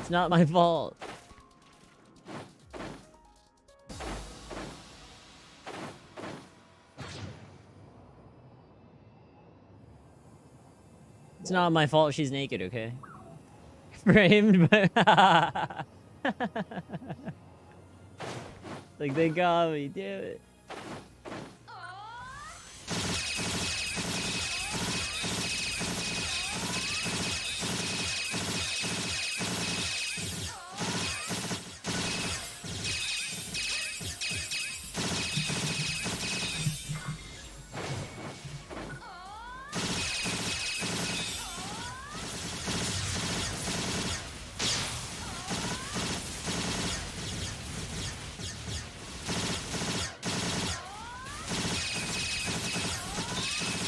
It's not my fault. It's not my fault she's naked, okay? Framed, but... like, they got me, damn it.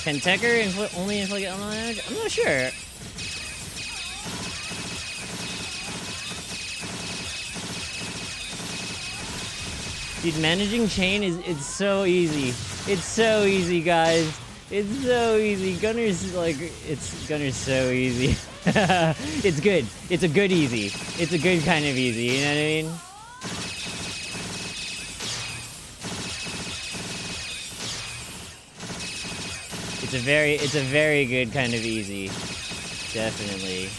Can Tekker only inflict online damage? I'm not sure. Dude, managing chain it's so easy. It's so easy, guys. It's so easy. Gunner's so easy. It's good. It's a good easy. It's a good kind of easy, you know what I mean? It's a very good kind of easy. Definitely.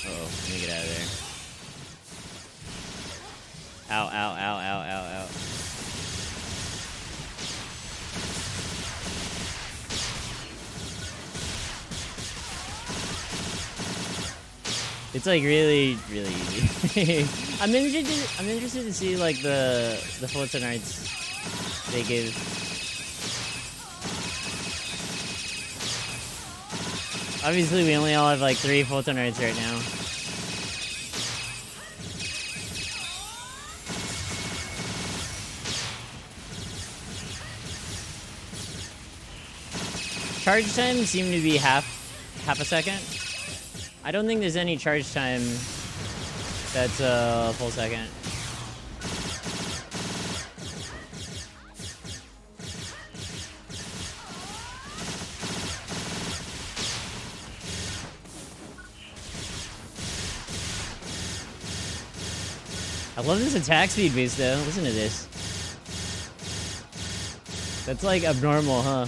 Uh-oh, let me get out of there. Ow, ow, ow, ow, ow, ow. It's like really, really easy. I'm interested to see like the Fulton arts they give. Obviously, we only all have like 3 Fulton arts right now. Charge time seemed to be half a second. I don't think there's any charge time that's a full second. I love this attack speed boost though. Listen to this. That's like abnormal, huh?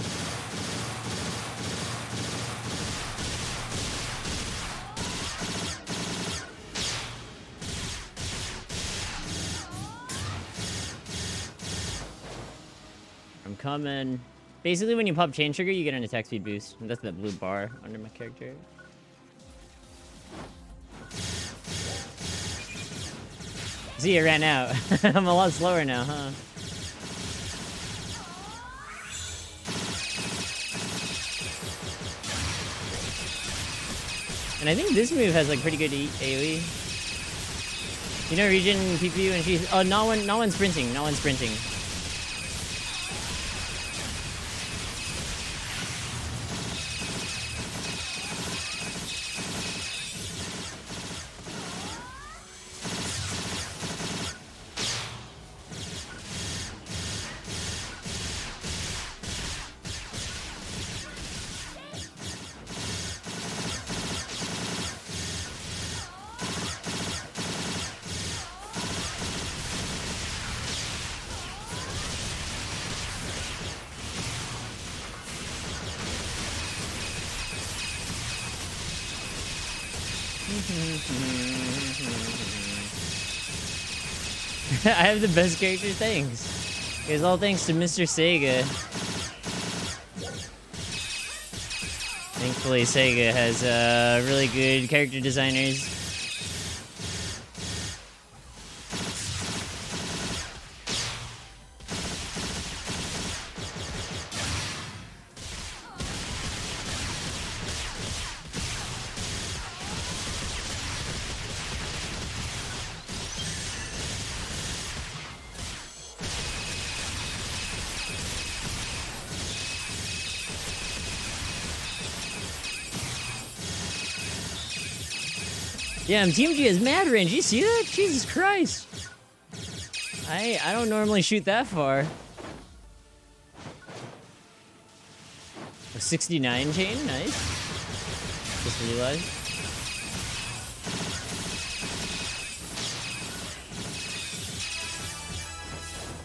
I'm coming. Basically, when you pop chain trigger, you get an attack speed boost. And that's the blue bar under my character. See, it ran out. I'm a lot slower now, huh? And I think this move has like pretty good AoE. You know, Regen PP when she's not when sprinting, not when sprinting. I have the best character, thanks. It's all thanks to Mr. SEGA. Thankfully, SEGA has really good character designers. Yeah, Team G has mad range. You see that? Jesus Christ. I don't normally shoot that far. A 69 chain, nice. Just realized.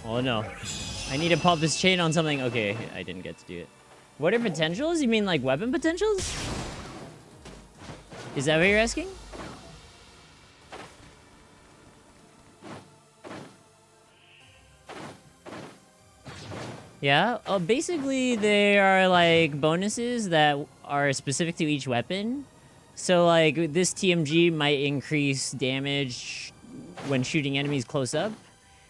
Oh no. I need to pop this chain on something. Okay, I didn't get to do it. What are potentials? You mean like weapon potentials? Is that what you're asking? Yeah, basically they are like bonuses that are specific to each weapon. So like this TMG might increase damage when shooting enemies close up.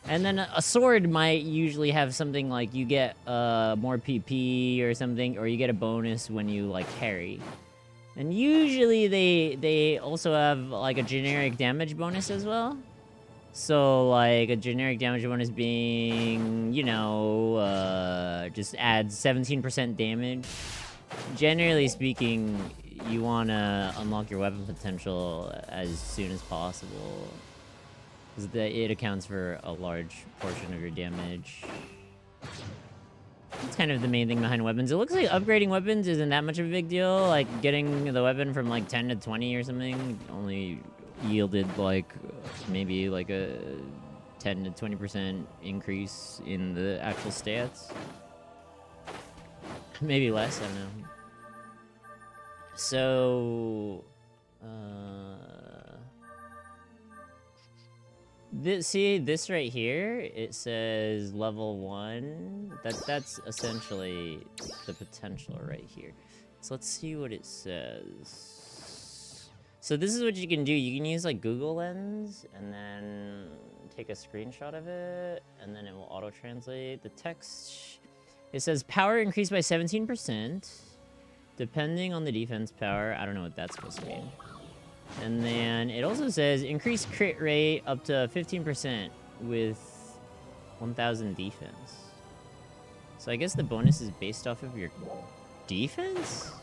And then a sword might usually have something like you get more PP or something, or you get a bonus when you like parry. And usually they also have like a generic damage bonus as well. So, like, a generic damage bonus being, you know, just adds 17% damage. Generally speaking, you want to unlock your weapon potential as soon as possible. Because it accounts for a large portion of your damage. That's kind of the main thing behind weapons. It looks like upgrading weapons isn't that much of a big deal. Like, getting the weapon from, like, 10 to 20 or something only yielded like maybe like a 10 to 20% increase in the actual stats. Maybe less, I don't know. So this right here, it says level 1. That's essentially the potential right here. So let's see what it says. So this is what you can do. You can use like Google Lens and then take a screenshot of it, and then it will auto-translate the text. It says power increased by 17%, depending on the defense power. I don't know what that's supposed to mean. And then it also says increased crit rate up to 15% with 1000 defense. So I guess the bonus is based off of your defense?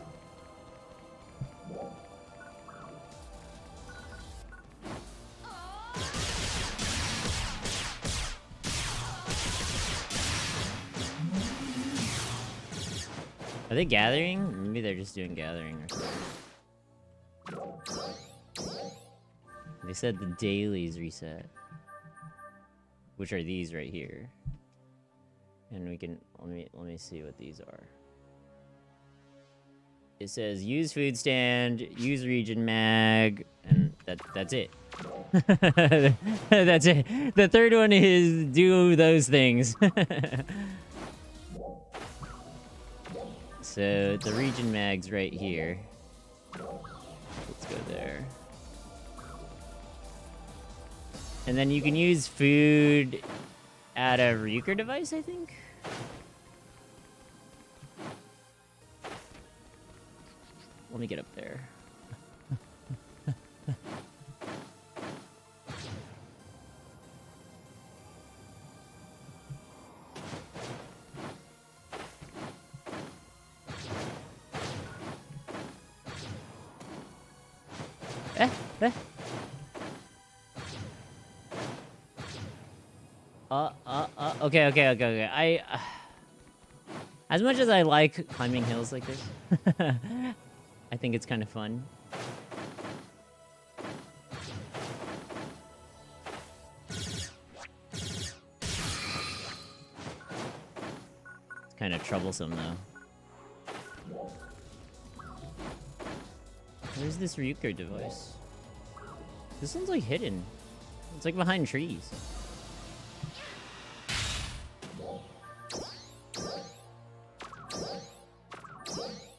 Are they gathering? Maybe they're just doing gathering or something. They said the dailies reset. Which are these right here. And we can let me see what these are. It says use food stand, use region mag, and that's it. That's it. The third one is do those things. So the region mag's right here. Let's go there. And then you can use food at a Ryuker device, I think? Let me get up there. Okay. As much as I like climbing hills like this, I think it's kind of fun. It's kind of troublesome, though. Where's this Ryuker device? This one's like hidden. It's like behind trees.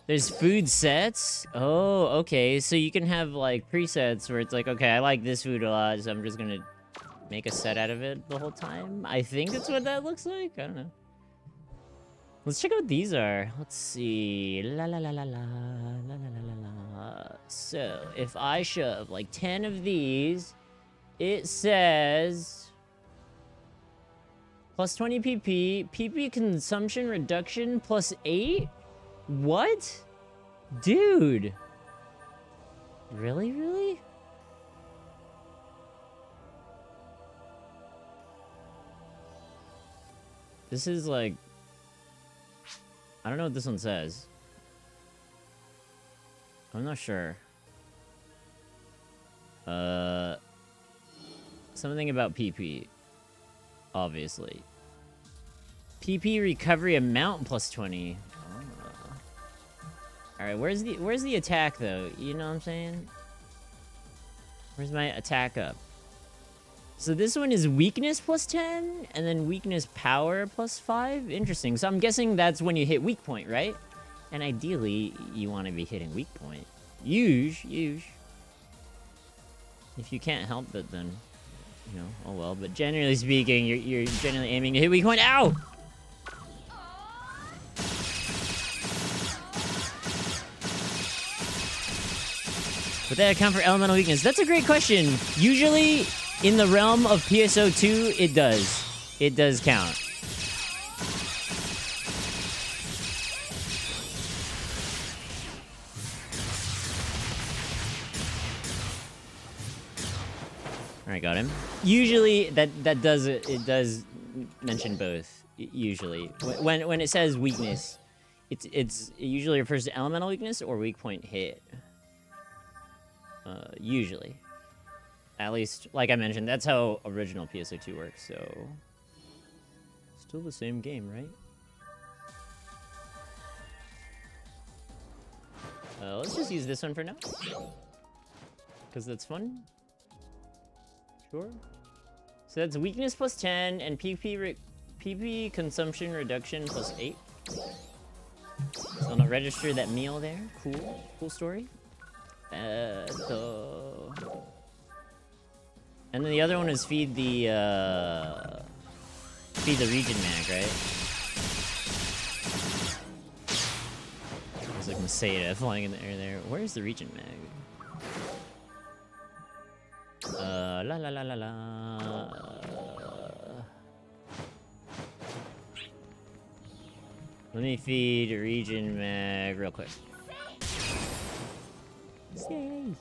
There's food sets? Oh, okay. So you can have, like, presets where it's like, okay, I like this food a lot, so I'm just gonna make a set out of it the whole time. I think that's what that looks like. I don't know. Let's check out what these are. Let's see. La la la la la. La la la la la. So, if I shove, like, 10 of these, it says... plus 20 PP. PP consumption reduction plus 8? What? Dude. Really? Really? This is like... I don't know what this one says. I'm not sure. Something about PP. Obviously. PP recovery amount plus 20. Oh. All right, where's the attack though? You know what I'm saying? Where's my attack up? So this one is weakness plus 10, and then weakness power plus 5. Interesting. So I'm guessing that's when you hit weak point, right? And ideally, you want to be hitting weak point. Huge. If you can't help it, then, you know, oh well. But generally speaking, you're generally aiming to hit weak point. Ow! Would that account for elemental weakness? That's a great question. Usually, in the realm of PSO2, it does. It does count. Alright, got him. Usually, that does it does mention both. Usually, when it says weakness, it usually refers to elemental weakness or weak point hit. Usually. At least, like I mentioned, that's how original PSO2 works, so... Still the same game, right? Let's just use this one for now. Because that's fun. Sure. So that's weakness plus 10, and PP consumption reduction plus 8. So I'll not register that meal there. Cool. Cool story. And then the other one is feed the region mag, right? There's like Masada flying in the air there. Where's the region mag? La la la la la. Let me feed region mag real quick. Yay!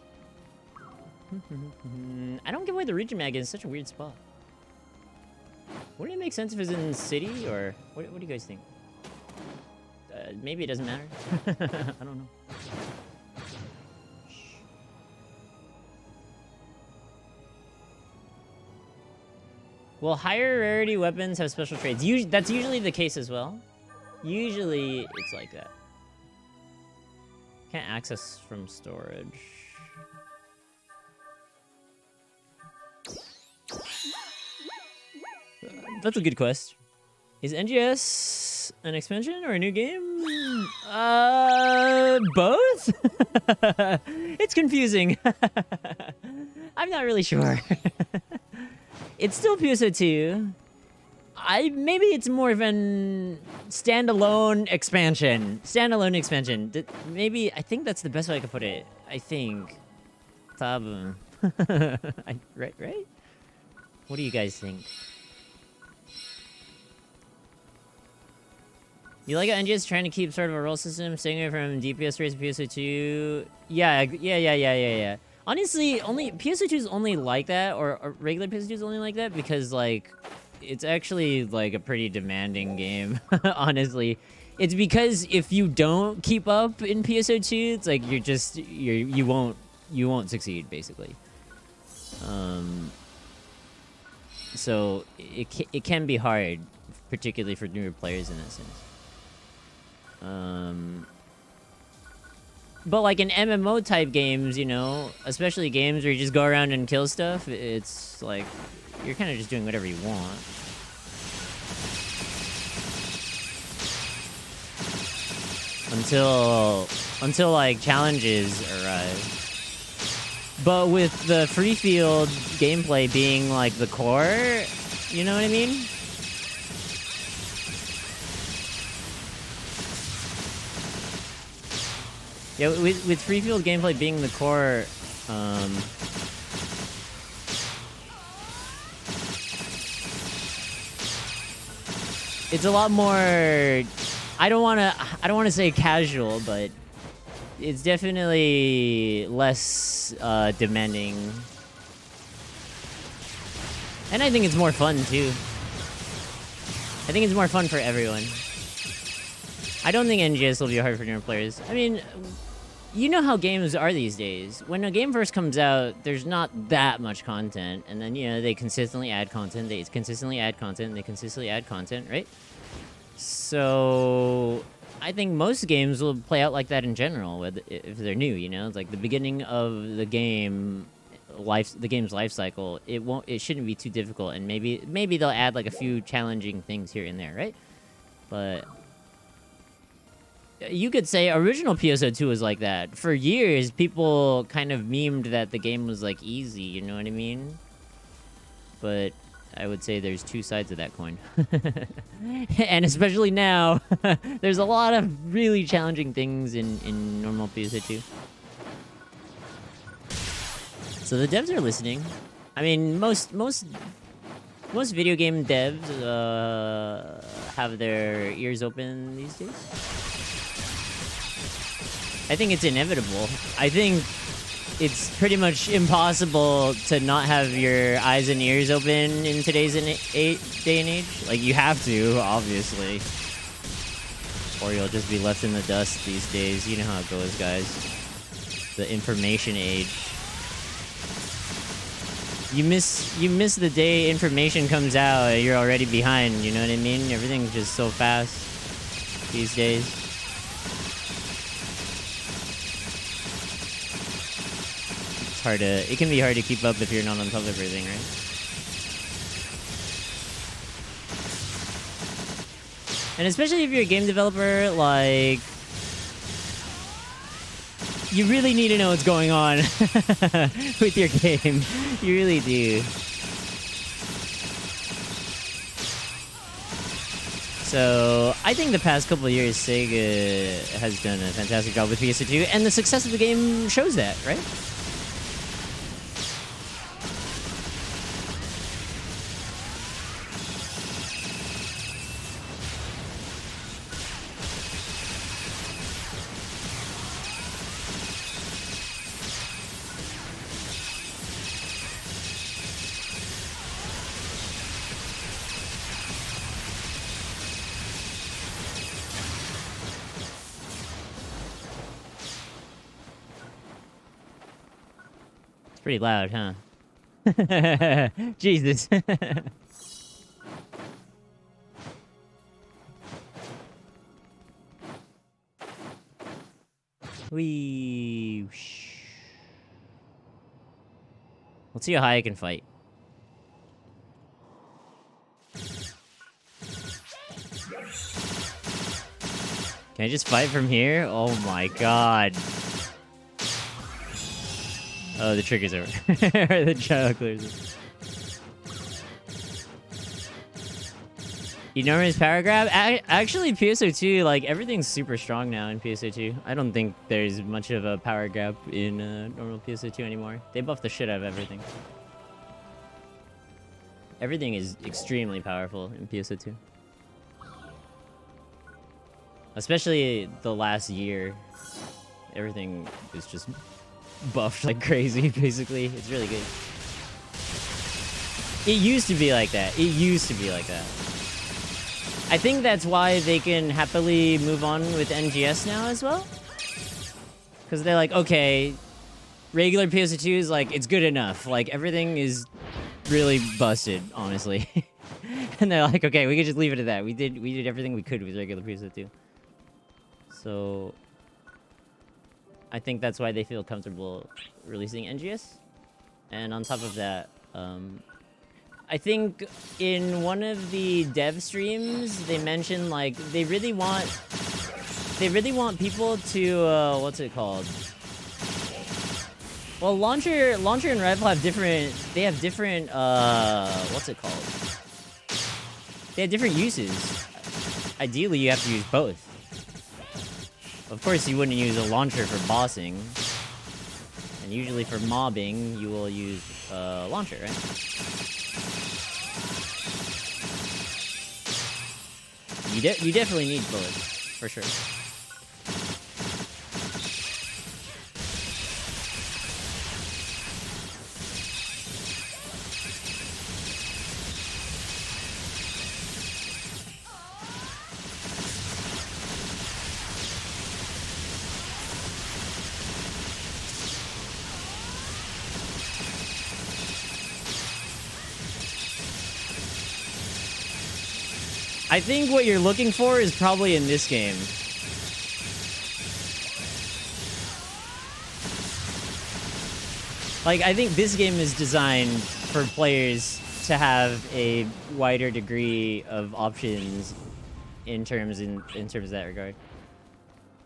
I don't get why the region mag is such a weird spot. Wouldn't it make sense if it's in the city, or what do you guys think? Maybe it doesn't matter. I don't know. Well, higher rarity weapons have special traits. That's usually the case as well. Usually, it's like that. Can't access from storage. That's a good quest. Is NGS an expansion or a new game? Both? It's confusing. I'm not really sure. It's still PSO2. Maybe it's more of an standalone expansion. Maybe, I think that's the best way I could put it. I think. Tab. Right? What do you guys think? You like how NGS trying to keep sort of a roll system, staying away from DPS rates of PSO2? Yeah. Honestly, PSO2 is only like that, or regular PSO2 is only like that because, like, it's actually, like, a pretty demanding game, honestly. It's because if you don't keep up in PSO2, it's like you won't succeed, basically. So it can be hard, particularly for newer players in that sense. But like in MMO type games, you know, especially games where you just go around and kill stuff, it's like you're kind of just doing whatever you want. Until like challenges arise. But with the free field gameplay being like the core, you know what I mean? Yeah, with free field gameplay being the core, it's a lot more. I don't want to say casual, but it's definitely less demanding, and I think it's more fun too. I think it's more fun for everyone. I don't think NGS will be hard for newer players. I mean, you know how games are these days. When a game first comes out, there's not that much content. And then, you know, they consistently add content. They consistently add content. They consistently add content, right? So I think most games will play out like that in general, if they're new. You know, it's like the beginning of the game. The game's life cycle, it shouldn't be too difficult, and maybe they'll add like a few challenging things here and there, right? But you could say original PSO2 was like that. For years, people kind of memed that the game was like easy, you know what I mean? But I would say there's two sides of that coin. And especially now, there's a lot of really challenging things in normal PSO2. So the devs are listening. I mean, most video game devs have their ears open these days. I think it's inevitable. I think it's pretty much impossible to not have your eyes and ears open in today's day and age. Like, you have to, obviously. Or you'll just be left in the dust these days. You know how it goes, guys. The information age. You miss the day information comes out, you're already behind, you know what I mean? Everything's just so fast these days. It can be hard to keep up if you're not on top of everything, right? And especially if you're a game developer, like, you really need to know what's going on with your game. You really do. So, I think the past couple of years, SEGA has done a fantastic job with PSO2, and the success of the game shows that, right? Pretty loud, huh? Jesus. Whee. Let's see how high I can fight. Can I just fight from here? Oh my god. Oh, the trigger's over. The jugglers. Enormous power grab? Actually, PSO2, like, everything's super strong now in PSO2. I don't think there's much of a power gap in normal PSO2 anymore. They buffed the shit out of everything. Everything is extremely powerful in PSO2. Especially the last year. Everything is just buffed like crazy, basically. It's really good. It used to be like that. It used to be like that. I think that's why they can happily move on with NGS now as well. Because they're like, okay, regular PSO2 is like, it's good enough. Like, everything is really busted, honestly. And they're like, okay, we can just leave it at that. We did everything we could with regular PSO2. So I think that's why they feel comfortable releasing NGS. And on top of that, I think in one of the dev streams, they mentioned, like, they really want people to, what's it called? Well, Launcher and Rifle have different, what's it called? They have different uses. Ideally, you have to use both. Of course, you wouldn't use a launcher for bossing. And usually for mobbing, you will use a launcher, right? You definitely need bullets, for sure. I think what you're looking for is probably in this game. Like, I think this game is designed for players to have a wider degree of options in terms of that regard.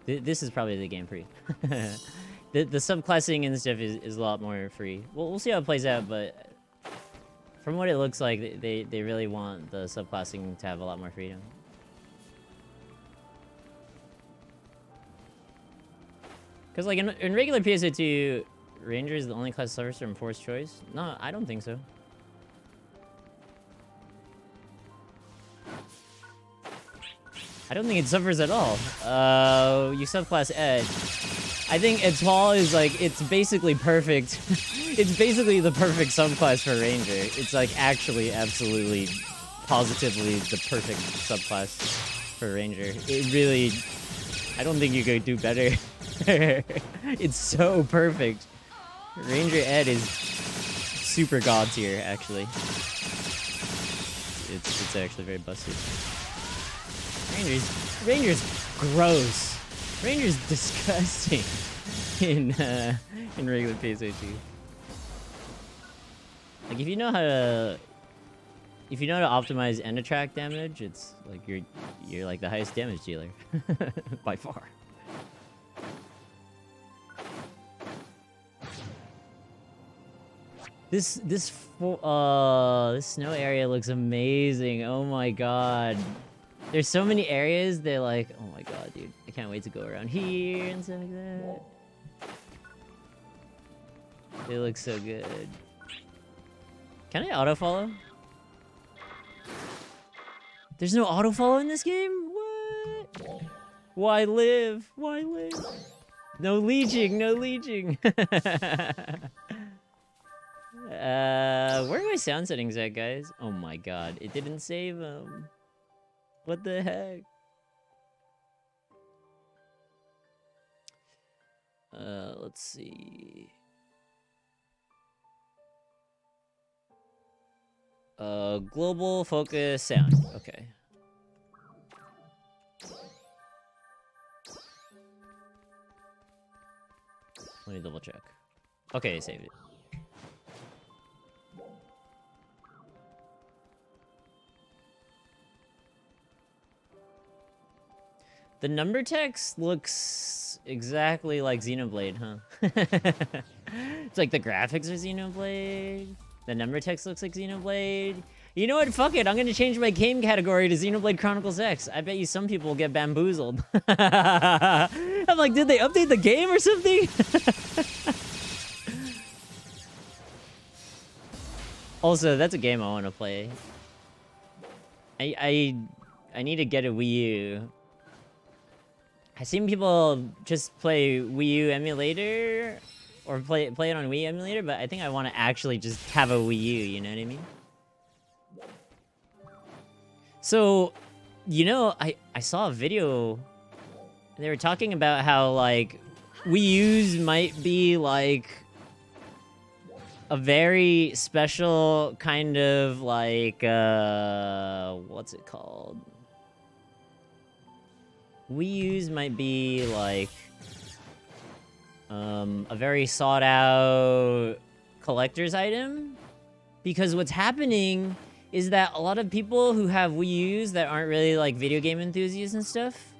This is probably the game for you. the subclassing and stuff is a lot more free. We'll see how it plays out, but from what it looks like, they really want the subclassing to have a lot more freedom. Because like in regular PSO2, Ranger is the only class suffers from forced choice? No, I don't think so. I don't think it suffers at all. You subclass Ed. I think Etoile is like, it's basically perfect. It's basically the perfect subclass for Ranger. It's like actually, absolutely, positively the perfect subclass for Ranger. It really, I don't think you could do better. It's so perfect. Ranger Ed is super god tier, actually. It's actually very busted. Ranger's gross. Ranger's disgusting in regular PSO2. Like if you know how to optimize end attract damage, it's like you're like the highest damage dealer by far. This snow area looks amazing. Oh my god. There's so many areas, they're like, oh my god, dude. I can't wait to go around here and stuff like that. They look so good. Can I auto-follow? There's no auto-follow in this game? What? Why live? Why live? No leeching, no leeching. Where are my sound settings at, guys? Oh my god, it didn't save them. What the heck? Let's see. Global focus sound. Okay. Let me double check. Okay, save it. The number text looks exactly like Xenoblade, huh? It's like the graphics are Xenoblade. The number text looks like Xenoblade. You know what? Fuck it. I'm gonna change my game category to Xenoblade Chronicles X. I bet you some people will get bamboozled. I'm like, did they update the game or something? Also, that's a game I want to play. I need to get a Wii U. I've seen people just play Wii U emulator or play it on Wii emulator, but I think I want to actually just have a Wii U, you know what I mean? So, you know, I saw a video. They were talking about how, like, Wii U's might be, like, a very special kind of, like, what's it called? Wii U's might be, like, a very sought-out collector's item. Because what's happening is that a lot of people who have Wii U's that aren't really, like, video game enthusiasts and stuff,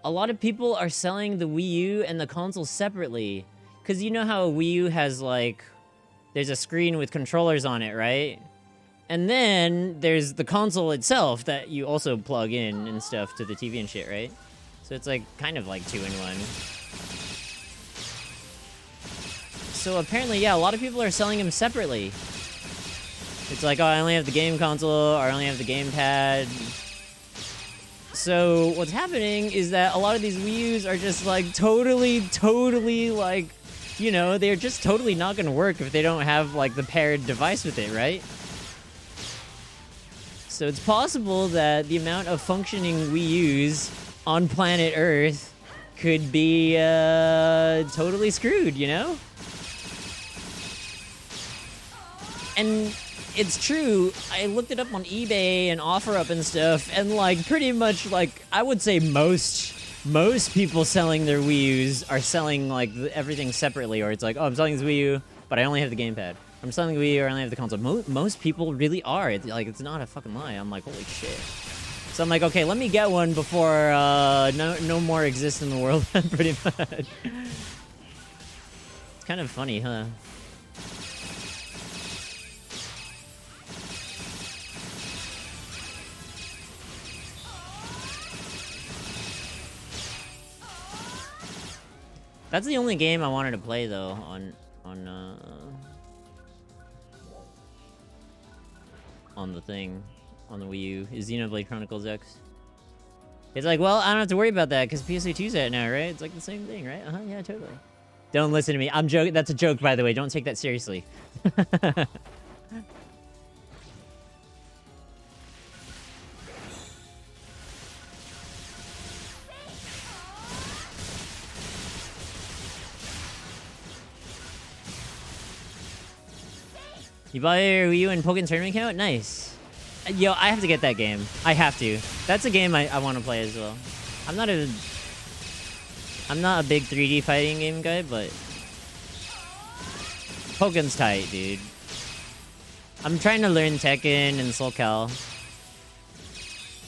a lot of people are selling the Wii U and the console separately. Because you know how a Wii U has, like, there's a screen with controllers on it, right? And then there's the console itself that you also plug in and stuff to the TV and shit, right? So it's like kind of like 2-in-1. So apparently, yeah, a lot of people are selling them separately. It's like, oh, I only have the game console, or I only have the gamepad. So what's happening is that a lot of these Wii U's are just like totally like, you know, they're just totally not gonna work if they don't have like the paired device with it, right? So it's possible that the amount of functioning Wii U's on planet Earth could be totally screwed, you know? And it's true. I looked it up on eBay and OfferUp and stuff, and like pretty much like I would say most people selling their Wii U's are selling like everything separately, or it's like, oh, I'm selling this Wii U, but I only have the gamepad. I'm selling the Wii U, or I only have the console. Most people really are. It's not a fucking lie. I'm like, holy shit. So I'm like, okay, let me get one before no more exist in the world, pretty much. It's kind of funny, huh? That's the only game I wanted to play though on the thing, on the Wii U, is Xenoblade Chronicles X. It's like, well, I don't have to worry about that because PSO2's out now, right? It's like the same thing, right? Yeah, totally. Don't listen to me. I'm joking. That's a joke, by the way. Don't take that seriously. You buy your Wii U and Pokken Tournament account? Nice. Yo, I have to get that game. I have to. That's a game I want to play as well. I'm not a big 3D fighting game guy, but Pokken's tight, dude. I'm trying to learn Tekken and Soul Cal.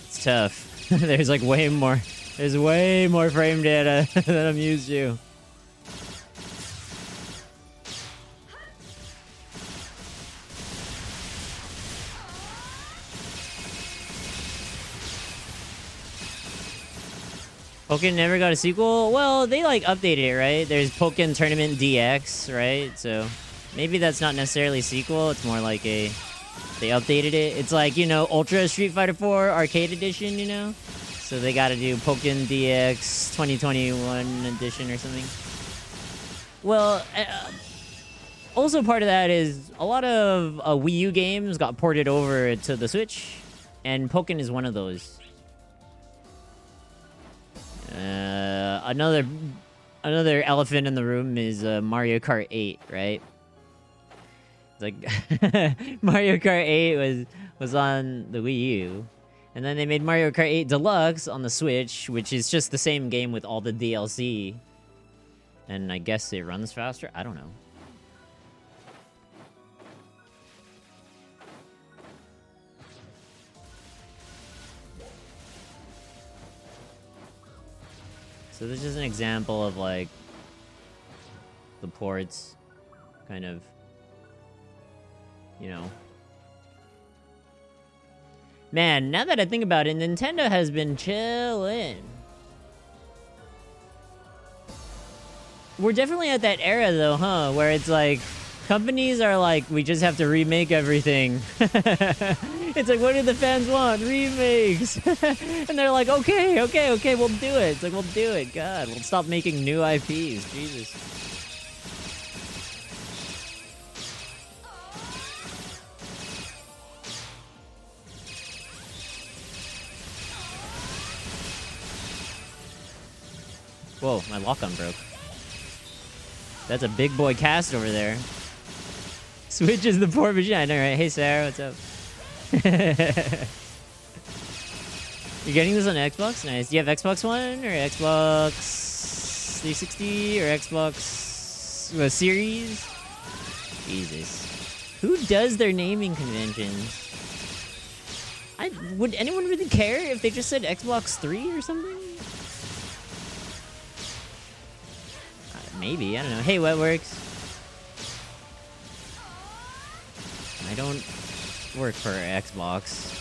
It's tough. There's like way more frame data than I'm used to. Pokken never got a sequel? Well, they like updated it, right? There's Pokken Tournament DX, right? So maybe that's not necessarily a sequel. It's more like they updated it. It's like, you know, Ultra Street Fighter 4 Arcade Edition, you know? So they gotta do Pokken DX 2021 edition or something. Well, also part of that is a lot of Wii U games got ported over to the Switch, and Pokken is one of those. Another elephant in the room is Mario Kart 8, right? It's like Mario Kart 8 was on the Wii U, and then they made Mario Kart 8 Deluxe on the Switch, which is just the same game with all the DLC. And I guess it runs faster? I don't know. So this is an example of like the ports kind of, you know. Man, now that I think about it, Nintendo has been chillin'. We're definitely at that era though, huh? Where it's like, companies are like, we just have to remake everything. It's like, what do the fans want? Remakes. And they're like, okay, we'll do it. It's like, we'll do it. God, we'll stop making new IPs. Jesus. Whoa, my lock-on broke. That's a big boy cast over there. Switch is the port machine. I know, right? Hey, Sarah, what's up? You're getting this on Xbox? Nice. Do you have Xbox One or Xbox 360 or Xbox Series? Jesus. Who does their naming conventions? Would anyone really care if they just said Xbox 3 or something? Maybe, I don't know. Hey, Wetworks. I don't work for Xbox.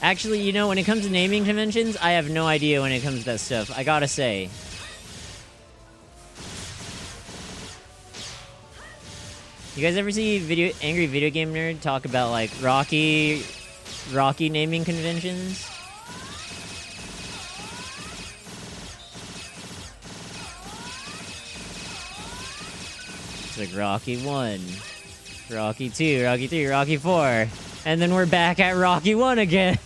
Actually, you know, when it comes to naming conventions, I have no idea when it comes to that stuff. I gotta say. You guys ever see Angry Video Game Nerd talk about, like, Rocky naming conventions? It's like Rocky 1, Rocky 2, Rocky 3, Rocky 4. And then we're back at Rocky 1 again.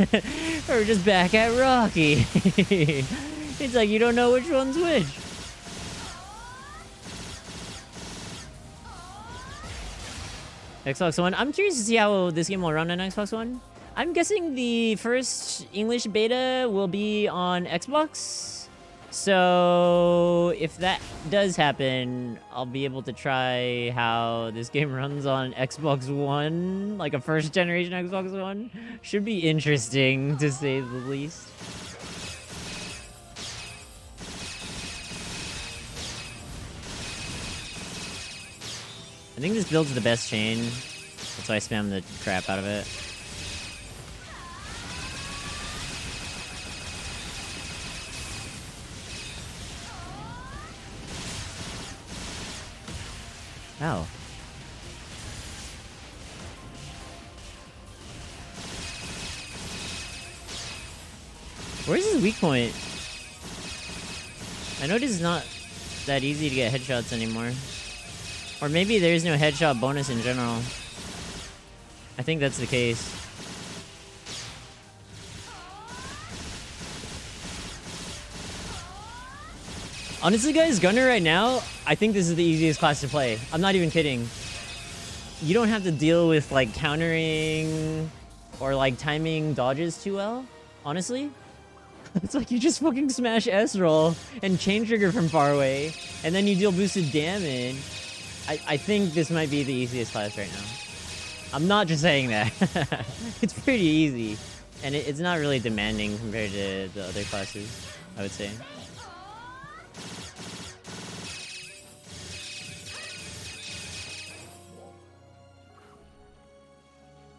We're just back at Rocky. It's like you don't know which one's which. Xbox One. I'm curious to see how this game will run on Xbox One. I'm guessing the first English beta will be on Xbox. So if that does happen, I'll be able to try how this game runs on Xbox One, like a first generation Xbox One. Should be interesting, to say the least. I think this build's the best chain. That's why I spam the crap out of it. Ow. Where's his weak point? I know it is not that easy to get headshots anymore. Or maybe there is no headshot bonus in general. I think that's the case. Honestly, guys, Gunner right now, I think this is the easiest class to play. I'm not even kidding. You don't have to deal with, like, countering or, like, timing dodges too well, honestly. It's like you just fucking smash S-roll and chain trigger from far away, and then you deal boosted damage. I think this might be the easiest class right now. I'm not just saying that. It's pretty easy, and it's not really demanding compared to the other classes, I would say.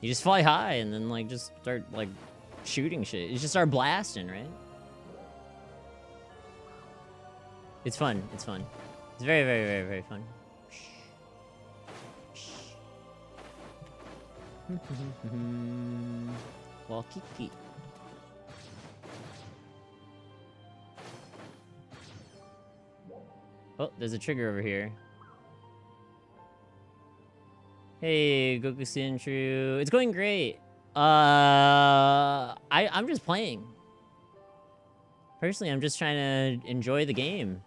You just fly high and then, like, just start, like, shooting shit. You just start blasting, right? It's fun. It's fun. It's very, very, very, very fun. Walkie. Oh, there's a trigger over here. Hey, Goku Sintru. It's going great. I'm just playing. Personally, I'm just trying to enjoy the game.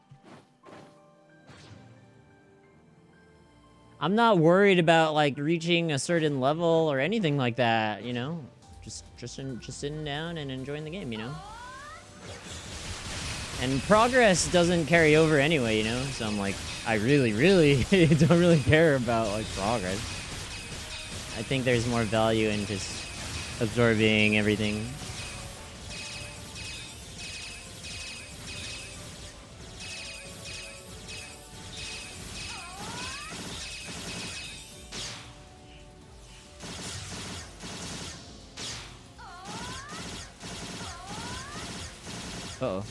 I'm not worried about, like, reaching a certain level or anything like that, you know? Just sitting down and enjoying the game, you know? And progress doesn't carry over anyway, you know? So I'm like, I really don't really care about, like, progress. I think there's more value in just absorbing everything. Uh-oh.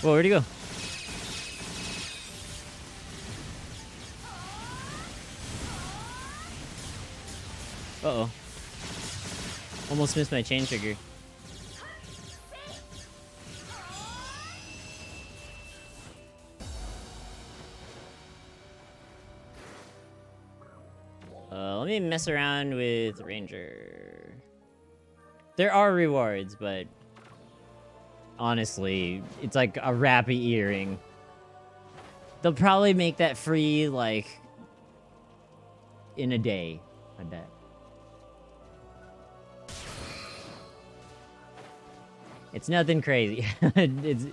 Whoa, where'd he go? Uh-oh. Almost missed my chain trigger. Let me mess around with Ranger. There are rewards, but honestly, it's like a Rappy earring. They'll probably make that free, like, in a day, I bet. It's nothing crazy.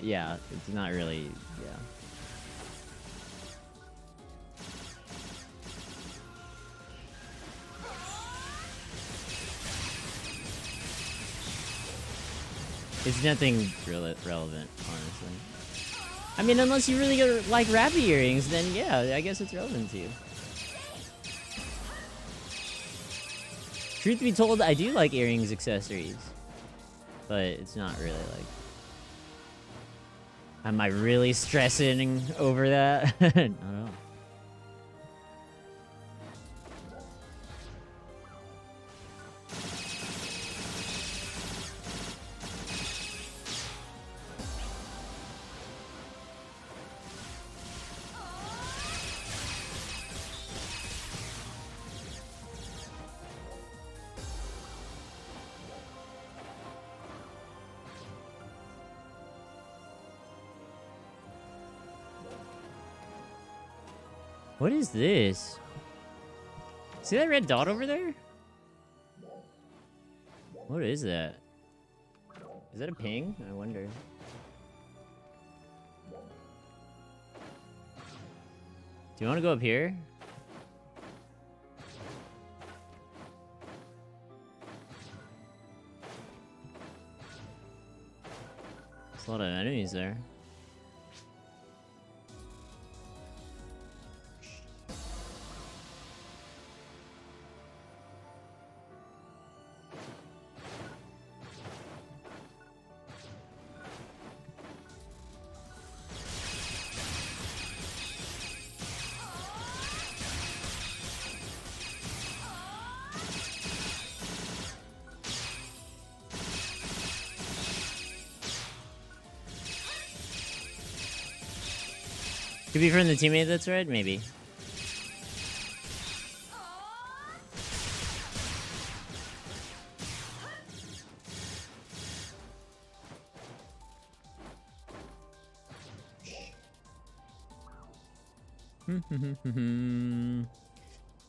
Yeah, it's not really, yeah. It's nothing relevant, honestly. I mean, unless you really like Rappy earrings, then yeah, I guess it's relevant to you. Truth be told, I do like earrings accessories. But it's not really like... Am I really stressing over that? I don't know. What is this? See that red dot over there? What is that? Is that a ping? I wonder. Do you want to go up here? There's a lot of enemies there. Could be from the teammate that's red, maybe.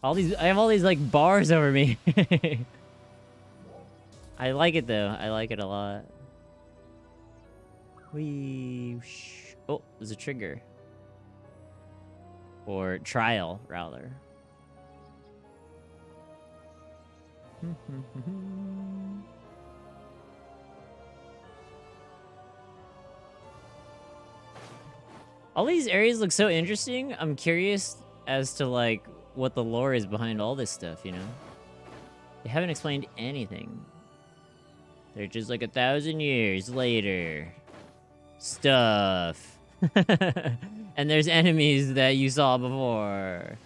I have all these like bars over me. I like it though. I like it a lot. Oh, there's a trigger. Or trial, rather. All these areas look so interesting. I'm curious as to, like, what the lore is behind all this stuff, you know? They haven't explained anything. They're just like 1,000 years later. Stuff. And there's enemies that you saw before.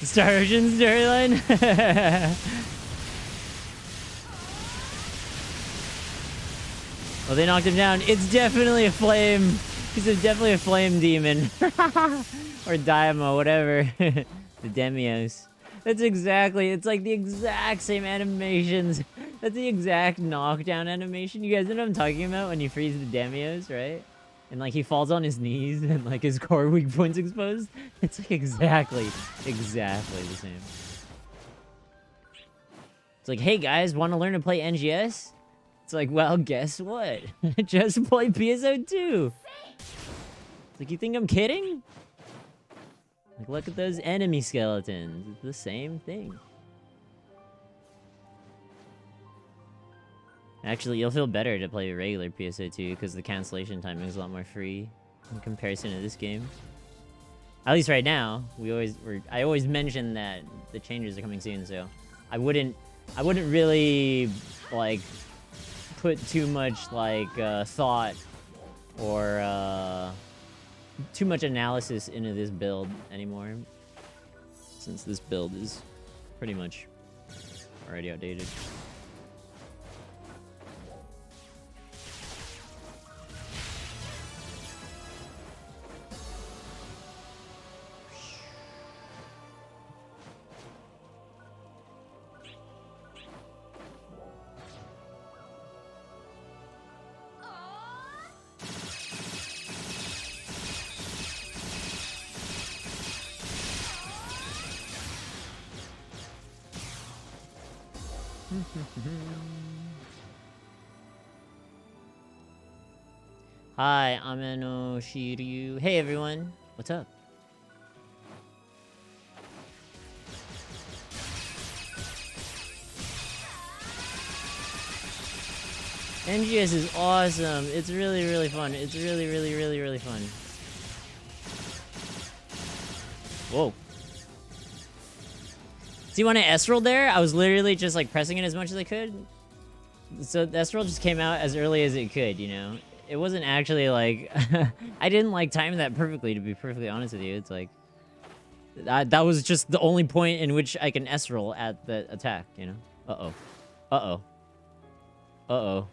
Star Ocean storyline? Well, they knocked him down. It's definitely a flame. He's definitely a flame demon. Or Daimo, whatever. The Demios. That's exactly, it's like the exact same animations. That's the exact knockdown animation. You guys know what I'm talking about when you freeze the Demios, right? And like he falls on his knees and like his core weak points exposed. It's like exactly the same. It's like, hey guys, want to learn to play NGS? It's like, well, guess what? Just play PSO2. It's like, you think I'm kidding? Like, look at those enemy skeletons. It's the same thing. Actually, you'll feel better to play regular PSO2 because the cancellation timing is a lot more free in comparison to this game. At least right now, I always mention that the changes are coming soon, so I wouldn't really like put too much like thought or too much analysis into this build anymore, since this build is pretty much already outdated. Hi, Ameno Shiryu. Hey everyone, what's up? NGS is awesome. It's really, really fun. It's really, really, really, really fun. Whoa. See, when I S-rolled there, I was literally just like pressing it as much as I could. So the S-roll just came out as early as it could, you know? It wasn't actually like... I didn't like time that perfectly, to be perfectly honest with you. It's like... That was just the only point in which I can S-roll at the attack, you know? Uh-oh. Uh-oh. Uh-oh.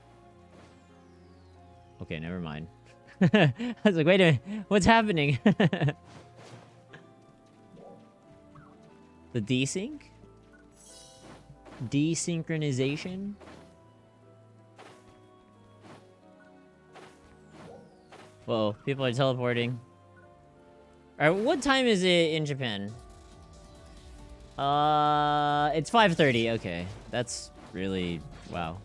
Okay, never mind. I was like, wait a minute. What's happening? The desync? Desynchronization? Whoa, people are teleporting. Alright, what time is it in Japan? It's 5:30, okay. That's really... wow.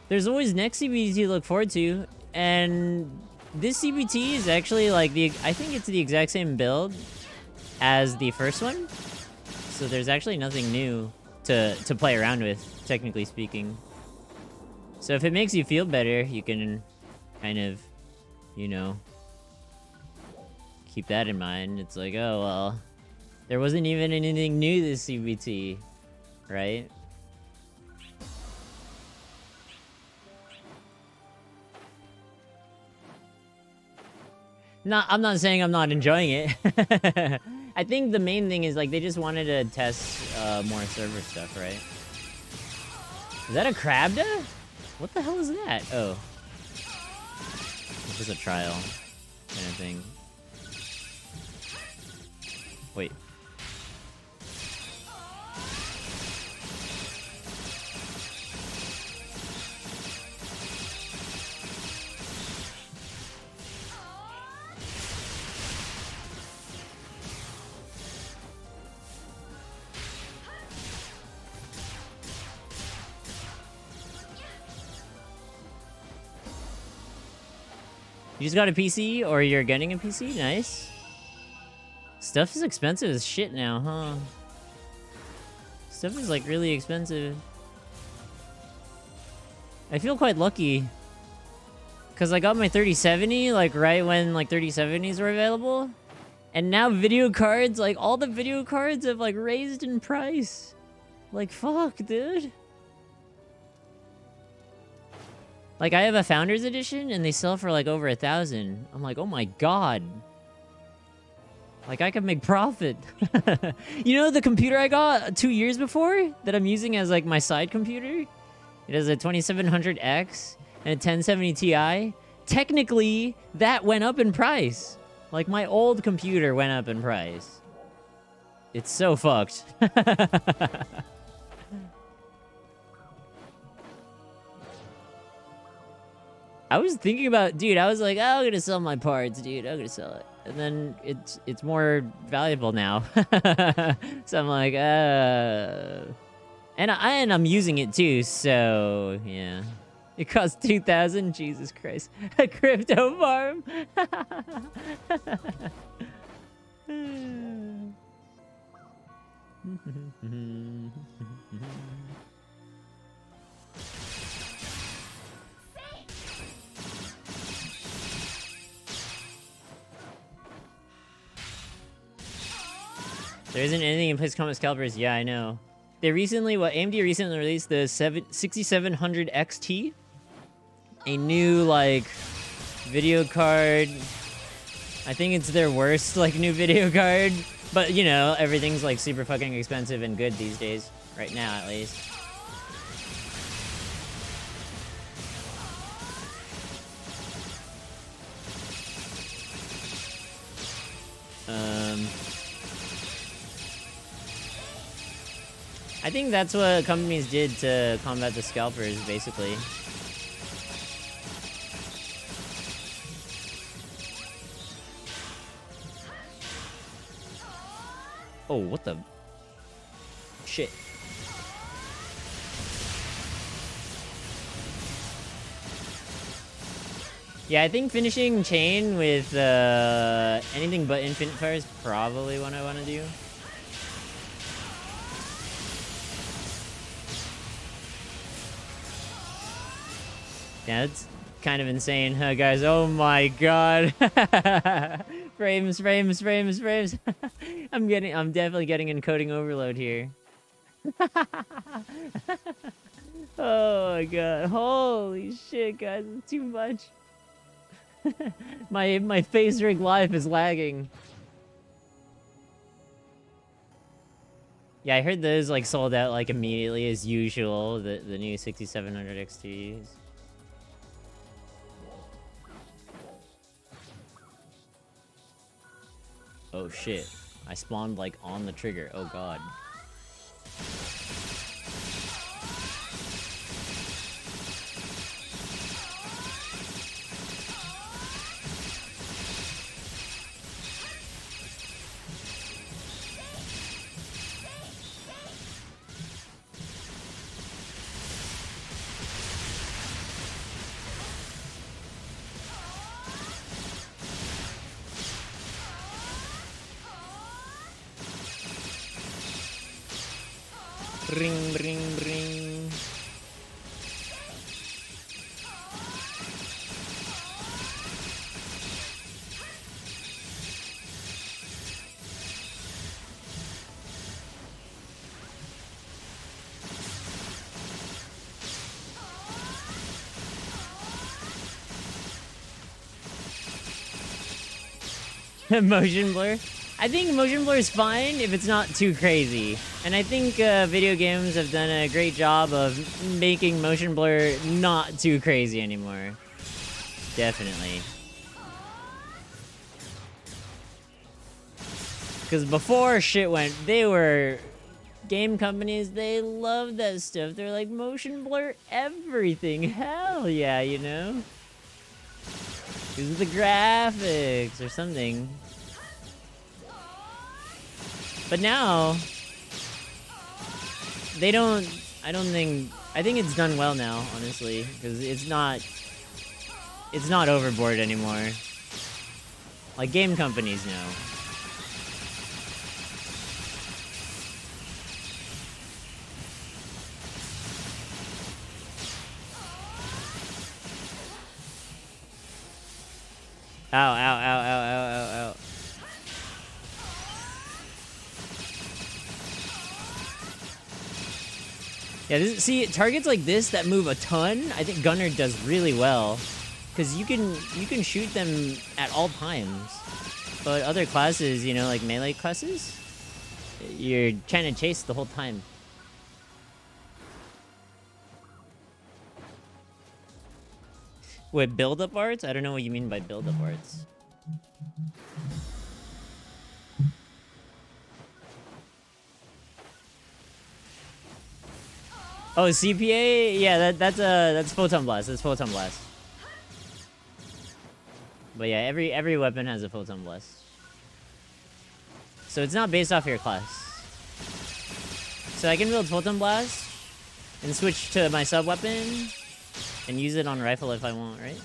There's always next CBT to look forward to, and this CBT is actually like I think it's the exact same build as the first one. So there's actually nothing new to play around with, technically speaking. So if it makes you feel better, you can kind of, you know, keep that in mind. It's like, oh, well, there wasn't even anything new this CBT, right? I'm not saying I'm not enjoying it. I think the main thing is, like, they just wanted to test more server stuff, right? Is that a Crabda? What the hell is that? Oh. It's just a trial kind of thing. Wait. You just got a PC, or you're getting a PC? Nice. Stuff is expensive as shit now, huh? Stuff is, like, really expensive. I feel quite lucky. Because I got my 3070, like, right when, like, 3070s were available. And now video cards, like, all the video cards have, like, raised in price. Like, fuck, dude. Like, I have a Founders Edition, and they sell for, like, over 1,000. I'm like, oh my god. Like, I could make profit. You know the computer I got 2 years before? That I'm using as, like, my side computer? It has a 2700X and a 1070 Ti. Technically, that went up in price. Like, my old computer went up in price. It's so fucked. I was thinking about, dude, I was like, oh, I'm gonna sell my parts, dude. I'm gonna sell it. And then it's more valuable now. So I'm like, and I'm using it too, so yeah. It costs 2,000, Jesus Christ. A crypto farm. There isn't anything in place common calibers. Yeah, I know. They recently, AMD recently released the 6700 XT, a new like video card. I think it's their worst like new video card, but you know everything's like super fucking expensive and good these days, right now at least. I think that's what companies did to combat the scalpers, basically. Oh, what the... shit. Yeah, I think finishing chain with anything but infinite fire is probably what I want to do. Yeah, it's kind of insane, huh, guys? Oh my god. Frames. I'm definitely getting encoding overload here. Oh my god. Holy shit, guys. It's too much. My face rig life is lagging. Yeah, I heard those like sold out like immediately as usual, the new 6700 XTs. Oh shit. I spawned like on the trigger. Oh god. Ring, ring, ring. Motion blur? I think motion blur is fine if it's not too crazy. And I think video games have done a great job of making motion blur not too crazy anymore. Definitely. Because before shit went, game companies, they love that stuff. They're like, motion blur everything. Hell yeah, you know? These are the graphics or something. But now, they don't, I think it's done well now, honestly, because it's not overboard anymore. Like, game companies know. Ow, ow, ow, ow, ow, ow, ow. Yeah, see, targets like this that move a ton, I think Gunner does really well. Because you can shoot them at all times. But other classes, you know, like melee classes, you're trying to chase the whole time. Wait, build-up arts? I don't know what you mean by build-up arts. Oh, CPA? Yeah, that's Photon Blast. That's Photon Blast. But yeah, every weapon has a Photon Blast. So it's not based off your class. So I can build Photon Blast and switch to my sub-weapon and use it on rifle if I want, right?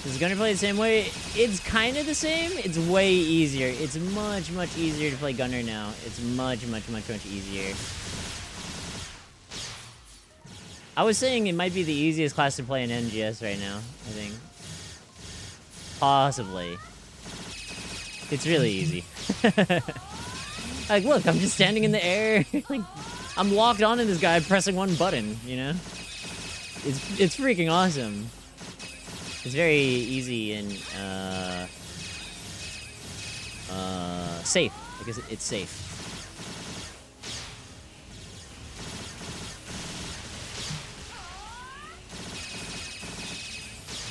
Is Gunner play the same way? It's kind of the same. It's way easier. It's much, much easier to play Gunner now. It's much, much, much, much easier. I was saying it might be the easiest class to play in NGS right now, I think. Possibly. It's really easy. Like, look, I'm just standing in the air. Like, I'm locked onto this guy pressing one button, you know? It's freaking awesome. It's very easy and safe. I guess it's safe.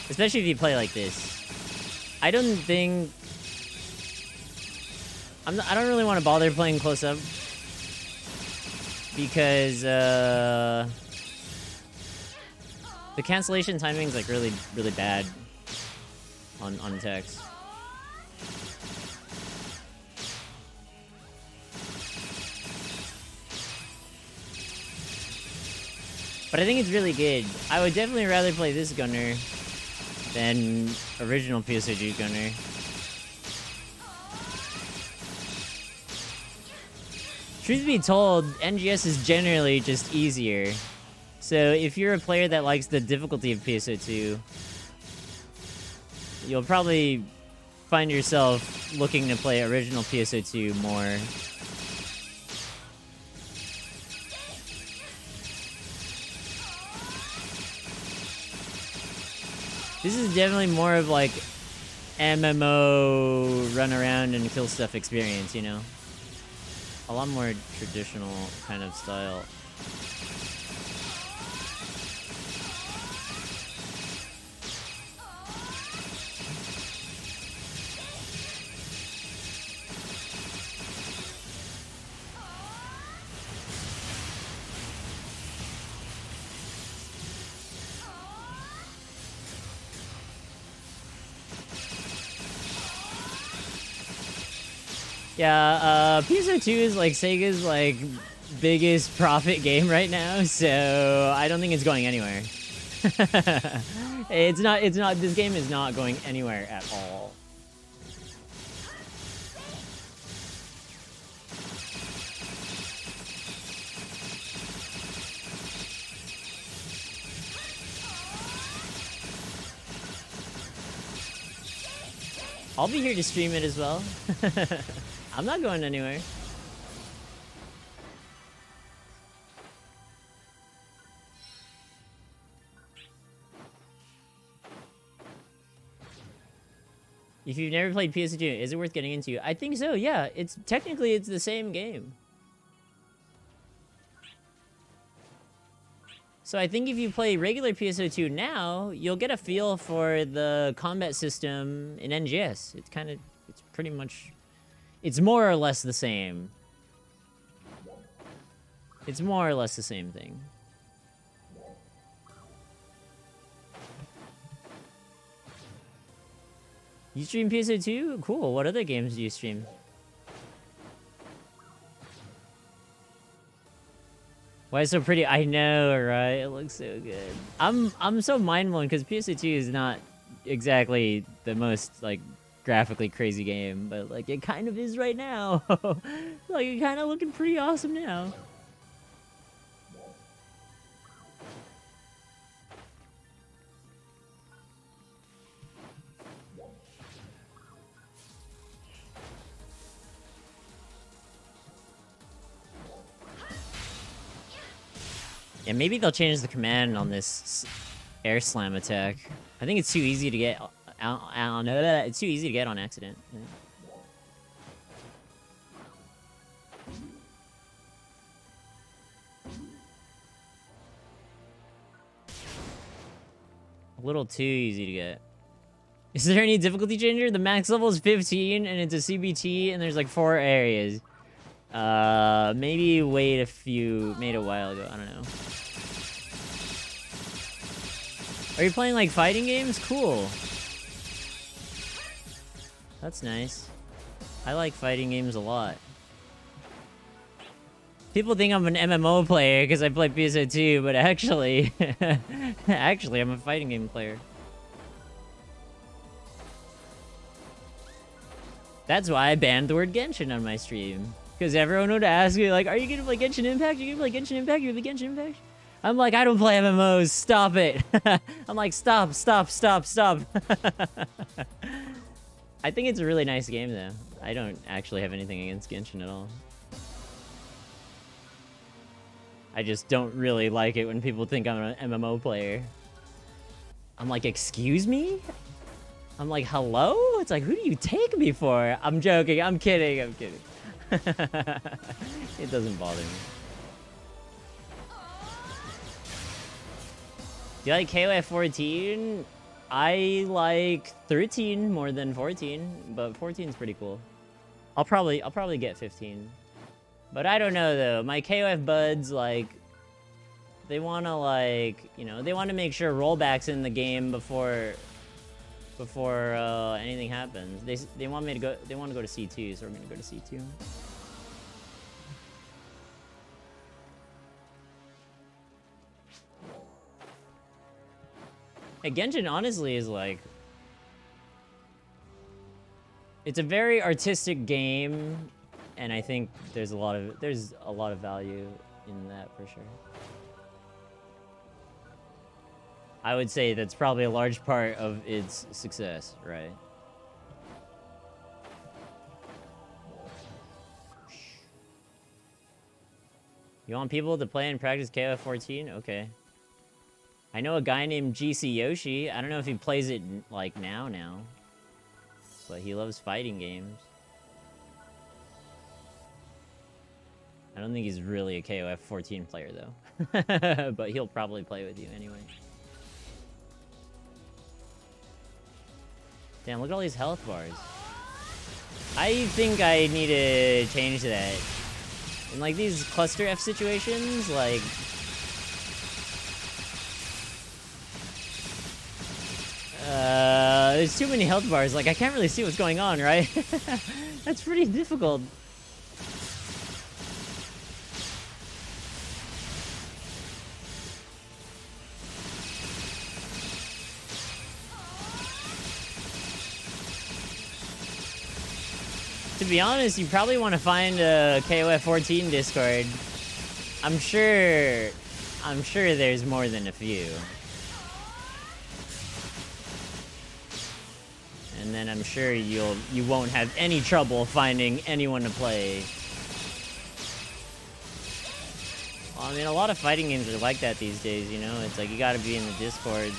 Especially if you play like this. I don't think I don't really want to bother playing close up because the cancellation timing is like really, really bad on text. But I think it's really good. I would definitely rather play this Gunner than original PSO2 Gunner. Truth be told, NGS is generally just easier. So if you're a player that likes the difficulty of PSO2, you'll probably find yourself looking to play original PSO2 more. This is definitely more of like MMO run around and kill stuff experience, you know? A lot more traditional kind of style. Yeah, PSO2 is like Sega's like biggest profit game right now, so I don't think it's going anywhere. It's not, this game is not going anywhere at all. I'll be here to stream it as well. I'm not going anywhere. If you've never played PSO2, is it worth getting into? I think so, yeah. It's technically it's the same game. So I think if you play regular PSO2 now, you'll get a feel for the combat system in NGS. It's pretty much, it's more or less the same. It's more or less the same thing. You stream PSO2? Cool. What other games do you stream? Why is it so pretty? I know, right? It looks so good. I'm so mind blown because PSO2 is not exactly the most like graphically crazy game, but like it kind of is right now. Like it kind of looking pretty awesome now. Yeah, maybe they'll change the command on this air slam attack. I think it's too easy to get it's too easy to get on accident. Yeah. A little too easy to get. Is there any difficulty changer? The max level is 15 and it's a CBT and there's like 4 areas. Maybe made a while ago, I don't know. Are you playing like fighting games? Cool. That's nice. I like fighting games a lot. People think I'm an MMO player because I play PSO2, but actually, actually I'm a fighting game player. That's why I banned the word Genshin on my stream. Because everyone would ask me, like, are you gonna play Genshin Impact? Are you gonna play Genshin Impact? You gonna play Genshin Impact? I'm like, I don't play MMOs. Stop it. I'm like, stop. I think it's a really nice game, though. I don't actually have anything against Genshin at all. I just don't really like it when people think I'm an MMO player. I'm like, excuse me? I'm like, hello? It's like, who do you take me for? I'm joking. I'm kidding. It doesn't bother me. Do you like KOF 14? I like 13 more than 14, but 14 is pretty cool. I'll probably get 15. But I don't know though. My KOF buds, like, they wanna, like, you know, they want to make sure rollback's in the game before anything happens. They want me to go. They want to go to C2, so we're gonna go to C2. Hey, Genshin honestly is like, it's a very artistic game, And I think there's a lot of value in that for sure. I would say that's probably a large part of its success, right? You want people to play and practice KOF 14? Okay. I know a guy named GC Yoshi. I don't know if he plays it like now, but he loves fighting games. I don't think he's really a KOF 14 player though, but he'll probably play with you anyway. Damn, look at all these health bars. I think I need to change that. In like these cluster F situations, like there's too many health bars, like I can't really see what's going on, right? That's pretty difficult. To be honest, you probably want to find a KOF 14 Discord. I'm sure there's more than a few. And then I'm sure you won't have any trouble finding anyone to play. Well, I mean, a lot of fighting games are like that these days, you know? It's like you gotta be in the Discord.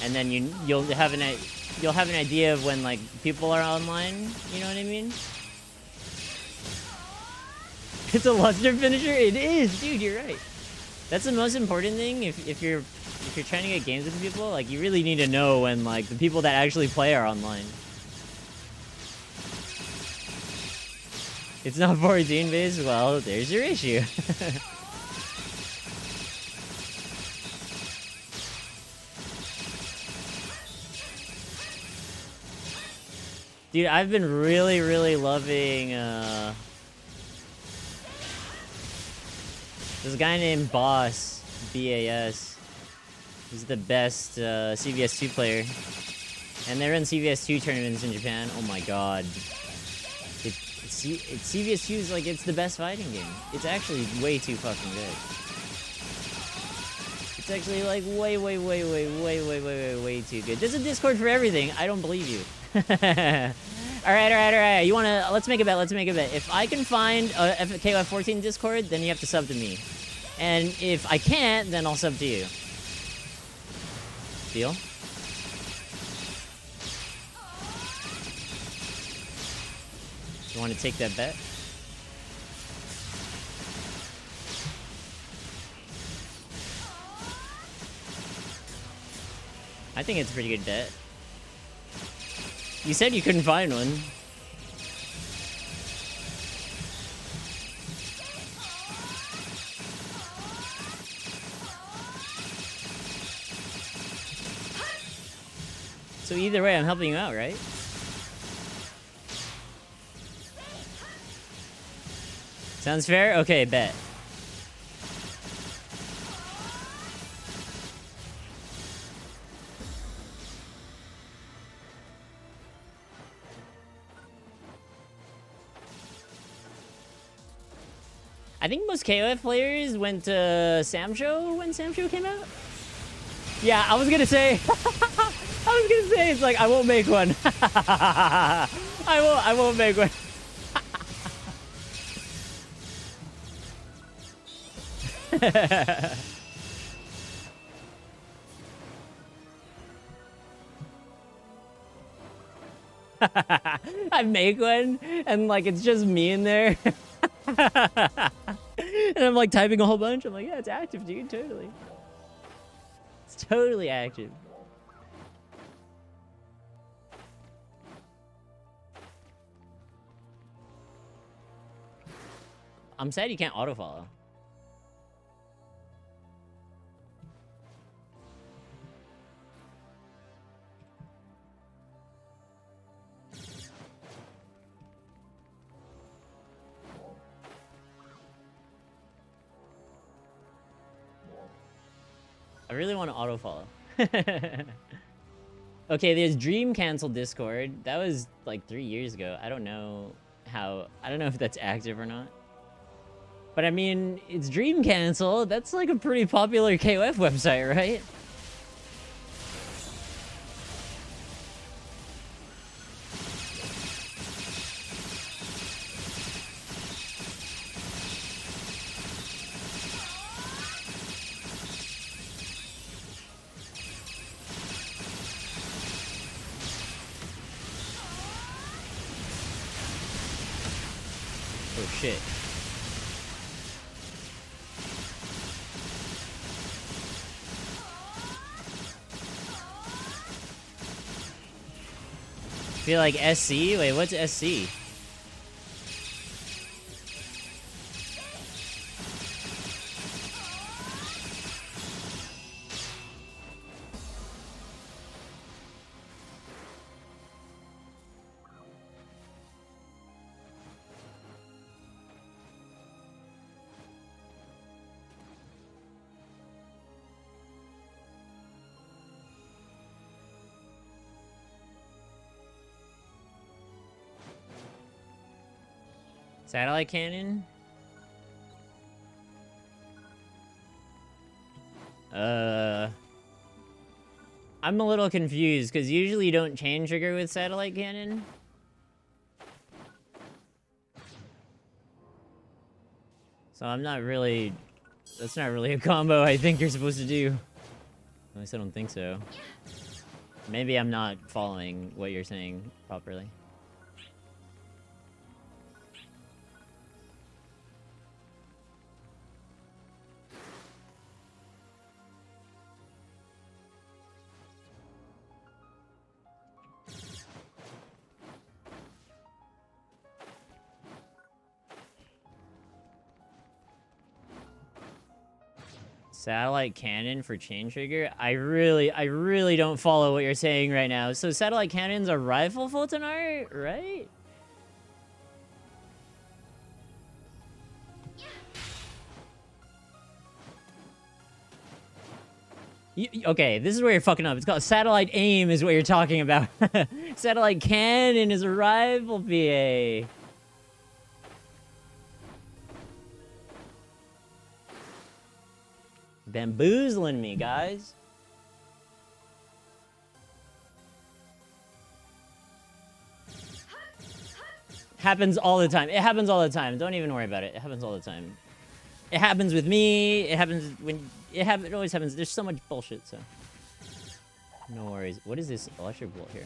And then you'll have an idea of when like people are online, you know what I mean? It's a luster finisher? It is, dude, you're right. That's the most important thing if you're trying to get games with people, like you really need to know when like the people that actually play are online. It's not 14 based? Well, there's your issue. Dude, I've been really, really loving, there's a guy named Boss, B-A-S. He's the best, CVS2 player. And they run CVS2 tournaments in Japan. Oh my god. CVS2 is like, it's the best fighting game. It's actually way too fucking good. It's actually like way too good. There's a Discord for everything. I don't believe you. Alright. You wanna, let's make a bet. If I can find a KOF 14 Discord, then you have to sub to me. And if I can't, then I'll sub to you. Deal? You wanna take that bet? I think it's a pretty good bet. You said you couldn't find one. So either way, I'm helping you out, right? Sounds fair? Okay, bet. I think most KOF players went to Samsho when Samsho came out. Yeah, I was gonna say, it's like, I won't make one. I won't make one. I make one, and like, it's just me in there. And I'm like typing a whole bunch. I'm like, yeah, it's active, dude. Totally. It's totally active. I'm sad you can't autofollow. I really want to autofollow. Okay, there's Dream Cancel Discord. That was like 3 years ago. I don't know how... I don't know if that's active or not. But I mean, it's Dream Cancel. That's like a pretty popular KOF website, right? Oh shit. Feel like SC? Wait, what's SC? Satellite cannon? I'm a little confused, because usually you don't chain trigger with satellite cannon. So I'm not really... That's not really a combo I think you're supposed to do. At least I don't think so. Maybe I'm not following what you're saying properly. Satellite cannon for chain trigger? I really don't follow what you're saying right now. So satellite cannons are rifle Fulton art, right? Okay, this is where you're fucking up. It's called satellite aim is what you're talking about. Satellite cannon is a rifle PA. Bamboozling me, guys. Happens all the time. It happens all the time. Don't even worry about it. It happens all the time. It happens with me. It happens when... It always happens. There's so much bullshit, so... No worries. What is this electric bolt here?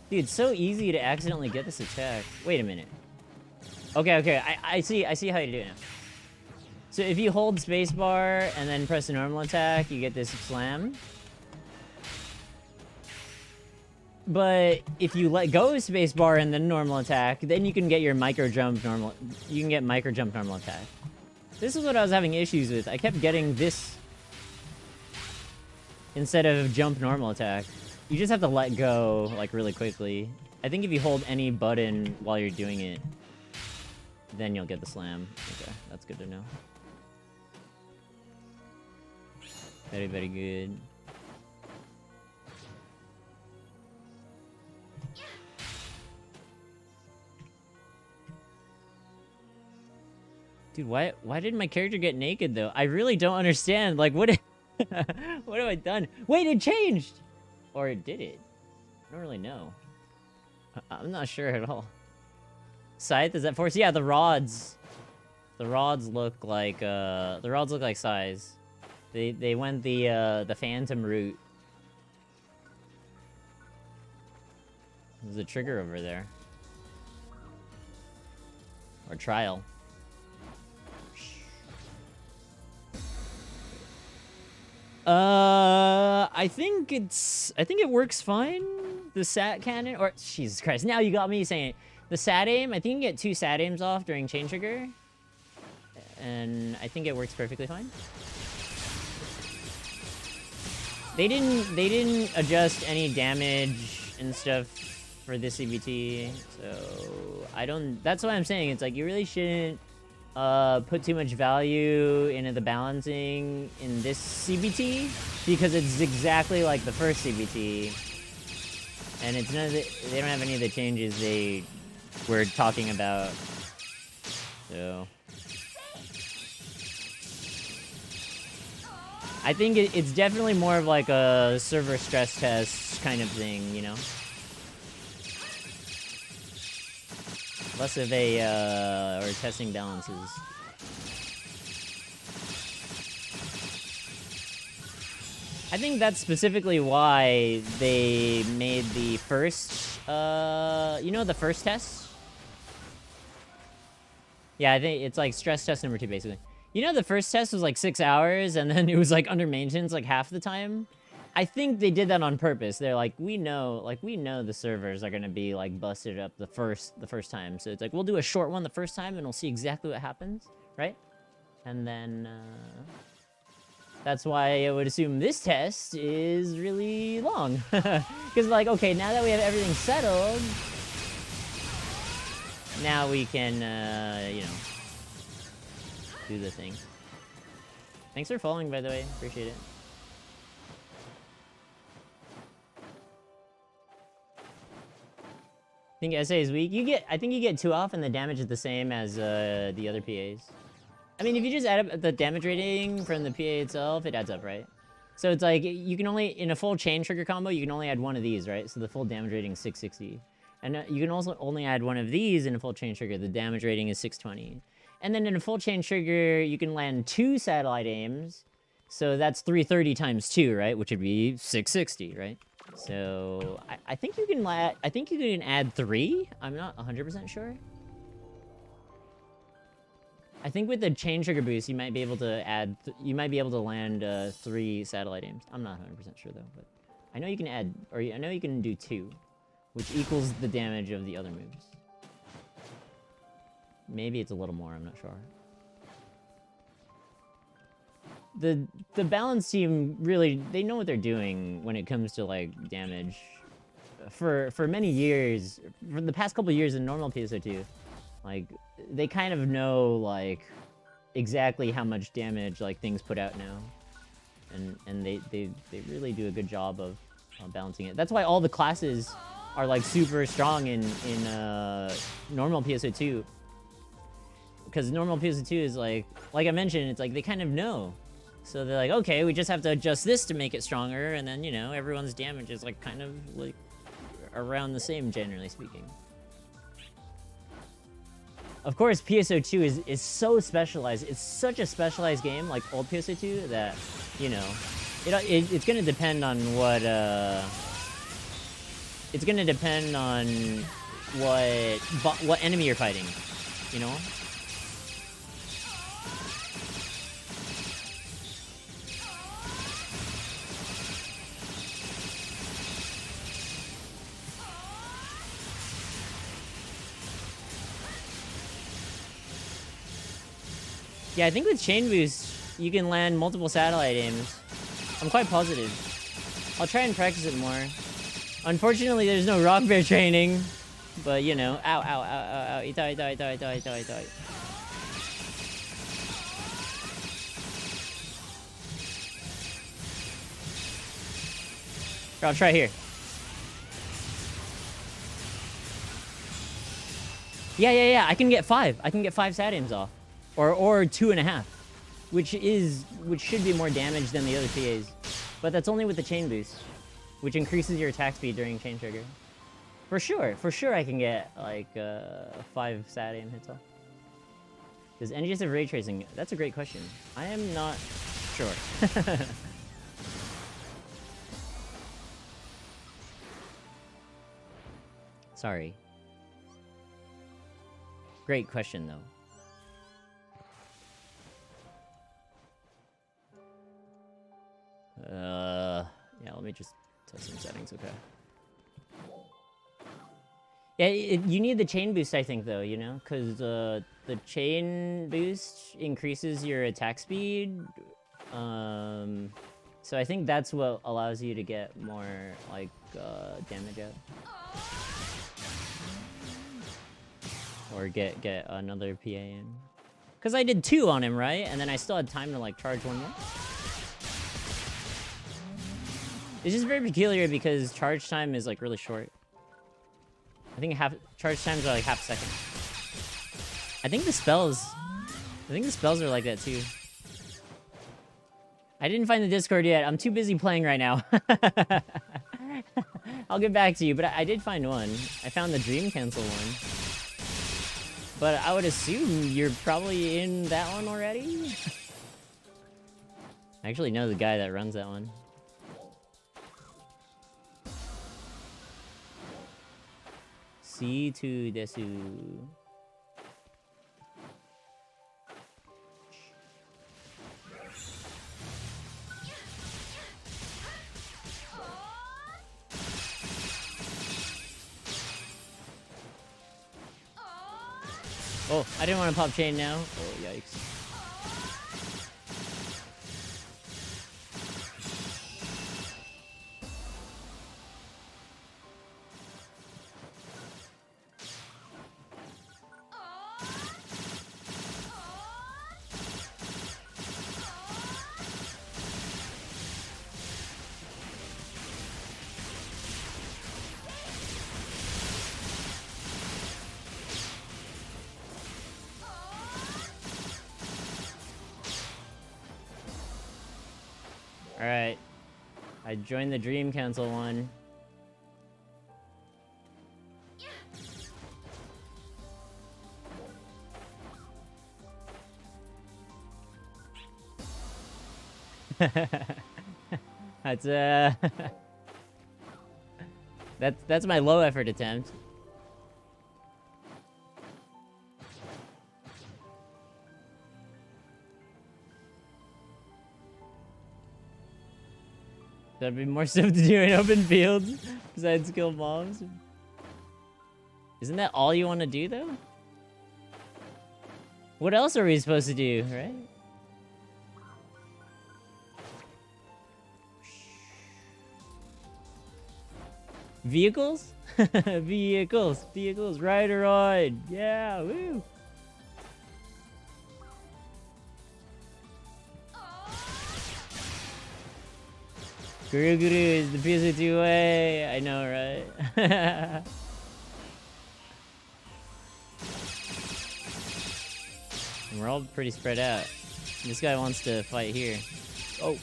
Dude, it's so easy to accidentally get this attack. Wait a minute. Okay. I see how you do it now. So if you hold spacebar and then press the normal attack, you get this slam. But if you let go of spacebar and then normal attack, then you can get your micro jump normal. You can get micro jump normal attack. This is what I was having issues with. I kept getting this instead of jump normal attack. You just have to let go like really quickly. I think if you hold any button while you're doing it, then you'll get the slam. Okay, that's good to know. Very, very good. Dude, why did my character get naked though? I really don't understand. Like, what what have I done? Wait, it changed! Or did it? I don't really know. I'm not sure at all. Scythe, is that force? Yeah, the rods. The rods look like size. They went the phantom route. There's a trigger over there. Or trial. I think it works fine. The sat cannon, or Jesus Christ, now you got me saying it. The sat aim, I think you get 2 sat aims off during chain trigger. And I think it works perfectly fine. They didn't adjust any damage and stuff for this CBT, so that's what I'm saying. It's like you really shouldn't put too much value into the balancing in this CBT because it's exactly like the first CBT. And it's none of the, they don't have any of the changes they were talking about. So I think it's definitely more of like a server stress test kind of thing, you know? Less of a, or testing balances. I think that's specifically why they made the first, you know, the first test? Yeah, I think it's like stress test number 2, basically. You know, the first test was like 6 hours, and then it was like under maintenance like half the time. I think they did that on purpose. They're like, we know the servers are gonna be like busted up the first time. So it's like, we'll do a short one the first time, and we'll see exactly what happens, right? And then, that's why I would assume this test is really long. Because, like, okay, now that we have everything settled, now we can, you know, do the thing. Thanks for following, by the way. Appreciate it. I think SA is weak. I think you get 2 off, and the damage is the same as the other PAs. I mean, if you just add up the damage rating from the PA itself, it adds up, right? So it's like, you can only, in a full chain trigger combo, you can only add one of these, right? So the full damage rating is 660. And you can also only add one of these in a full chain trigger. The damage rating is 620. And then in a full chain trigger, you can land 2 satellite aims. So that's 330 times 2, right? Which would be 660, right? So I think you can add 3. I'm not 100% sure. I think with the chain trigger boost, you might be able to add, you might be able to land 3 satellite aims. I'm not 100% sure though, but I know you can add, or I know you can do 2, which equals the damage of the other moves. Maybe it's a little more, I'm not sure. The balance team really, they know what they're doing when it comes to like damage. For many years, for the past couple years in normal PSO2, like, they kind of know, like, exactly how much damage, like, things put out now. And they really do a good job of balancing it. That's why all the classes are, like, super strong in normal PSO2. Because normal PSO2 is, like I mentioned, it's like, they kind of know. So they're like, okay, we just have to adjust this to make it stronger, and then, you know, everyone's damage is, like, kind of, like, around the same, generally speaking. Of course, PSO2 is so specialized. It's such a specialized game, like old PSO2, that, you know, it's gonna depend on what, it's gonna depend on what enemy you're fighting, you know? Yeah, I think with Chain Boost, you can land multiple satellite aims. I'm quite positive. I'll try and practice it more. Unfortunately, there's no Rock Bear training. But, you know, ow, ow, ow, ow, ow, Etoile, Etoile, Etoile, Etoile, Etoile, Etoile. I'll try here. Yeah, I can get 5. I can get 5 sat aims off. Or 2.5, which should be more damage than the other PAs, but that's only with the chain boost, which increases your attack speed during chain trigger. For sure, I can get like 5 sat aim hits off. Does NGS have ray tracing? That's a great question. I am not sure. Sorry. Great question though. Yeah, let me just test some settings, okay. Yeah, you need the chain boost, I think, though, you know? Because the chain boost increases your attack speed. So I think that's what allows you to get more, like, damage out. Or get another PA in. Because I did 2 on him, right? And then I still had time to, like, charge 1 more. It's just very peculiar because charge time is like really short. I think charge times are like half a second. I think the spells are like that too. I didn't find the Discord yet. I'm too busy playing right now. I'll get back to you, but I did find one. I found the Dream Cancel one. But I would assume you're probably in that one already? I actually know the guy that runs that one. C2 desu. Oh, I didn't want to pop chain now. Oh, yikes. Alright. I joined the Dream Cancel one. That's that's my low effort attempt. There'd be more stuff to do in open fields besides kill mobs. Isn't that all you want to do, though? What else are we supposed to do, right? Vehicles? Vehicles, ride or ride. Yeah, woo! Guru is the PSO2 way. I know, right? And we're all pretty spread out. This guy wants to fight here. Oh.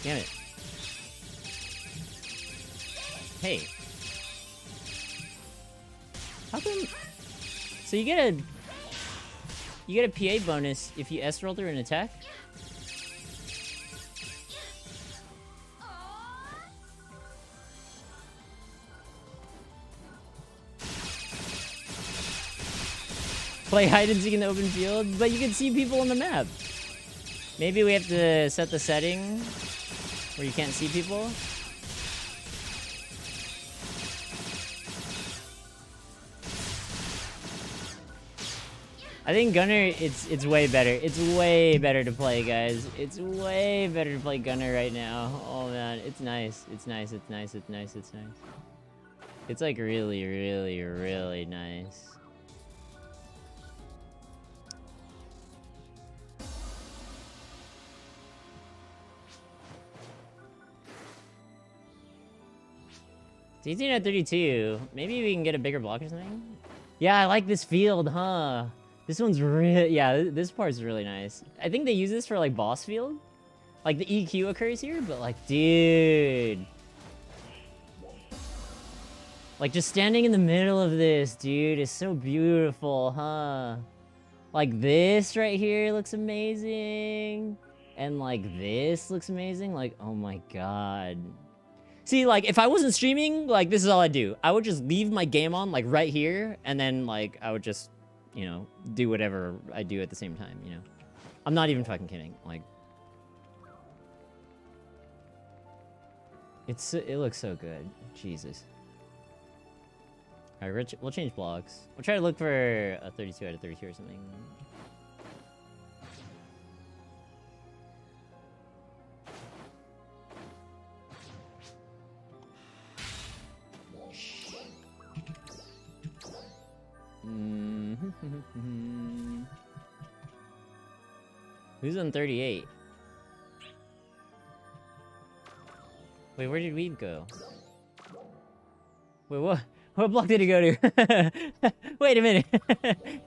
Damn it. Hey. How come... So you get a PA bonus if you S roll through an attack? Play hide and seek in the open field, but you can see people on the map. Maybe we have to set the setting where you can't see people. I think Gunner, it's way better. It's way better to play, guys. It's way better to play Gunner right now. Oh man, it's nice. It's nice. It's nice. It's nice. It's nice. It's like really, really, really nice. It's 18 at 32. Maybe we can get a bigger block or something? Yeah, I like this field, huh? This one's really... Yeah, this part's really nice. I think they use this for, like, boss field. Like, the EQ occurs here, but, like, dude. Like, just standing in the middle of this, dude, is so beautiful, huh? Like, this right here looks amazing. And, like, this looks amazing. Like, oh my god. See, like, if I wasn't streaming, like, this is all I'd do. I would just leave my game on, like, right here, and then, like, I would just, you know, do whatever I do at the same time, you know? I'm not even fucking kidding, like... It looks so good. Jesus. Alright, we'll change blocks. We'll try to look for a 32 out of 32 or something. Who's on 38? Wait, where did Weeb go? Wait, what? What block did he go to? Wait a minute.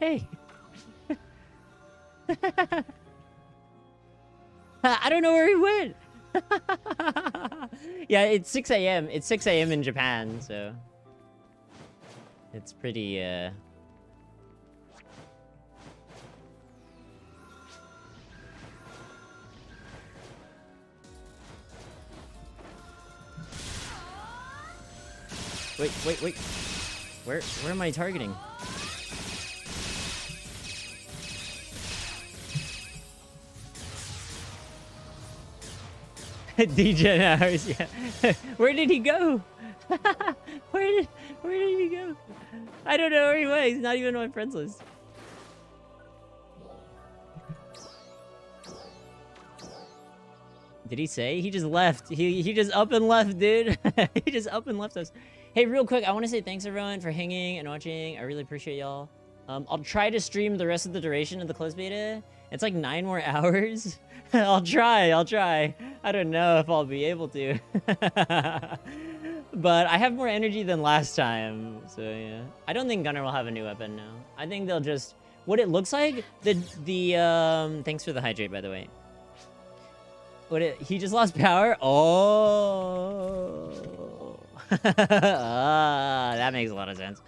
Hey. I don't know where he went. Yeah, it's 6 a.m. It's 6 a.m. in Japan, so it's pretty Wait. Where am I targeting? DJ hours, yeah. Where did he go? Where did he go? I don't know where he went. He's not even on my friends list. Did he say? He just left. He just up and left, dude. He just up and left us. Hey, real quick, I want to say thanks everyone for hanging and watching. I really appreciate y'all. I'll try to stream the rest of the duration of the closed beta. It's like 9 more hours. I'll try. I don't know if I'll be able to. But I have more energy than last time, so yeah. I don't think Gunner will have a new weapon now. I think they'll just... What it looks like, thanks for the hydrate, by the way. He just lost power? Oh... that makes a lot of sense.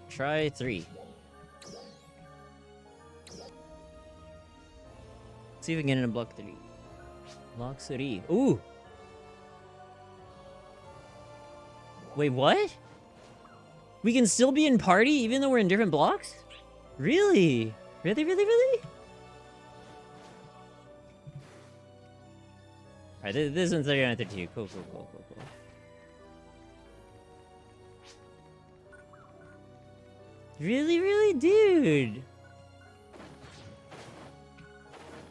Try 3. See if we can get in a block 3. Block 3. Ooh! Wait, what? We can still be in party even though we're in different blocks? Really? Really? Alright, this one's 39-32. Cool. Really, dude?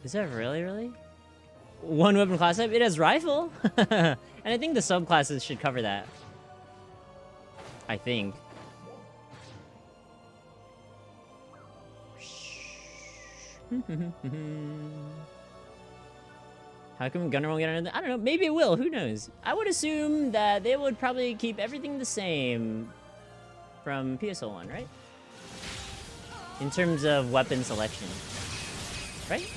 Is that really? One weapon class type? It has rifle! And I think the subclasses should cover that. I think. How come Gunner won't get another? I don't know. Maybe it will. Who knows? I would assume that they would probably keep everything the same from PSO1, right? In terms of weapon selection. Right?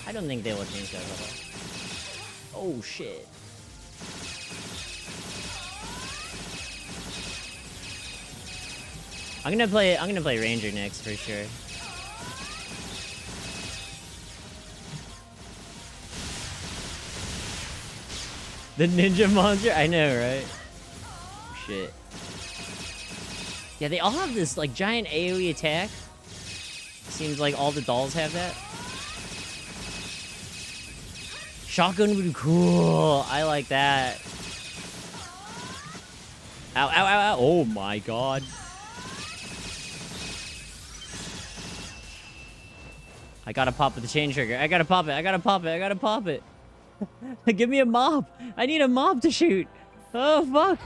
I don't think they will change that at all. Oh, shit. I'm gonna play Ranger next for sure. The ninja monster? I know, right? Shit. Yeah, they all have this, like, giant AoE attack. Seems like all the dolls have that. Shotgun would be cool. I like that. Ow. Oh my god. I gotta pop with the chain trigger. I gotta pop it. Give me a mop. I need a mop to shoot. Oh, fuck.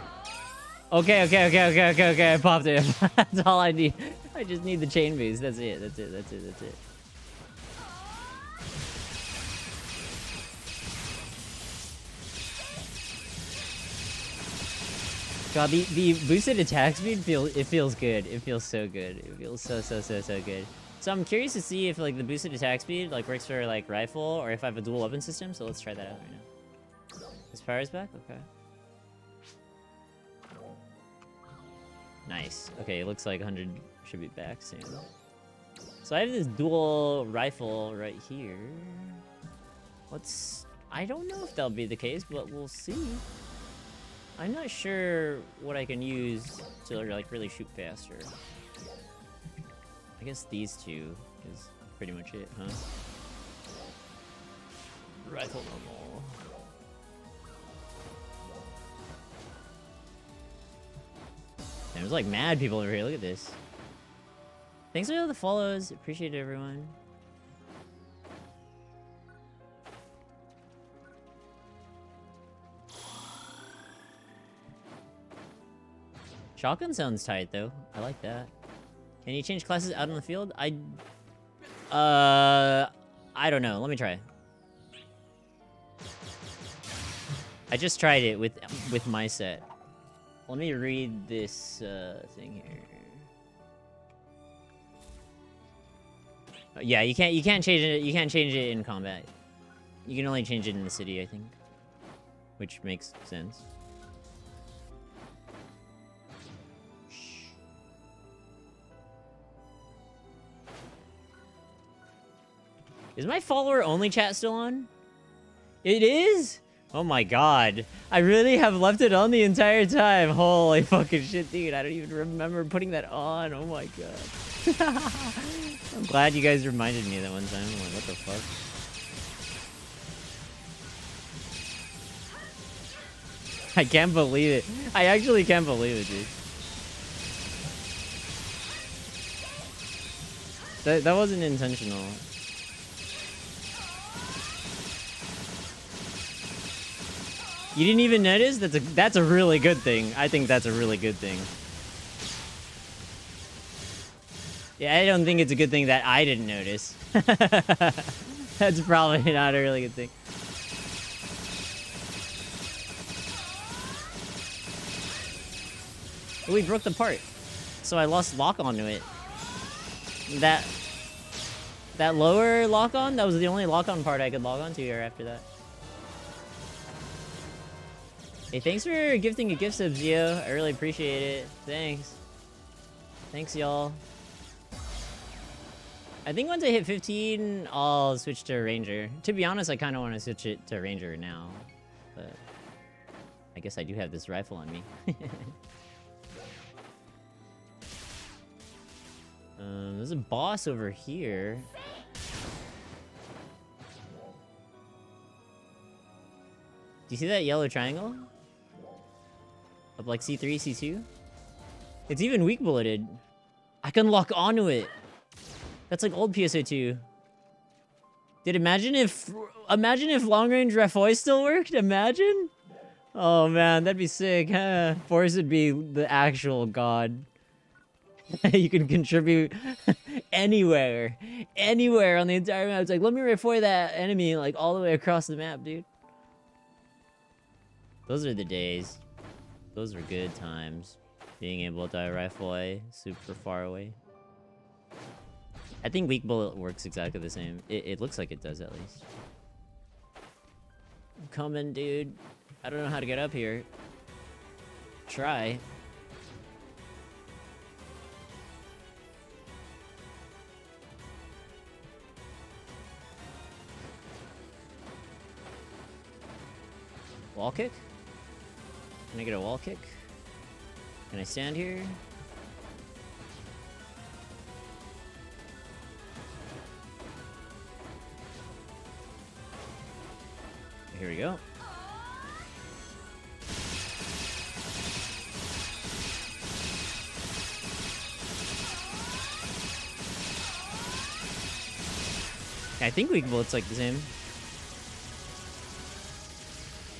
Okay. I popped it. That's all I need. I just need the chain boost. That's it. God, the boosted attack speed feels good. It feels so good. It feels so good. So I'm curious to see if like the boosted attack speed like works for like rifle or if I have a dual weapon system. So let's try that out right now. His power's back. Okay. Nice. Okay, it looks like 100 should be back soon. So I have this dual rifle right here. I don't know if that'll be the case, but we'll see. I'm not sure what I can use to like really shoot faster. I guess these two is pretty much it, huh? Rifle normal. Damn, there's like mad people over here. Look at this. Thanks for all the follows. Appreciate it, everyone. Shotgun sounds tight, though. I like that. Can you change classes out on the field? I don't know. Let me try. I just tried it with my set. Let me read this thing here. Yeah, you can't change it. You can't change it in combat. You can only change it in the city, I think, which makes sense. Is my follower only chat still on? It is? Oh my god. I really have left it on the entire time. Holy fucking shit, dude. I don't even remember putting that on. Oh my god. I'm glad you guys reminded me that one time. I'm like, what the fuck? I can't believe it. I actually can't believe it, dude. That wasn't intentional. You didn't even notice? That's a really good thing. I think that's a really good thing. Yeah, I don't think it's a good thing that I didn't notice. That's probably not a really good thing. Oh, we broke the part, so I lost lock onto it. That lower lock on, that was the only lock on part I could log on to here after that. Hey, thanks for gifting a gift sub, Zio. I really appreciate it. Thanks. Thanks, y'all. I think once I hit 15, I'll switch to Ranger. To be honest, I kind of want to switch it to Ranger now. But I guess I do have this rifle on me. There's a boss over here. Do you see that yellow triangle? Up like C3, C2? It's even weak bulleted. I can lock onto it. That's like old PSO2. Dude, imagine if long range Etoile still worked. Imagine. Oh man, that'd be sick, huh? Force would be the actual god. You can contribute anywhere on the entire map. It's like, let me Etoile that enemy like all the way across the map, dude. Those are the days. Those were good times. Being able to Etoile super far away. I think weak bullet works exactly the same. It looks like it does, at least. I'm coming, dude. I don't know how to get up here. Try. Wall kick? Can I get a wall kick? Can I stand here? Here we go. I think weak bullets like the same.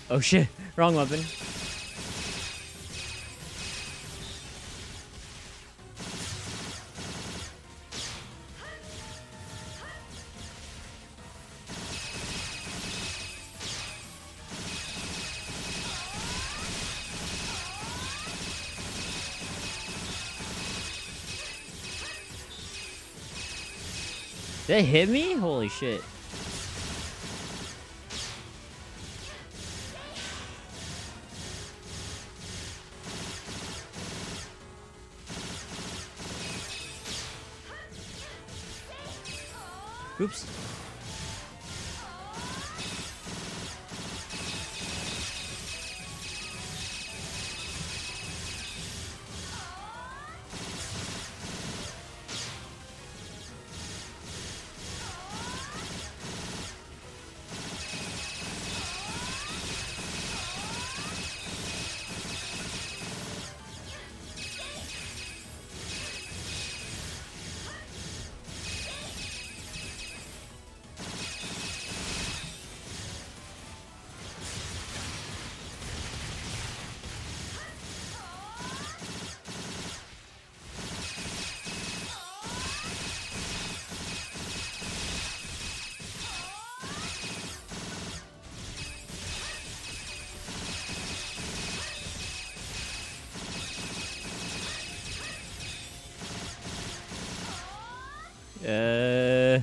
Oh shit, wrong weapon. Did they hit me? Holy shit. Oops. The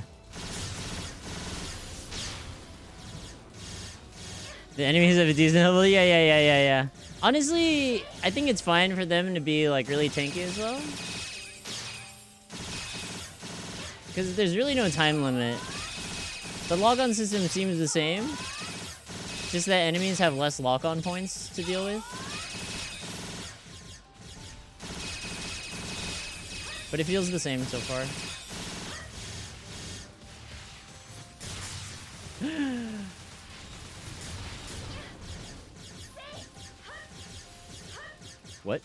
enemies have a decent level. Yeah. Honestly, I think it's fine for them to be like really tanky as well. Because there's really no time limit. The lock-on system seems the same. Just that enemies have less lock-on points to deal with. But it feels the same so far. What?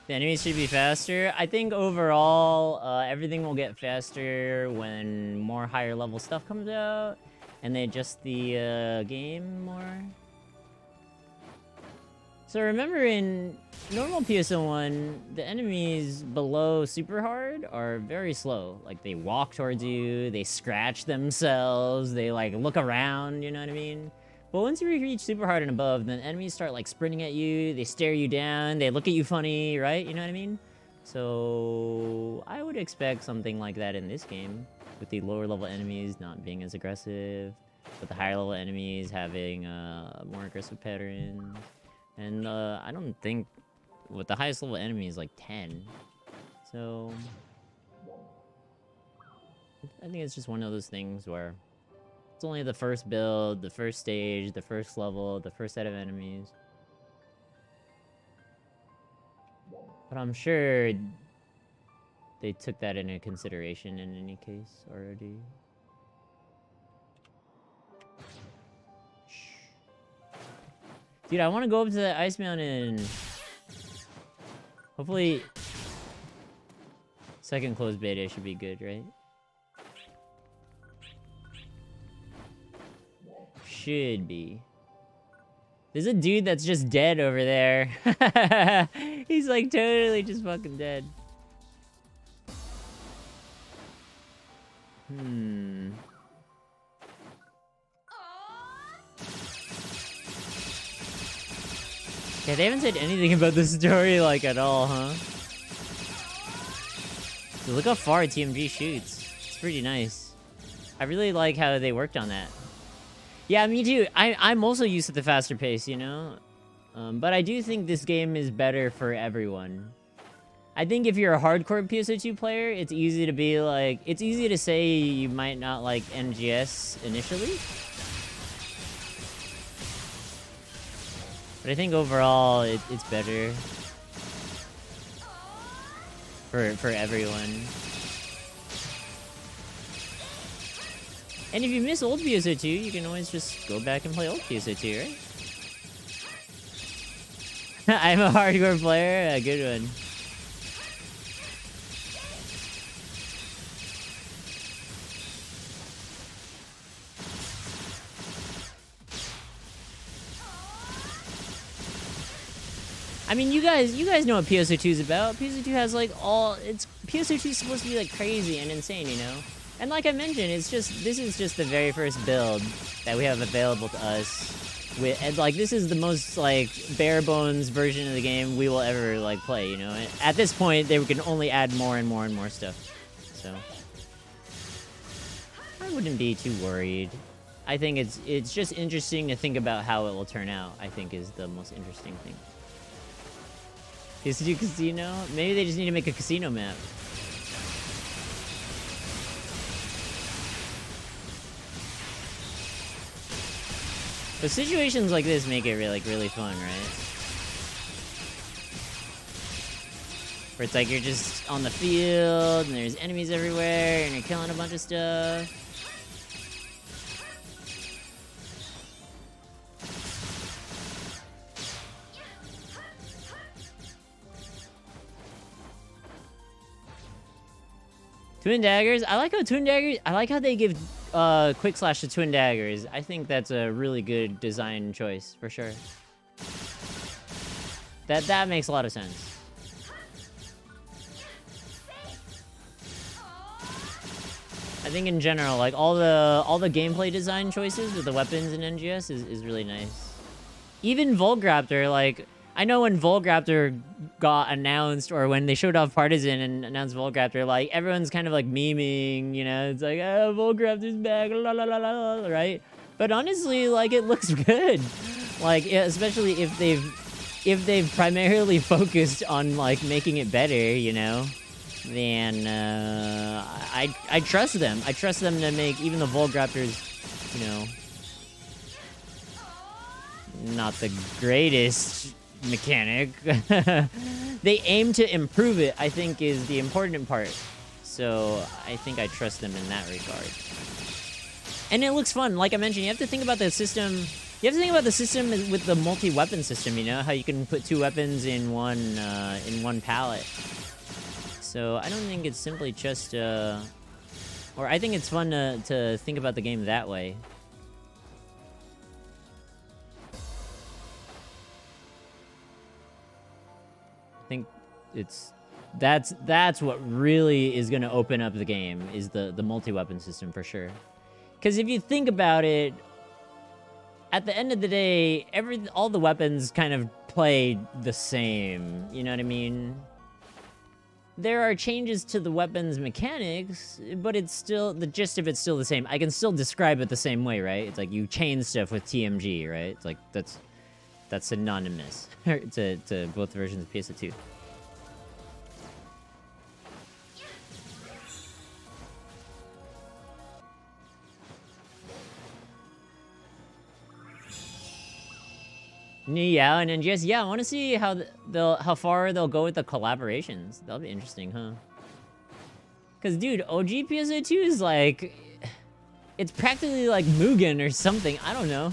The enemies should be faster. I think overall, everything will get faster when more higher level stuff comes out. And they adjust the game more. So remember in normal PSO1, the enemies below super hard are very slow. Like they walk towards you, they scratch themselves, they like look around, you know what I mean? But once you reach super hard and above, then enemies start like sprinting at you, they stare you down, they look at you funny, right? You know what I mean? So I would expect something like that in this game, with the lower level enemies not being as aggressive, but the higher level enemies having more aggressive patterns. And I don't think with the highest level enemy is like 10. So I think it's just one of those things where it's only the first build, the first stage, the first level, the first set of enemies. But I'm sure they took that into consideration in any case already. Dude, I want to go up to the ice mountain. Hopefully, second closed beta should be good, right? Should be. There's a dude that's just dead over there. He's like totally just fucking dead. Yeah, they haven't said anything about the story, like, at all, huh? Dude, look how far TMG shoots. It's pretty nice. I really like how they worked on that. Yeah, me too. I'm also used to the faster pace, you know? But I do think this game is better for everyone. I think if you're a hardcore PSO2 player, it's easy to be like... It's easy to say you might not like NGS initially. But I think overall, it's better for everyone. And if you miss old PSO2, you can always just go back and play old PSO2, right? I'm a hardcore player. A good one. I mean, you guys know what PSO2 is about. PSO2 has like PSO2 is supposed to be like crazy and insane, you know? And like I mentioned, this is just the very first build that we have available to us. And like this is the most like bare bones version of the game we will ever like play, you know? And at this point, they can only add more and more and more stuff. So I wouldn't be too worried. I think it's just interesting to think about how it will turn out, I think is the most interesting thing. PS2 casino? Maybe they just need to make a casino map. But situations like this make it really fun, right? Where it's like you're just on the field and there's enemies everywhere and you're killing a bunch of stuff. Twin daggers? I like how they give quick slash to twin daggers. I think that's a really good design choice for sure. That makes a lot of sense. I think in general, like all the gameplay design choices with the weapons in NGS is really nice. even Volgraptor, like, I know when Volgraptor got announced, or when they showed off Partisan and announced Volgraptor, like, everyone's kind of, like, memeing, you know? It's like, oh, Volgraptor's back, la la la la la, right? But honestly, like, it looks good. Like, especially if they've primarily focused on, like, making it better, you know? Then, I trust them. I trust them to make even the Volgraptors, you know, not the greatest mechanic. They aim to improve it, I think, is the important part. So I think I trust them in that regard. And it looks fun. Like I mentioned, you have to think about the system. You have to think about the system with the multi-weapon system, you know? How you can put 2 weapons in one palette. So I don't think it's simply just, or I think it's fun to think about the game that way. I think that's what really is gonna open up the game, is the multi-weapon system for sure. Because if you think about it, at the end of the day, all the weapons kind of play the same. You know what I mean? There are changes to the weapons mechanics, but it's still, the gist of it's still the same. I can still describe it the same way, right? It's like you chain stuff with TMG, right? It's like that's synonymous to both versions of PSO2. Yeah, and NGS, yeah, I want to see how far they'll go with the collaborations. That'll be interesting, huh? Because, dude, OG PSO2 is like, it's practically like Mugen or something. I don't know.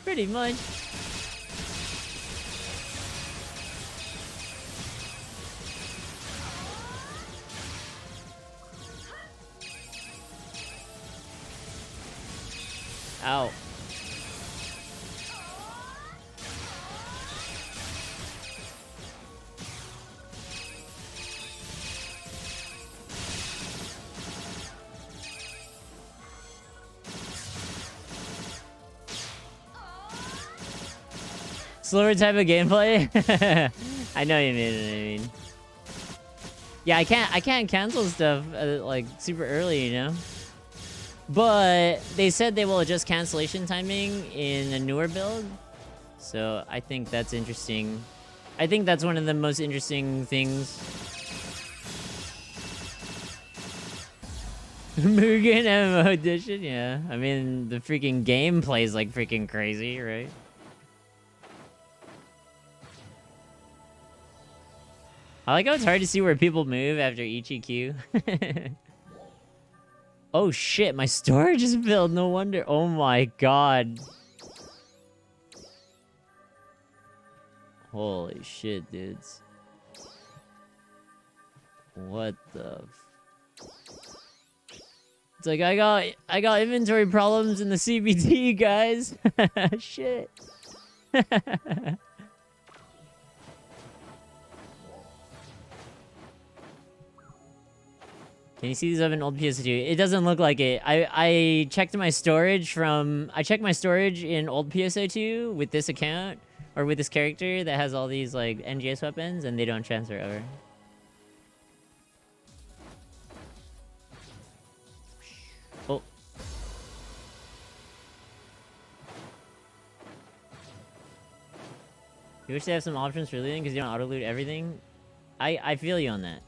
Pretty much. Ow. Slower type of gameplay? I know you mean. Yeah, I can't cancel stuff like super early, you know? But they said they will adjust cancellation timing in a newer build. So I think that's interesting. I think that's one of the most interesting things. Mugen MMO edition, yeah. I mean, the freaking game plays like freaking crazy, right? I like how it's hard to see where people move after each EQ. Oh shit, my storage is filled, no wonder. Oh my god. Holy shit, dudes. What the It's like I got inventory problems in the CBT, guys. Shit. Can you see these up in old PS2? It doesn't look like it. I checked my storage in old PSO2 with this account, or with this character that has all these like NGS weapons, and they don't transfer over. Oh. You wish they have some options for looting because you don't auto loot everything? I feel you on that.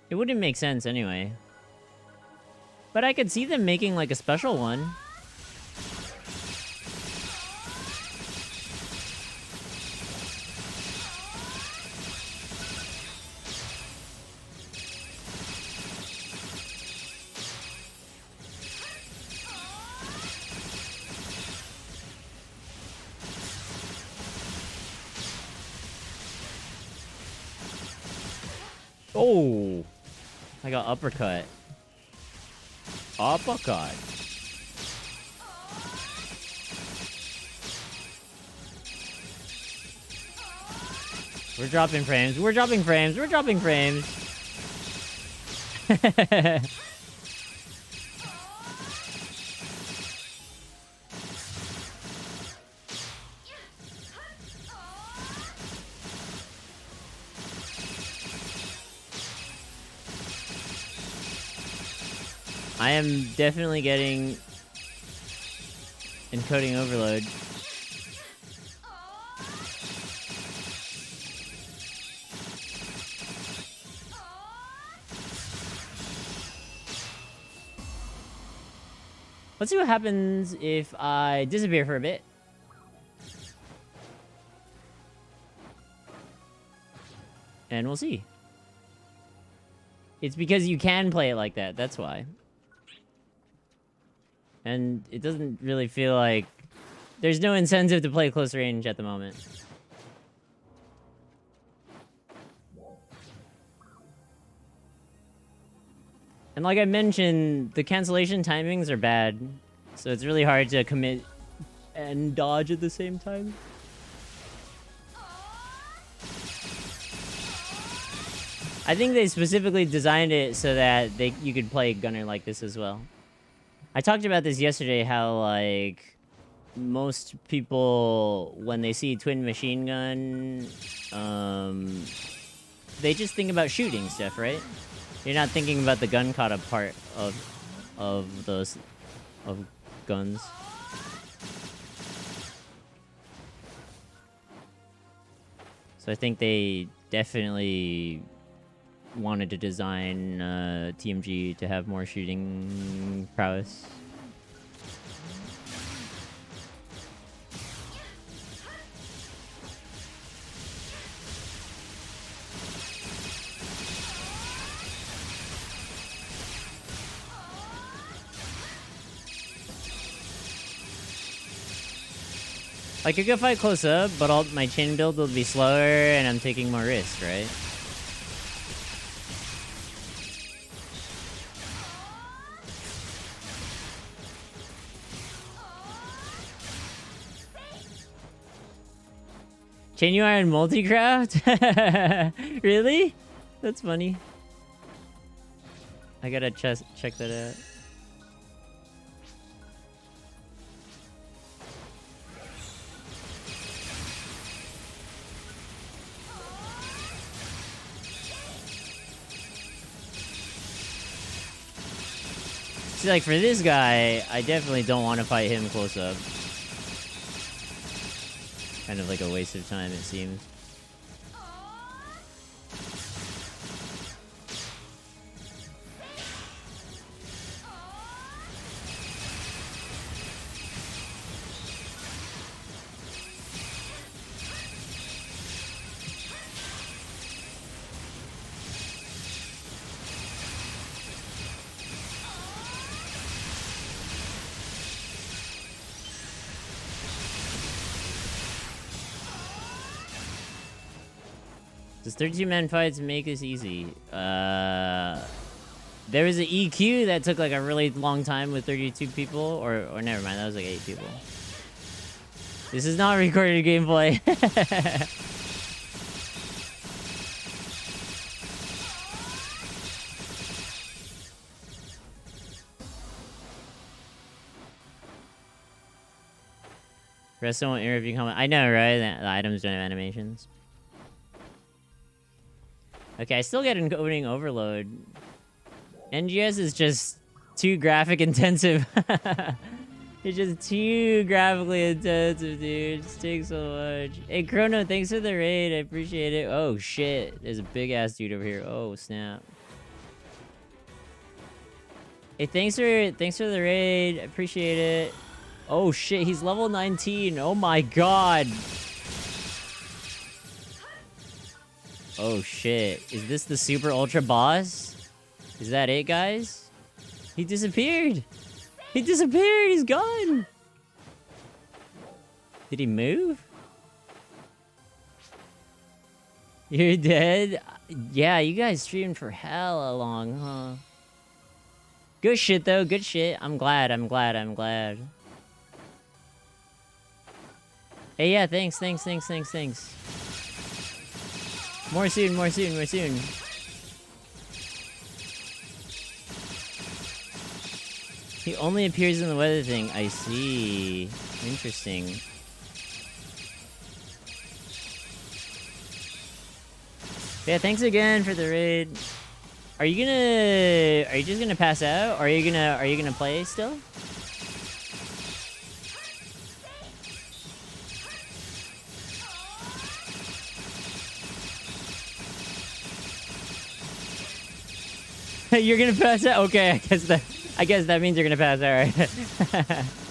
It wouldn't make sense anyway. But I could see them making like a special one. Oh! I got uppercut. Uppercut. We're dropping frames. We're dropping frames. We're dropping frames. I am definitely getting encoding overload. Let's see what happens if I disappear for a bit. And we'll see. It's because you can play it like that, that's why. And it doesn't really feel like... There's no incentive to play close range at the moment. And like I mentioned, the cancellation timings are bad. So it's really hard to commit and dodge at the same time. I think they specifically designed it so that you could play Gunner like this as well. I talked about this yesterday, how like most people, when they see twin machine gun, they just think about shooting stuff, right? You're not thinking about the gun kata part of guns. So I think they definitely wanted to design TMG to have more shooting prowess. Like, I could fight close up, but my chain build will be slower, and I'm taking more risk, right? Chain you are in multi-craft? Really? That's funny. I gotta check that out. See, like, for this guy, I definitely don't want to fight him close up. Kind of like a waste of time, it seems. Does 32-man fights make this easy? There was an EQ that took like a really long time with 32 people, or never mind, that was like 8 people. This is not recorded gameplay. Rest won't interrupt you comment. I know, right? The items don't have animations. Okay, I still get encoding overload. NGS is just too graphic intensive. It's just too graphically intensive, dude. It just takes so much. Hey, Chrono, thanks for the raid. I appreciate it. Oh, shit. There's a big-ass dude over here. Oh, snap. Hey, thanks for the raid. I appreciate it. Oh, shit. He's level 19. Oh, my God. Oh shit, is this the super ultra boss? Is that it, guys? He disappeared! He disappeared! He's gone! Did he move? You're dead? Yeah, you guys streamed for hella long, huh? Good shit, though. Good shit. I'm glad. I'm glad. I'm glad. Hey, yeah, thanks. More soon, more soon, more soon. He only appears in the weather thing. I see. Interesting. Yeah, thanks again for the raid. Are you just gonna pass out? Or are you gonna play still? You're gonna pass out? Okay, I guess that means you're gonna pass out, right?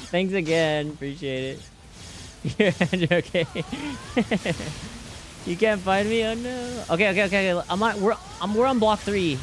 Thanks again, appreciate it. You're okay. You can't find me? Oh no. Okay. We're on block 3.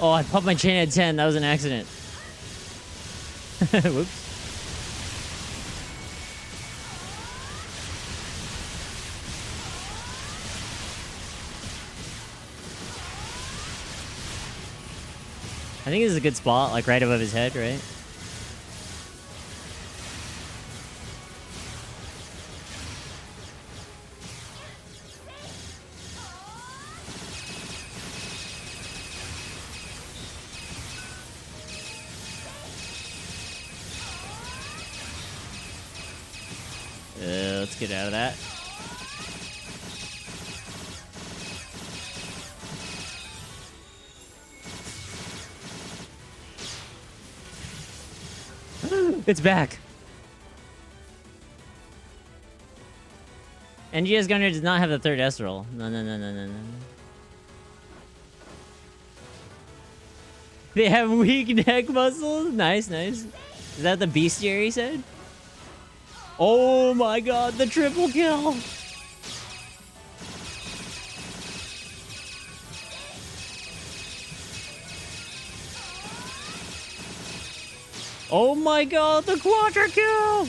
Oh, I popped my chain at 10. That was an accident. Whoops. I think this is a good spot, like right above his head, right? Let's get out of that. It's back. NGS Gunner does not have the third S roll. No. They have weak neck muscles? Nice. Is that the bestiary said? Oh my god, the triple kill! Oh my god, the quadra kill!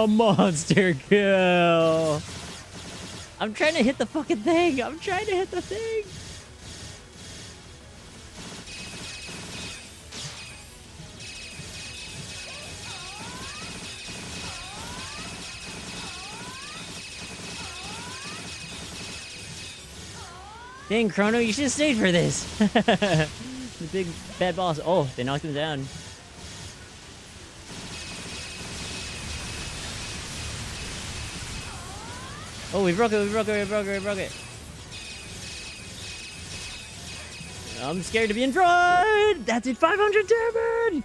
Monster kill! I'm trying to hit the fucking thing! I'm trying to hit the thing! Dang, Chrono, you should have stayed for this! The big bad boss. Oh, they knocked him down. Oh, we broke it. I'm scared to be in front! That's it, 500 damage!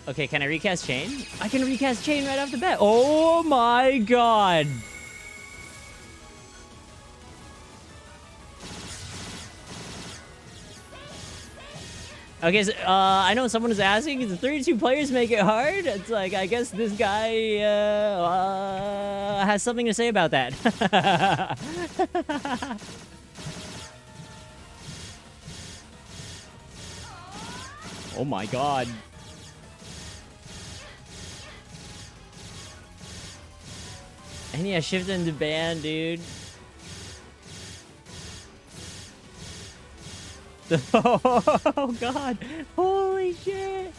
Okay, can I recast Chain? I can recast Chain right off the bat. Oh my god! Okay, so, I know someone is asking, the 32 players make it hard? It's like, I guess this guy, has something to say about that. Oh my god. And yeah, shift into ban, dude. Oh god! Holy shit!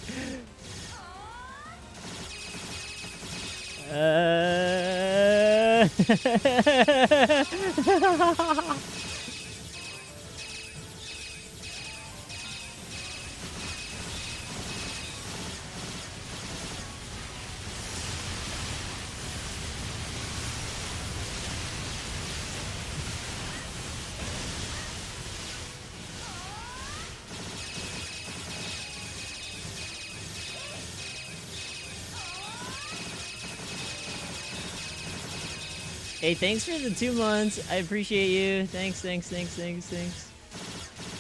Hey, thanks for the 2 months. I appreciate you. Thanks.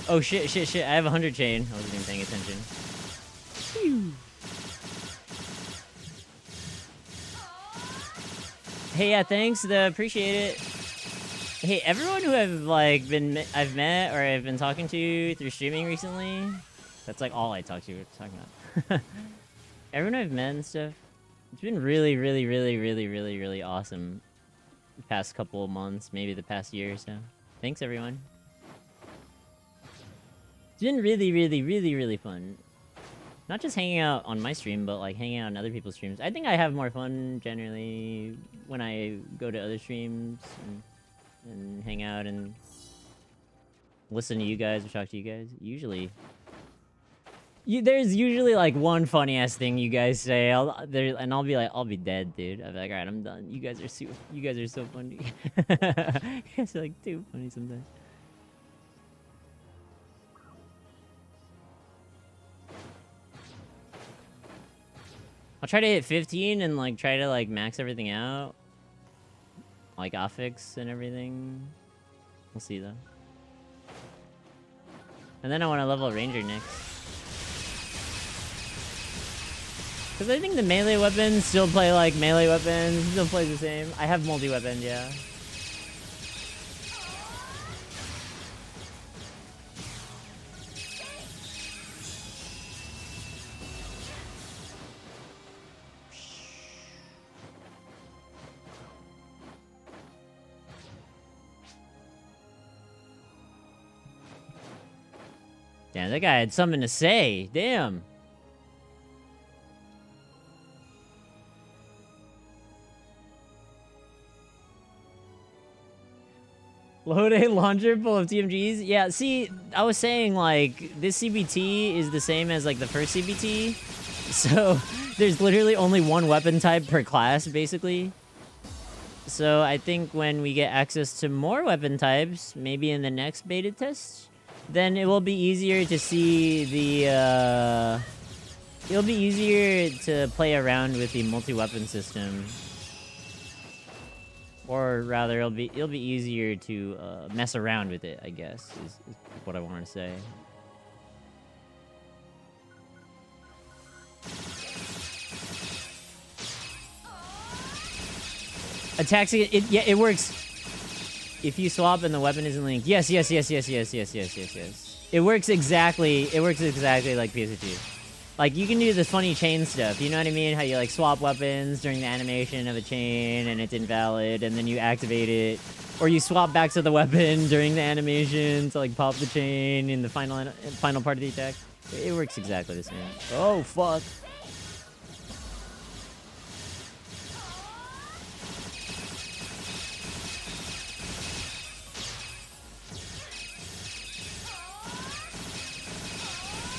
Oh, shit. I have 100 chain. I wasn't even paying attention. Phew. Hey, yeah, thanks. Appreciate it. Hey, everyone who I've met or I've been talking to through streaming recently. That's like all I talk talking about. Everyone I've met and stuff. It's been really awesome. The past couple of months, maybe the past year or so. Thanks, everyone. It's been really fun. Not just hanging out on my stream, but like hanging out on other people's streams. I think I have more fun generally when I go to other streams and hang out and listen to you guys or talk to you guys. Usually, there's usually like one funny ass thing you guys say. I'll be like, I'll be dead, dude. I'll be like, all right, I'm done. You guys are so funny. You guys are like too funny sometimes. I'll try to hit 15 and like try to like max everything out, like affix and everything. We'll see though. And then I want to level Ranger next. Because I think the melee weapons still play like melee weapons, still play the same. I have multi-weapon, yeah. Damn, that guy had something to say. Damn. Load a launcher full of TMGs? Yeah, see, I was saying, like, this CBT is the same as, like, the first CBT. So, there's literally only one weapon type per class, basically. So, I think when we get access to more weapon types, maybe in the next beta test, then it will be easier to see the, it'll be easier to play around with the multi-weapon system. Or rather, it'll be easier to mess around with it, I guess, is what I want to say. Attacks, yeah, it works. If you swap and the weapon isn't linked. Yes. It works exactly like PSO2. Like, you can do this funny chain stuff, you know what I mean? How you, like, swap weapons during the animation of a chain, and it's invalid, and then you activate it. Or you swap back to the weapon during the animation to, like, pop the chain in the final part of the attack. It works exactly the same. Oh, fuck.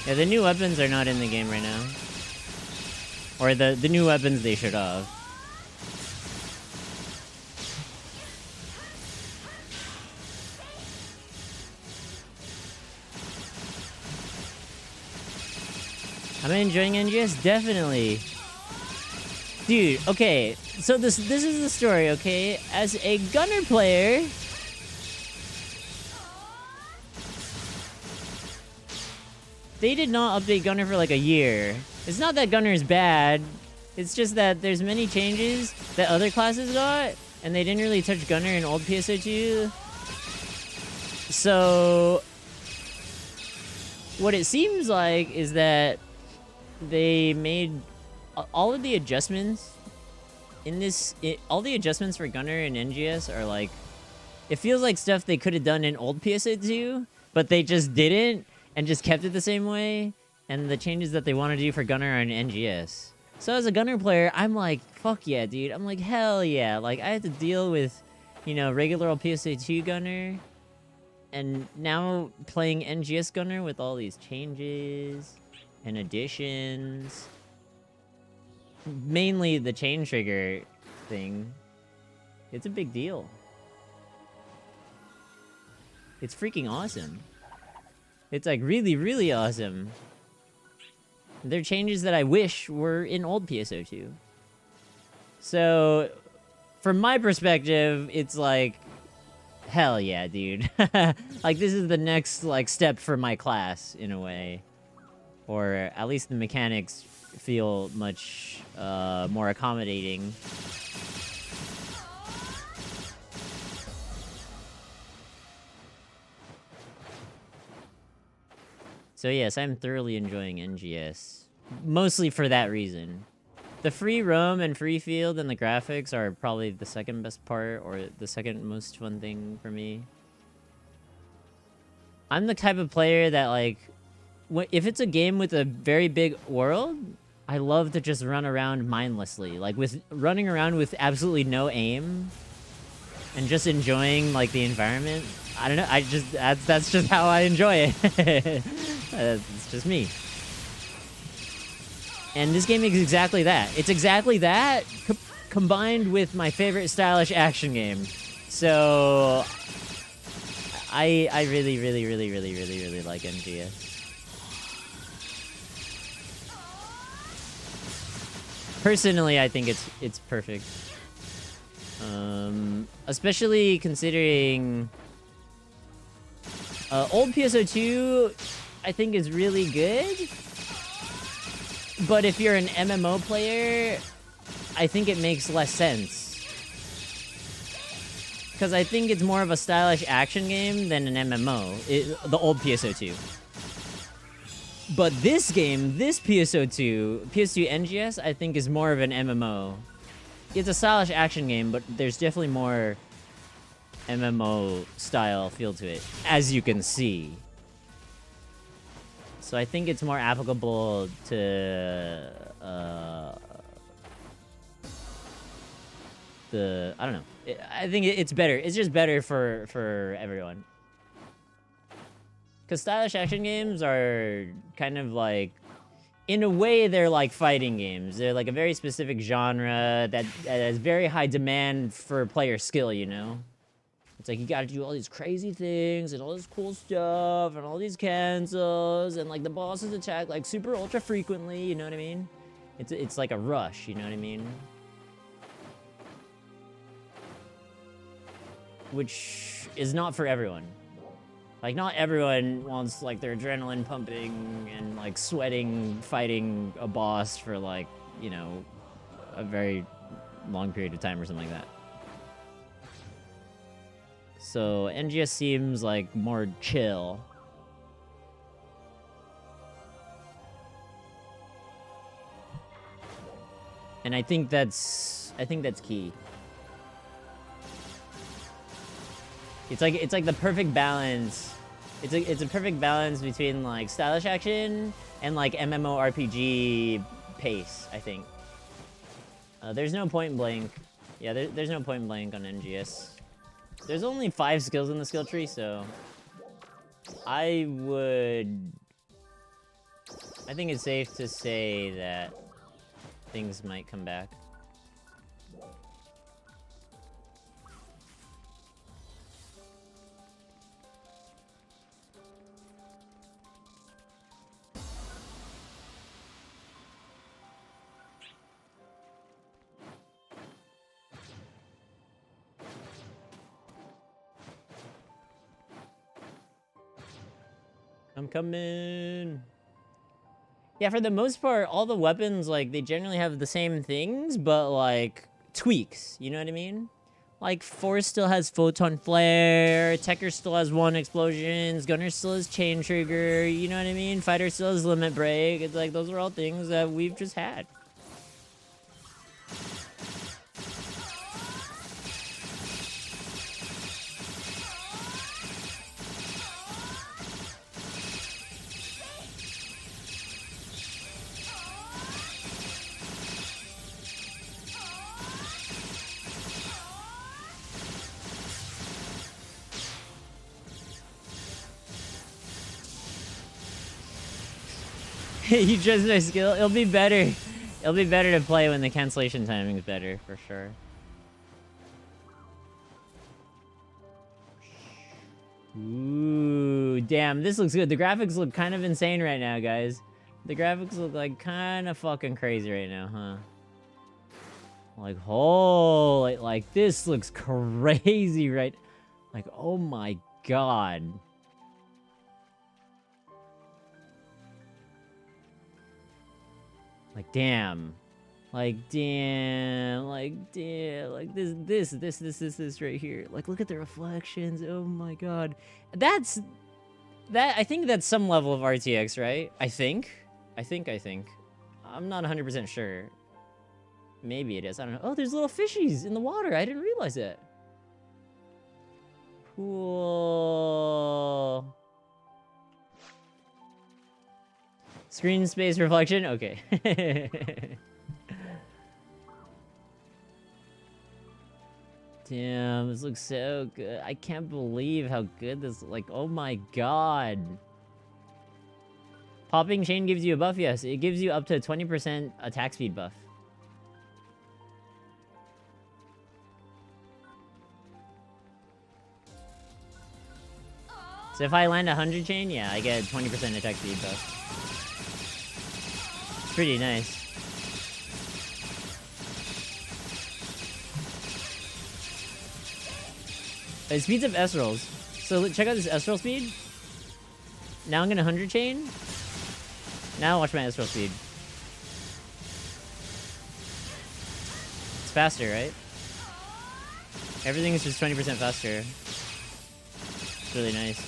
Yeah, the new weapons are not in the game right now. Or the new weapons they should have. Am I enjoying NGS? Definitely. Dude, okay. So this is the story, okay? As a gunner player, they did not update Gunner for like a year. It's not that Gunner is bad. It's just that there's many changes that other classes got, and they didn't really touch Gunner in old PSO2. So what it seems like is that they made all of the adjustments in this. All the adjustments for Gunner and NGS are like, it feels like stuff they could have done in old PSO2, but they just didn't. And just kept it the same way, and the changes that they want to do for Gunner are in NGS. So as a Gunner player, I'm like, fuck yeah, dude. I'm like, hell yeah. Like, I had to deal with, you know, regular old PSO2 Gunner, and now playing NGS Gunner with all these changes and additions. Mainly the chain trigger thing. It's a big deal. It's freaking awesome. It's like really awesome. They're changes that I wish were in old PSO2. So from my perspective, it's like, hell yeah, dude. Like, this is the next, like, step for my class, in a way. Or at least the mechanics feel much more accommodating. So yes, I'm thoroughly enjoying NGS. Mostly for that reason. The free roam and free field and the graphics are probably the second best part, or the second most fun thing for me. I'm the type of player that, like, if it's a game with a very big world, I love to just run around mindlessly. Like, with running around with absolutely no aim and just enjoying, like, the environment. I don't know, that's just how I enjoy it. It's just me. And this game is exactly that. It's exactly that, combined with my favorite stylish action game. So, I really, really, really, really, really, really like NGS. Personally, I think it's perfect. Especially considering old PSO2, I think is really good. But if you're an MMO player, I think it makes less sense. Because I think it's more of a stylish action game than an MMO, the old PSO2. But this game, this PSO2 NGS, I think is more of an MMO. It's a stylish action game, but there's definitely more MMO style feel to it, as you can see. So I think it's more applicable to I don't know. I think it's better. It's just better for everyone. Because stylish action games are kind of like, in a way, they're like fighting games. They're like a very specific genre that has very high demand for player skill, you know? It's like, you gotta do all these crazy things, and all this cool stuff, and all these cancels, and like the bosses attack like super ultra frequently, you know what I mean? It's like a rush, you know what I mean? Which is not for everyone. Like, not everyone wants, like, their adrenaline pumping and, like, sweating, fighting a boss for, like, you know, a very long period of time or something like that. So, NGS seems, like, more chill. And I think that's key. It's like the perfect balance. It's a perfect balance between, like, stylish action and, like, MMORPG pace, I think. There's no point blank. Yeah, there's no point blank on NGS. There's only 5 skills in the skill tree, so I think it's safe to say that things might come back. I'm coming. Yeah, for the most part, all the weapons, like, they generally have the same things, but, like, tweaks. You know what I mean? Like, Force still has Photon Flare, Tekker still has 1 explosions, Gunner still has Chain Trigger, you know what I mean? Fighter still has Limit Break. It's like, those are all things that we've just had. You just no skill. It'll be better. It'll be better to play when the cancellation timing is better, for sure. Ooh, damn, this looks good. The graphics look kind of insane right now, guys. The graphics look like kind of fucking crazy right now, huh? Like, oh, like this looks crazy, right? Like, oh my god. Like, damn. Like, damn. Like, damn. Like, this right here. Like, look at the reflections. Oh my god. That, I think that's some level of RTX, right? I think. I'm not 100% sure. Maybe it is. I don't know. Oh, there's little fishies in the water. I didn't realize it. Cool. Screen space reflection? Okay. Damn, this looks so good. I can't believe how good this... Like, oh my god. Popping chain gives you a buff? Yes, it gives you up to 20% attack speed buff. So if I land 100 chain, yeah, I get 20% attack speed buff. It's pretty nice. It speeds up S rolls. So check out this S roll speed. Now I'm gonna 100 chain. Now watch my S roll speed. It's faster, right? Everything is just 20% faster. It's really nice.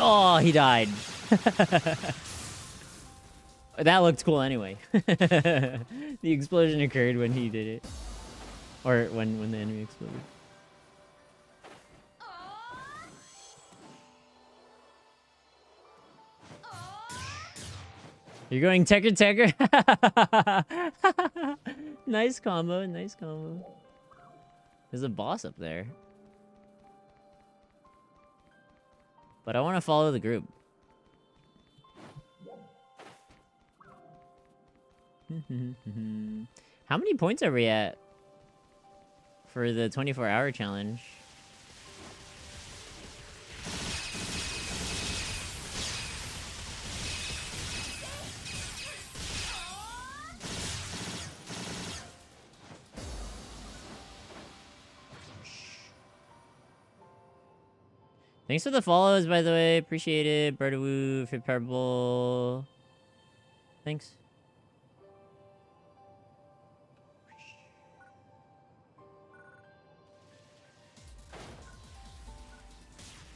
Oh, he died. That looked cool anyway. The explosion occurred when he did it. Or when the enemy exploded. You're going Tekker Tekker? Nice combo, nice combo. There's a boss up there. But I want to follow the group. How many points are we at for the 24-hour challenge? Thanks for the follows, by the way. Appreciate it. Birdawoo, Fit Purple. Thanks.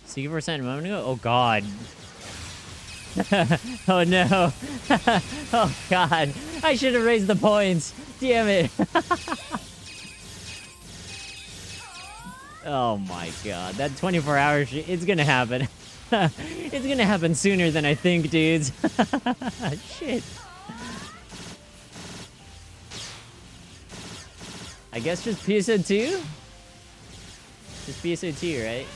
SEGA% a moment ago? Oh, God. Oh, no. Oh, God. I should have raised the points. Damn it. Oh my god, that 24-hour shit, it's gonna happen. It's gonna happen sooner than I think, dudes. Shit. I guess just PSO2? Just PSO2, right?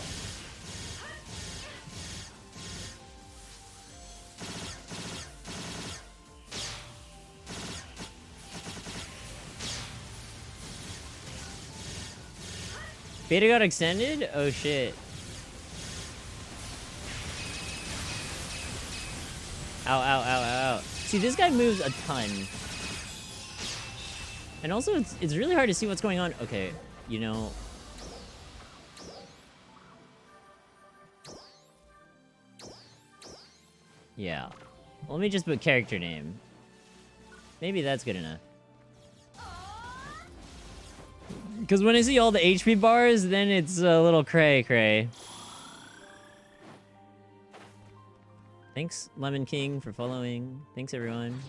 Beta got extended? Oh shit. Ow, ow, ow, ow, ow. See, this guy moves a ton. And also, it's really hard to see what's going on. Okay, you know... Yeah. Let me just put character name. Maybe that's good enough. Because when I see all the HP bars, then it's a little cray-cray. Thanks, Lemon King, for following. Thanks, everyone.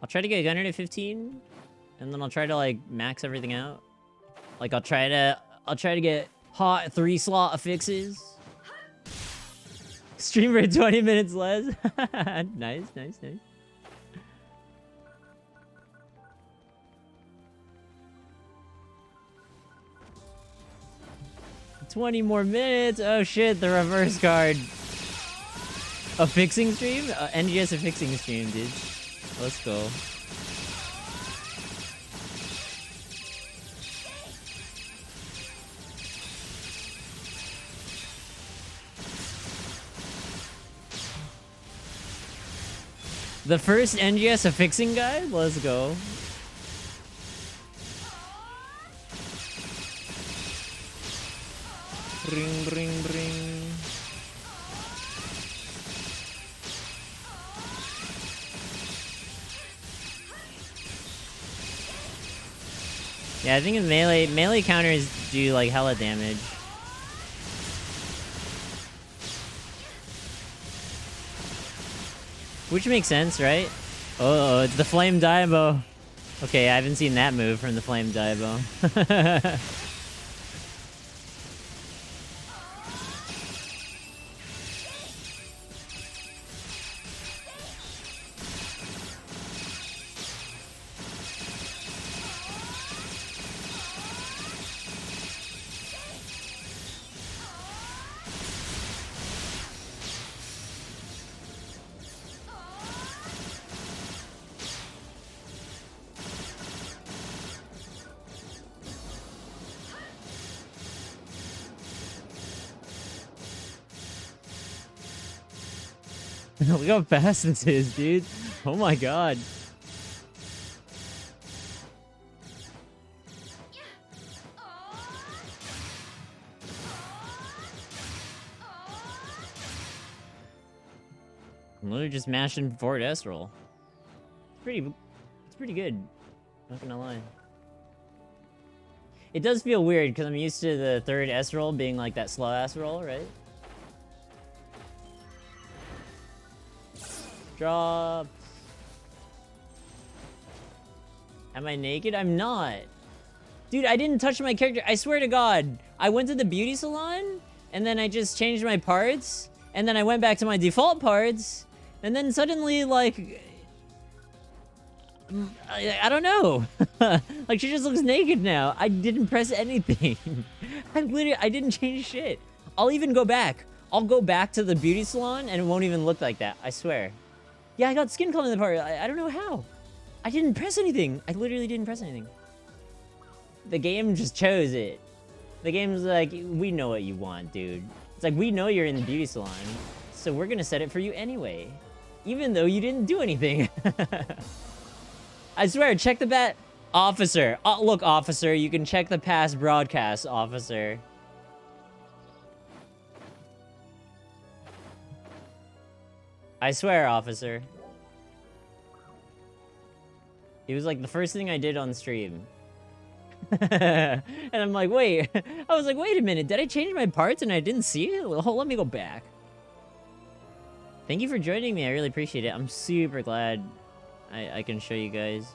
I'll try to get Gunner to 15, and then I'll try to, like, max everything out. Like, I'll try to get hot 3-slot affixes. Stream for 20 minutes less. Nice, nice, nice. 20 more minutes. Oh shit, the reverse card. A fixing stream? NGS a fixing stream, dude. Let's go. The first NGS a fixing guy? Let's go. Bring, bring, bring. Yeah, I think melee counters do like hella damage. Which makes sense, right? Oh, it's the Flame Diabo. Okay, I haven't seen that move from the Flame Diabo. Look how fast this is, dude. Oh my god. I'm literally just mashing forward S roll. It's pretty good. Not gonna lie. It does feel weird because I'm used to the third S roll being like that slow S roll, right? Drop. Am I naked? I'm not. Dude, I didn't touch my character. I swear to God. I went to the beauty salon, and then I just changed my parts, and then I went back to my default parts, and then suddenly, like... I don't know. Like, she just looks naked now. I didn't press anything. I didn't change shit. I'll even go back. I'll go back to the beauty salon, and it won't even look like that. I swear. Yeah, I got skin color in the part. I don't know how. I didn't press anything. I literally didn't press anything. The game just chose it. The game's like, we know what you want, dude. It's like, we know you're in the beauty salon, so we're gonna set it for you anyway. Even though you didn't do anything. I swear, check the bat. Officer. Look, officer, you can check the past broadcast, officer. I swear, officer. It was like the first thing I did on stream. And I'm like, wait. I was like, wait a minute. Did I change my parts and I didn't see it? Well, let me go back. Thank you for joining me. I really appreciate it. I'm super glad I can show you guys.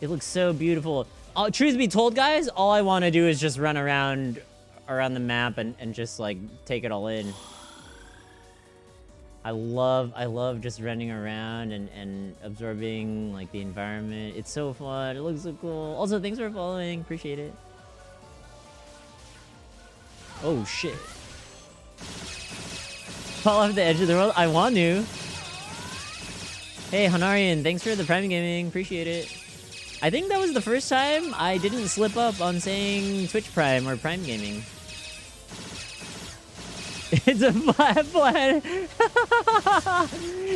It looks so beautiful. Truth be told, guys, all I want to do is just run around the map and just, like, take it all in. I love just running around and absorbing, like, the environment. It's so fun. It looks so cool. Also, thanks for following. Appreciate it. Oh, shit. Fall off the edge of the world? I want to. Hey, Hanarian, thanks for the Prime Gaming. Appreciate it. I think that was the first time I didn't slip up on saying Twitch Prime or Prime Gaming. It's a flat.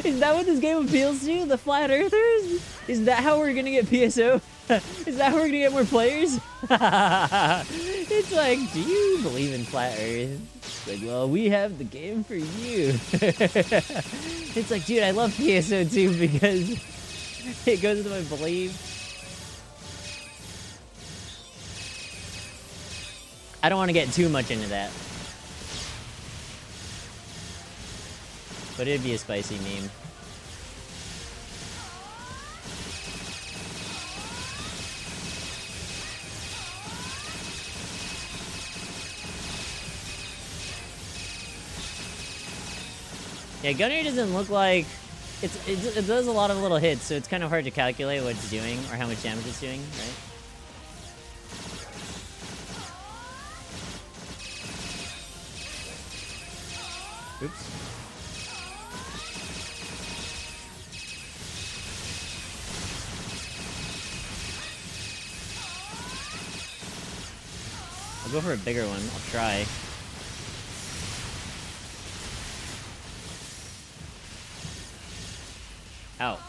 Is that what this game appeals to? The flat earthers? Is that how we're gonna get PSO? Is that how we're gonna get more players? It's like, do you believe in flat earth? It's like, well, we have the game for you. It's like, dude, I love PSO2 because it goes to my belief. I don't want to get too much into that. But it'd be a spicy meme. Yeah, Gunner doesn't look like... It does a lot of little hits, so it's kind of hard to calculate what it's doing or how much damage it's doing, right? Oops. I'll go for a bigger one. I'll try. Ow.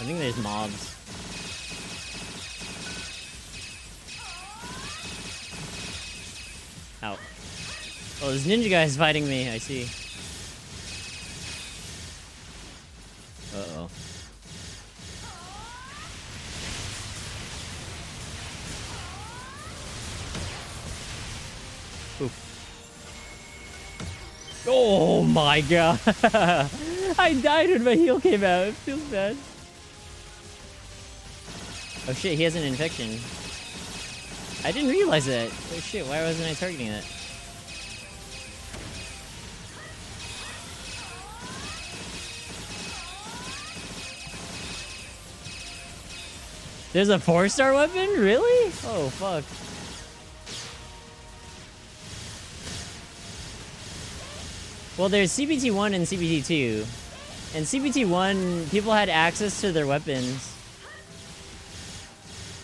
I think there's mobs. Ow. Oh, this ninja guy is fighting me. I see. Uh-oh. Oof. Oh my god. I died when my heal came out. It feels bad. Oh shit, he has an infection. I didn't realize that. Oh shit, why wasn't I targeting that? There's a 4-star weapon? Really? Oh fuck. Well, there's CBT1 and CBT2. And CBT1, people had access to their weapons.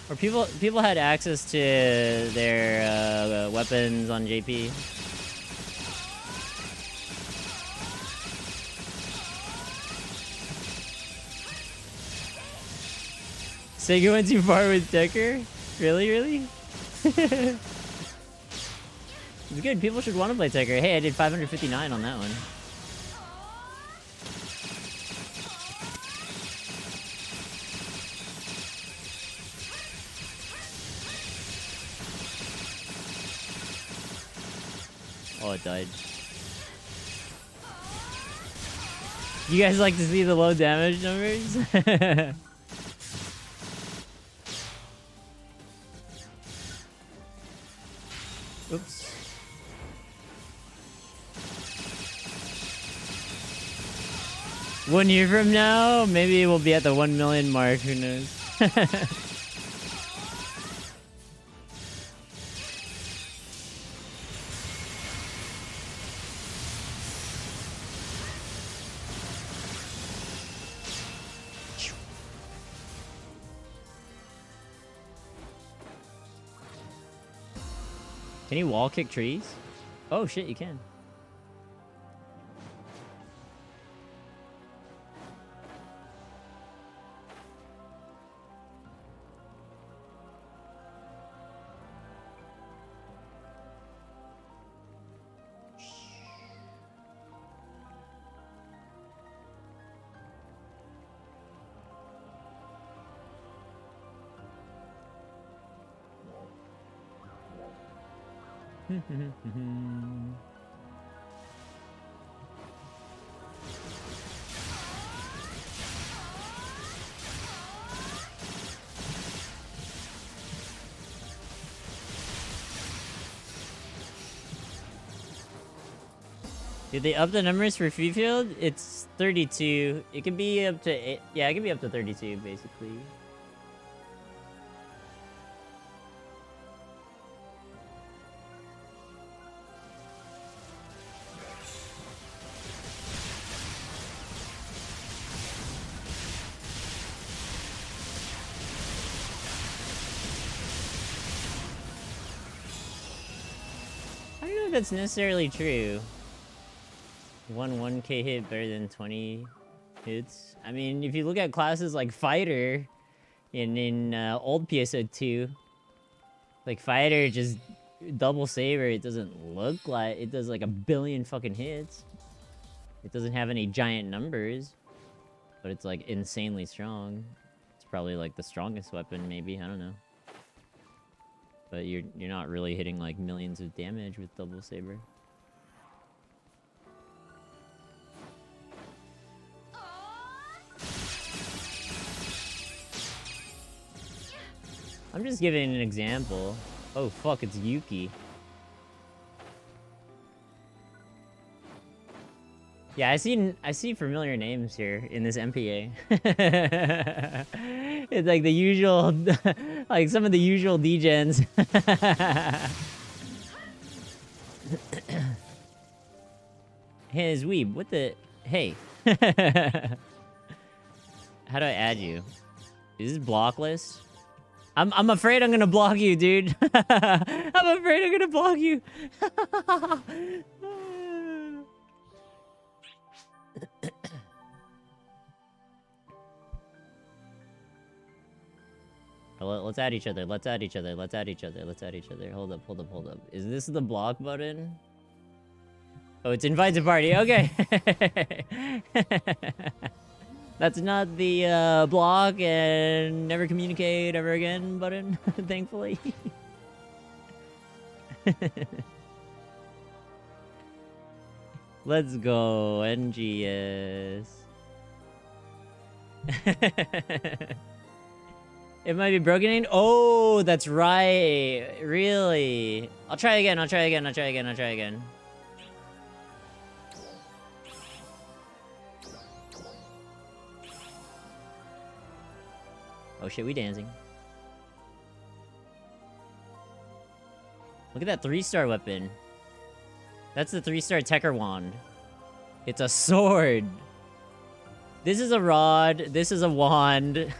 Or people had access to their weapons on JP. Sega went too far with Decker? Really, really? It's good. People should want to play Tekker. Hey, I did 559 on that one. Oh, it died. You guys like to see the low damage numbers? Oops. One year from now, maybe we'll be at the 1 million mark, who knows? Can you wall kick trees? Oh shit, you can. Did they up the numbers for free field? It's 32. It can be up to yeah, it can be up to 32 basically. I don't know if that's necessarily true. 1k hit better than 20 hits. I mean, if you look at classes like Fighter in old PSO2, like Fighter just double saber, it doesn't look like it does like a billion fucking hits. It doesn't have any giant numbers, but it's like insanely strong. It's probably like the strongest weapon, maybe, I don't know. But you're not really hitting like millions of damage with double saber. I'm just giving an example. Oh fuck, it's Yuki. Yeah, I see familiar names here in this MPA. It's like the usual, like some of the usual degens. His weeb. What the? Hey. How do I add you? Is this block list? I'm afraid I'm gonna block you, dude. I'm afraid I'm gonna block you. Let's add each other. Let's add each other. Let's add each other. Let's add each other. Hold up, hold up, hold up. Is this the block button? Oh, it's invite to party. Okay. That's not the block and never communicate ever again button, thankfully. Let's go, NGS. It might be broken. Oh, that's right. Really? I'll try again. I'll try again. I'll try again. I'll try again. Oh shit, we dancing. Look at that 3-star weapon. That's the 3-star Tekker wand. It's a sword. This is a rod. This is a wand.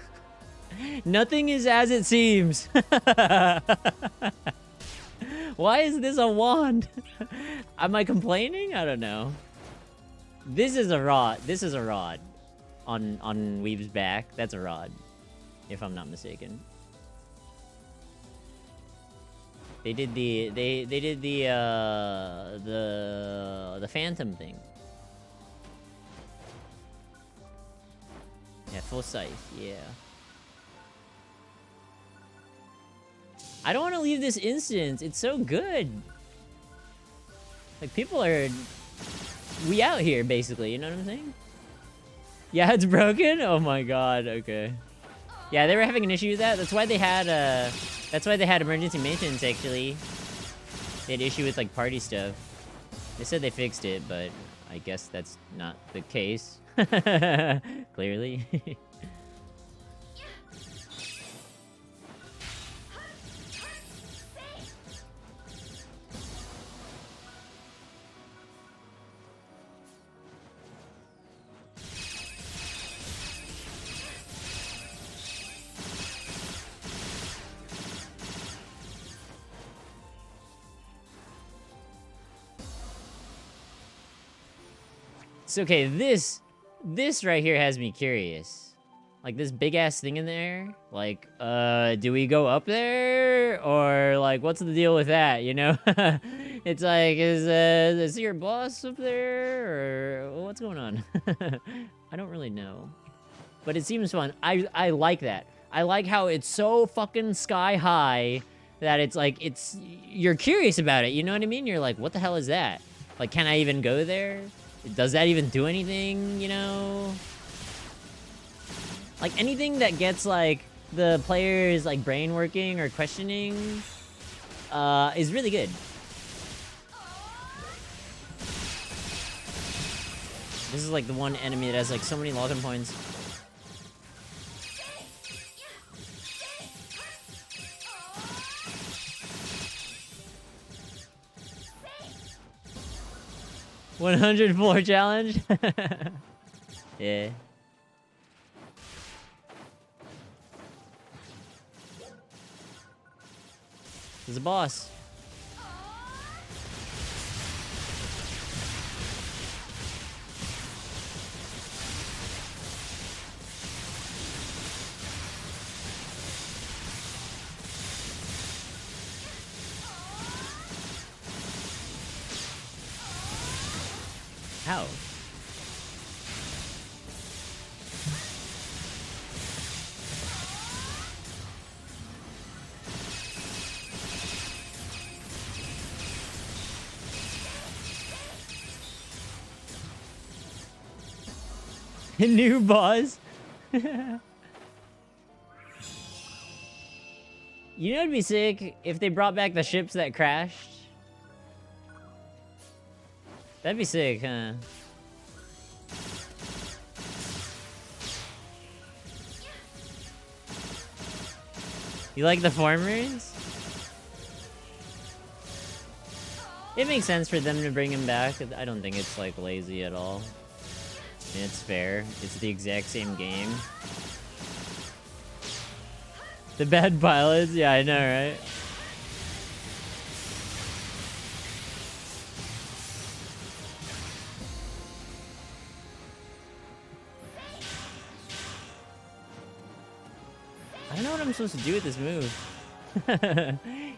Nothing is as it seems. Why is this a wand? Am I complaining? I don't know. This is a rod. This is a rod. On Weeb's back. That's a rod. If I'm not mistaken. They did the the Phantom thing. Yeah, full scythe, yeah. I don't want to leave this instance. It's so good. Like, people are... We out here, basically. You know what I'm saying? Yeah, it's broken? Oh my god, okay. Yeah, they were having an issue with that. That's why they had, emergency maintenance, actually. They had issue with, like, party stuff. They said they fixed it, but I guess that's not the case. Clearly. So, okay, this right here has me curious. Like, this big-ass thing in there. Like, do we go up there? Or, like, what's the deal with that, you know? It's like, is your boss up there? Or what's going on? I don't really know. But it seems fun. I like that. I like how it's so fucking sky high that it's like, you're curious about it, you know what I mean? You're like, what the hell is that? Like, can I even go there? Does that even do anything, you know? Like, anything that gets, like, the player's, like, brain working or questioning is really good. This is, like, the one enemy that has, like, so many login points. $100 floor challenge? Yeah. There's a boss. How? New boss? You know it'd be sick if they brought back the ships that crashed? That'd be sick, huh? You like the formers? It makes sense for them to bring him back. I don't think it's, like, lazy at all. I mean, it's fair. It's the exact same game. The bad pilots? Yeah, I know, right? I don't know what I'm supposed to do with this move.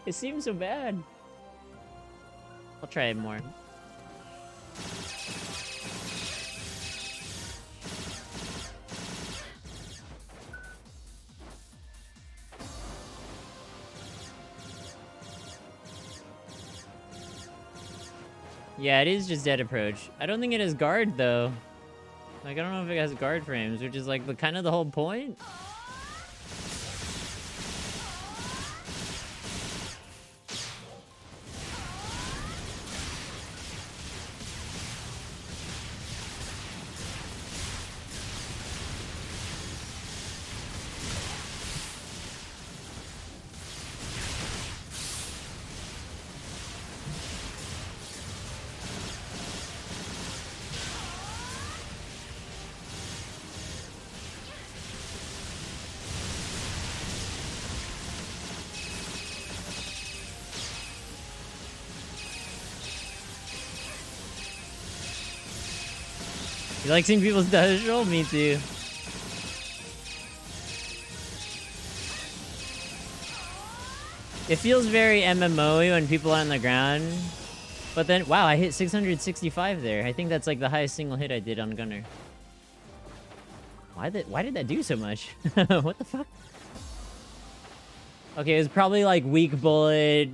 It seems so bad. I'll try it more. Yeah, it is just dead approach. I don't think it has guard, though. Like, I don't know if it has guard frames, which is, like, the kind of the whole point. You like seeing people's dodge roll? Me too. It feels very MMO-y when people are on the ground. But then, wow, I hit 665 there. I think that's like the highest single hit I did on Gunner. Why did that do so much? What the fuck? Okay, it was probably like weak bullet,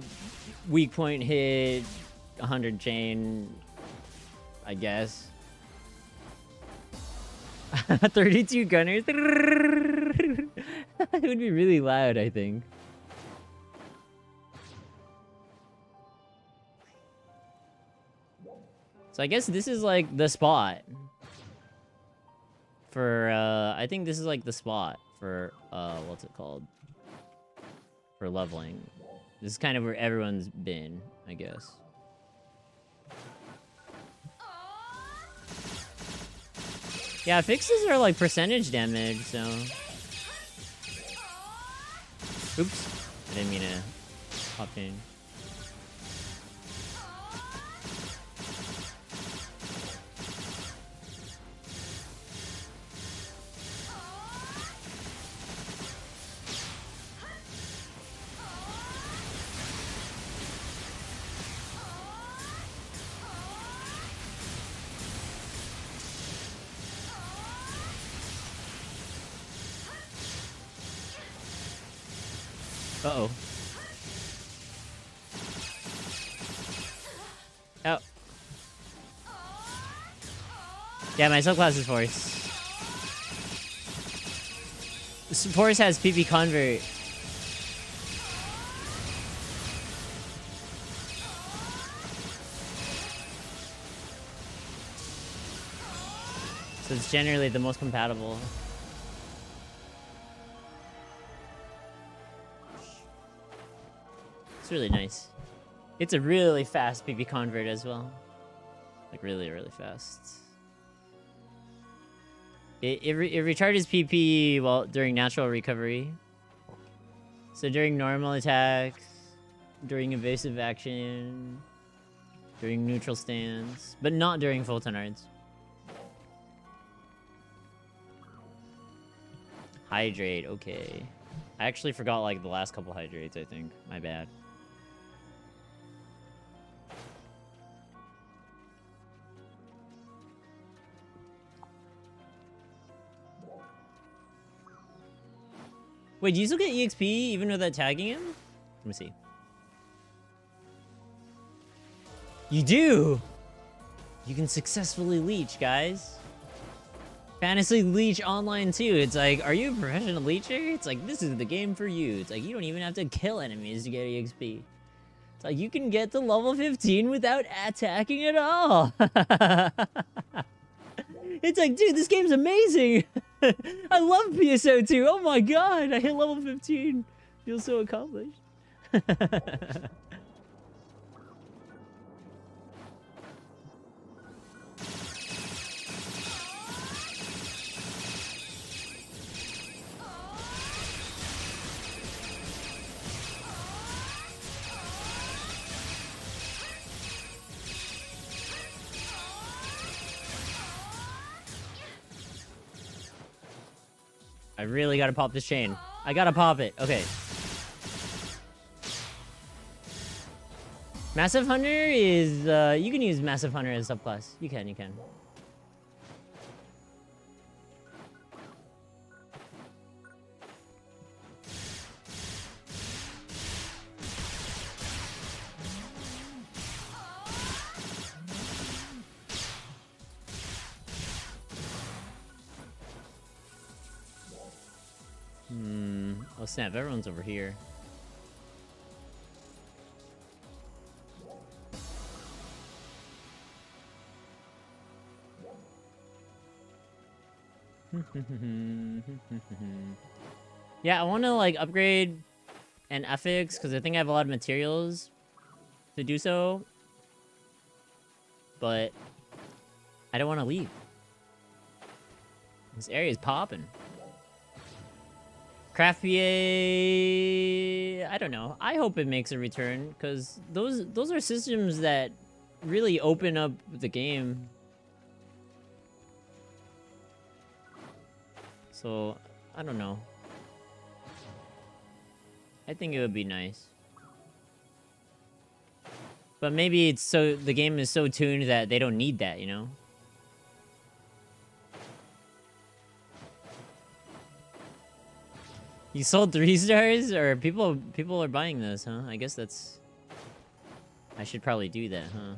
weak point hit, 100 chain, I guess. 32 gunners. It would be really loud, I think. So I guess this is like the spot for I think this is like the spot for what's it called? For leveling. This is kind of where everyone's been, I guess. Yeah, fixes are like percentage damage, so. Oops. I didn't mean to hop in. Uh-oh. Oh. Yeah, my subclass is Force. Force has PP Convert. So it's generally the most compatible. It's really nice. It's a really fast PP convert as well. Like really, really fast. It recharges PP while during natural recovery. So during normal attacks, during evasive action, during neutral stance, but not during full tonards. Hydrate, okay. I actually forgot like the last couple hydrates, I think. My bad. Wait, do you still get EXP even without tagging him? Let me see. You do! You can successfully leech, guys. Fantasy Leech Online too. It's like, are you a professional leecher? It's like, this is the game for you. It's like, you don't even have to kill enemies to get EXP. It's like, you can get to level 15 without attacking at all. It's like, dude, this game's amazing. I love PSO2. Oh my god, I hit level 15. Feel so accomplished. really gotta pop this chain. I gotta pop it. Okay. Massive Hunter is, you can use Massive Hunter as a subclass. You can. Oh snap, everyone's over here. Yeah, I want to like upgrade an FX because I think I have a lot of materials to do so. But I don't want to leave. This area is popping. Craft PA, I don't know. I hope it makes a return because those are systems that really open up the game. So, I don't know. I think it would be nice. But maybe it's so the game is so tuned that they don't need that, you know? You sold 3 stars? Or people are buying this, huh? I guess that's... I should probably do that, huh?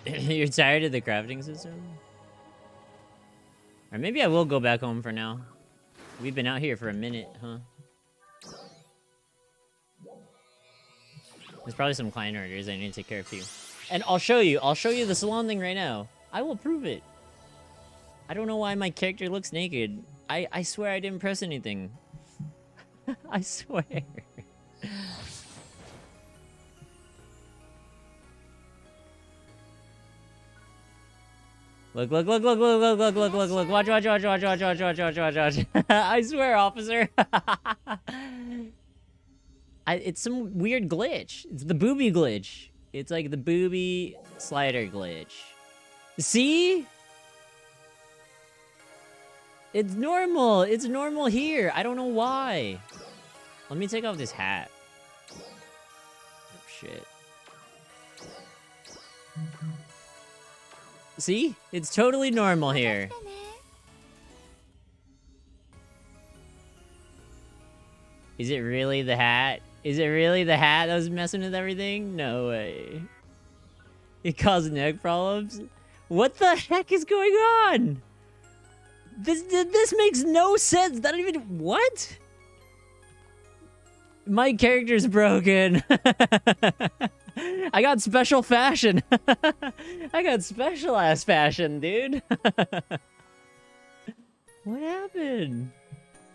You're tired of the crafting system? Or maybe I will go back home for now. We've been out here for a minute, huh? There's probably some client orders I need to take care of too. And I'll show you the salon thing right now. I will prove it. I don't know why my character looks naked. I swear I didn't press anything. I swear. Look. Watch. I swear, officer. It's some weird glitch. It's the booby glitch. It's like the booby slider glitch. See? It's normal. It's normal here. I don't know why. Let me take off this hat. Oh, shit. See? It's totally normal here. Is it really the hat? Is it really the hat that was messing with everything? No way. It caused neck problems? What the heck is going on? This makes no sense. Not even... What? My character's broken. I got special fashion. I got special ass fashion, dude. What happened?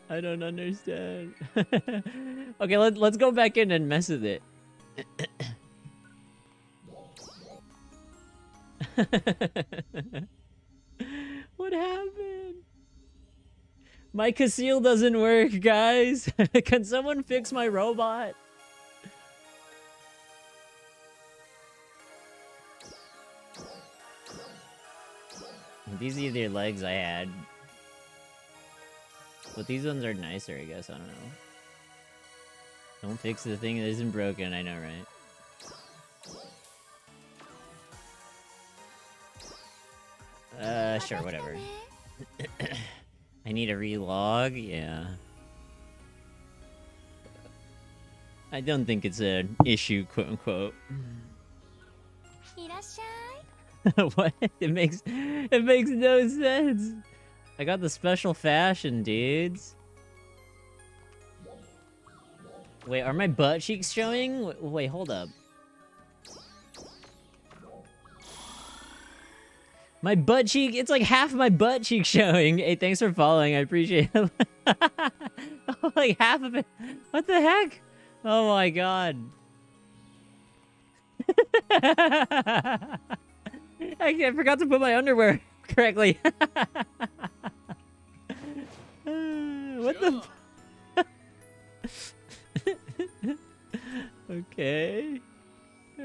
I don't understand. Okay, let's go back in and mess with it. What happened? My conceal doesn't work, guys. Can someone fix my robot? These are the legs I had. But these ones are nicer, I guess. I don't know. Don't fix the thing that isn't broken. I know, right? Sure, whatever. I need a relog? Yeah. I don't think it's an issue, quote-unquote. What? It makes no sense. I got the special fashion, dudes. Wait, are my butt cheeks showing? Wait, hold up. My butt cheek, it's like half my butt cheek showing. Hey, thanks for following, I appreciate it. Like half of it. What the heck? Oh my god. I forgot to put my underwear correctly. What the? Okay.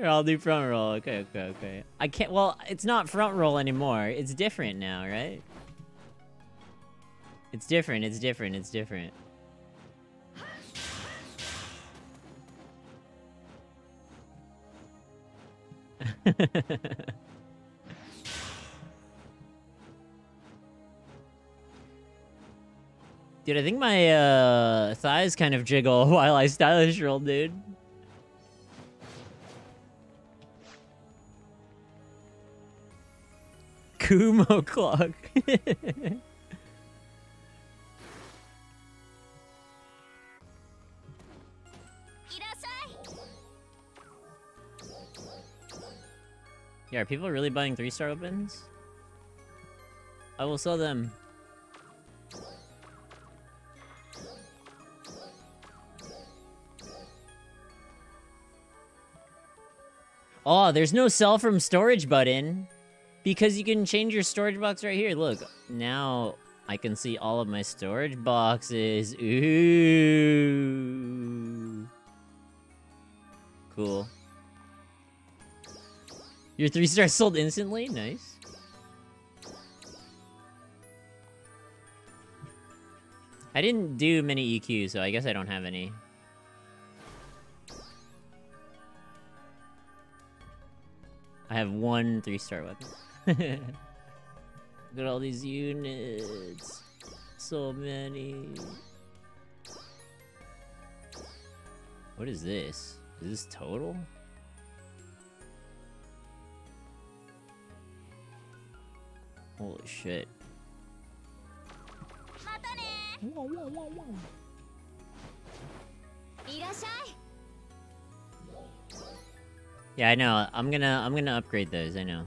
I'll do front roll. Okay, okay, okay. I can't. Well, it's not front roll anymore. It's different now, right? It's different. It's different. It's different. Dude, I think my thighs kind of jiggle while I stylish roll, dude. Kumo clock. Yeah, are people really buying 3-star weapons? I will sell them. Oh, there's no sell from storage button. Because you can change your storage box right here. Look, now I can see all of my storage boxes. Ooh. Cool. Your 3-star sold instantly? Nice. I didn't do many EQs, so I guess I don't have any. I have one 3-star weapon. Look at all these units. So many. What is this? Is this total? Holy shit. Yeah, I know. I'm gonna upgrade those, I know.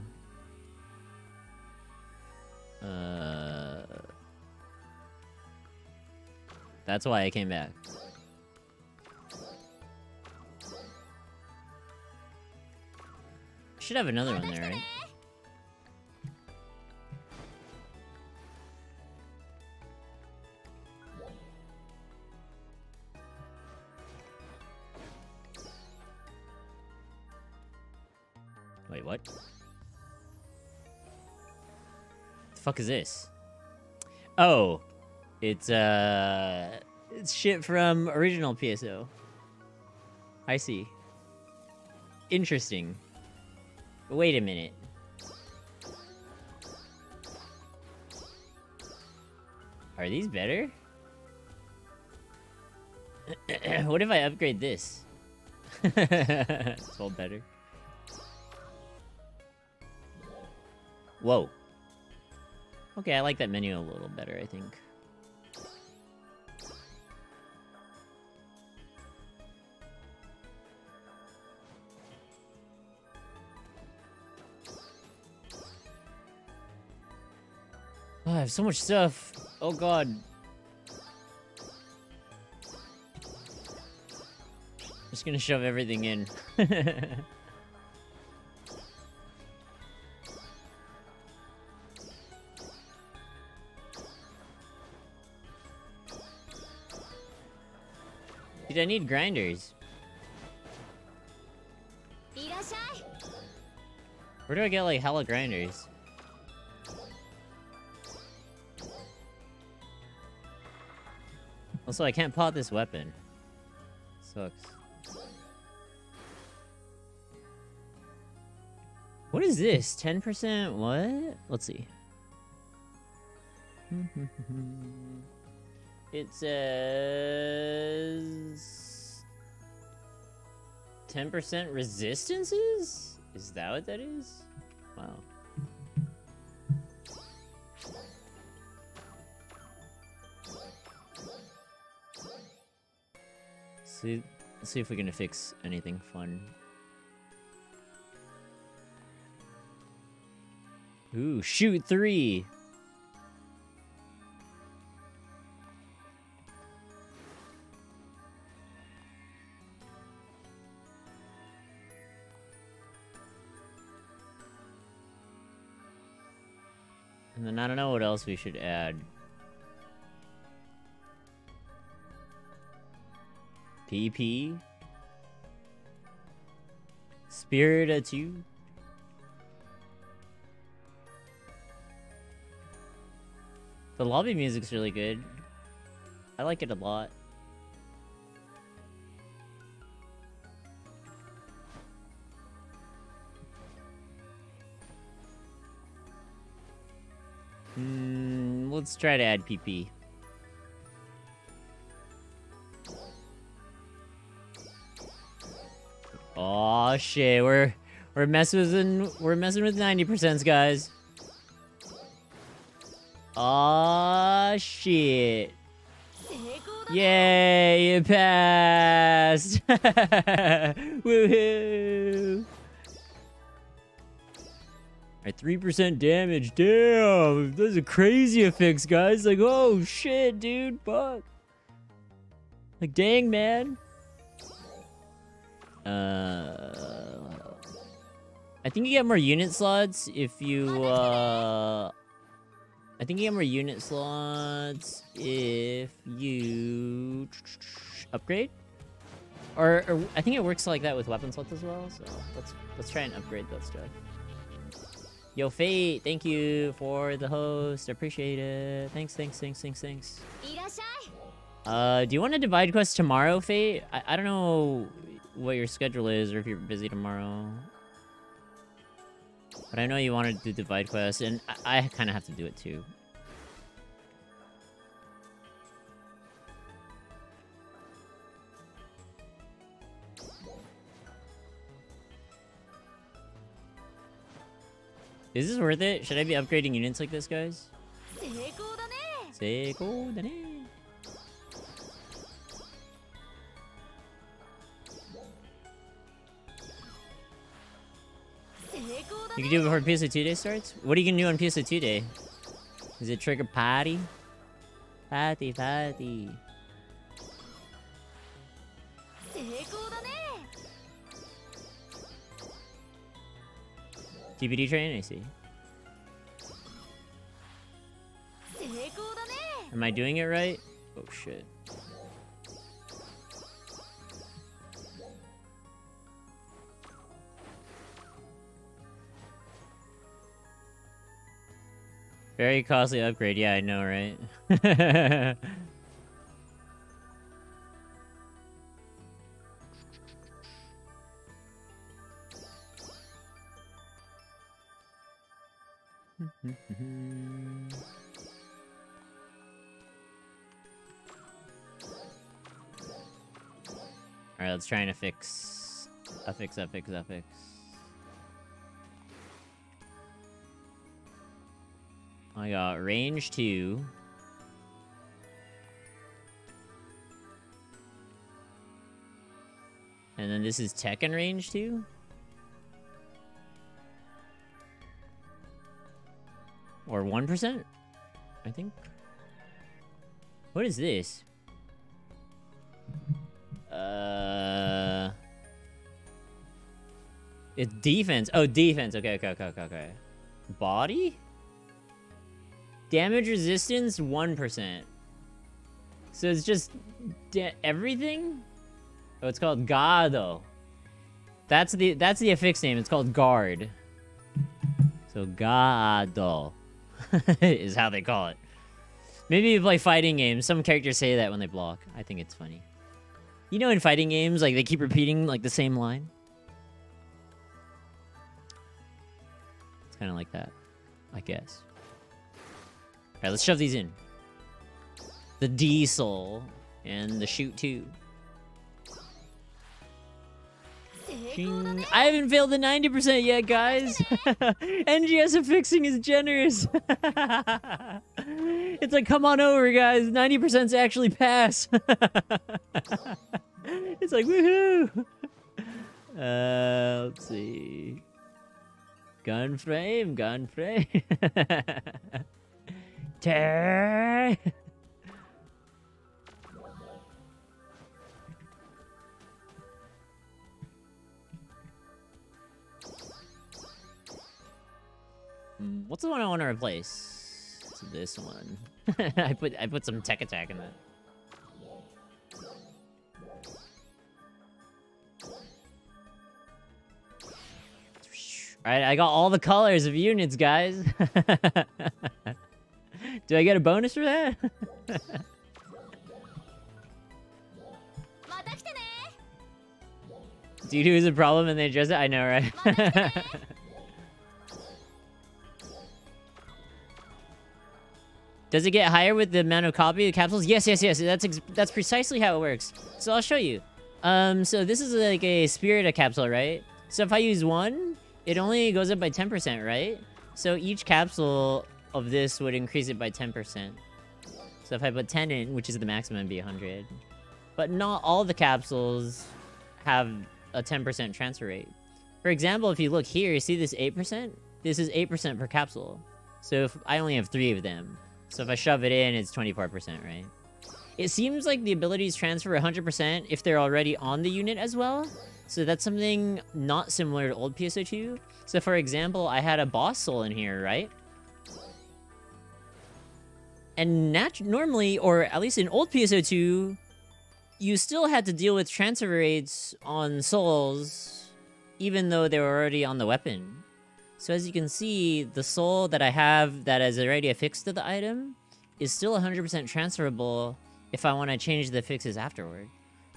That's why I came back. Should have another one there, right? Wait, what? The fuck is this? Oh, it's shit from original PSO. I see. Interesting. Wait a minute. Are these better? What if I upgrade this? It's all better. Whoa. Okay, I like that menu a little better, I think. Oh, I have so much stuff. Oh god. Just gonna shove everything in. Dude, I need grinders. Where do I get, like, hella grinders? Also, I can't pot this weapon. Sucks. What is this? 10%? What? Let's see. It says 10% resistances? Is that what that is? Wow. Let's see if we can fix anything fun. Ooh, shoot 3. And then I don't know what else we should add. PP? PSO2. The lobby music's really good. I like it a lot. Let's try to add PP. Oh shit, we're messing with 90%, guys. Oh shit. Yay, it passed. Woohoo. Alright, 3% damage. Damn, those are crazy effects, guys. Like, oh shit, dude, fuck. Like, dang, man. I think you get more unit slots if you, I think you get more unit slots if you upgrade. Or I think it works like that with weapon slots as well, so let's try and upgrade that stuff. Yo, Fate, thank you for the host. Appreciate it. Thanks. Do you want to divide quest tomorrow, Fate? I don't know what your schedule is or if you're busy tomorrow. But I know you wanted to divide quest, and I kind of have to do it too. Is this worth it? Should I be upgrading units like this, guys? Seiko dane. You can do it before PSO2 day starts? What are you gonna do on PSO2 day? Is it trigger party? Party. TBD train, I see. Am I doing it right? Oh shit. Very costly upgrade, yeah, I know, right? Alright, let's try and affix. I got range 2. And then this is tech and range 2? Or 1%? I think. What is this? It's defense. Oh, defense. Okay. Body? Damage resistance 1%. So it's just everything? Oh, it's called Gado. That's the affix name. It's called guard. So Gado is how they call it. Maybe you play fighting games. Some characters say that when they block. I think it's funny. You know, in fighting games, like they keep repeating like the same line. It's kind of like that, I guess. All right, let's shove these in. The diesel and the shoot 2. I haven't failed the 90% yet, guys. NGS affixing is generous. It's like, come on over, guys. 90%'s actually pass. It's like, woohoo. Let's see. Gun frame. Tear. What's the one I want to replace? It's this one. I put some tech attack in that. Alright, I got all the colors of units, guys. Do I get a bonus for that? Dude, who's a problem and they address it? I know, right? Does it get higher with the amount of copy of capsules? Yes. That's precisely how it works. So I'll show you. So this is like a Spirita capsule, right? So if I use 1, it only goes up by 10%, right? So each capsule of this would increase it by 10%. So if I put 10 in, which is the maximum, it'd be 100. But not all the capsules have a 10% transfer rate. For example, if you look here, you see this 8%? This is 8% per capsule. So if I only have 3 of them. So if I shove it in, it's 24%, right? It seems like the abilities transfer 100% if they're already on the unit as well. So that's something not similar to old PSO2. So for example, I had a boss soul in here, right? And normally, or at least in old PSO2, you still had to deal with transfer rates on souls, even though they were already on the weapon. So as you can see, the soul that I have that is already affixed to the item is still 100% transferable if I want to change the affixes afterward.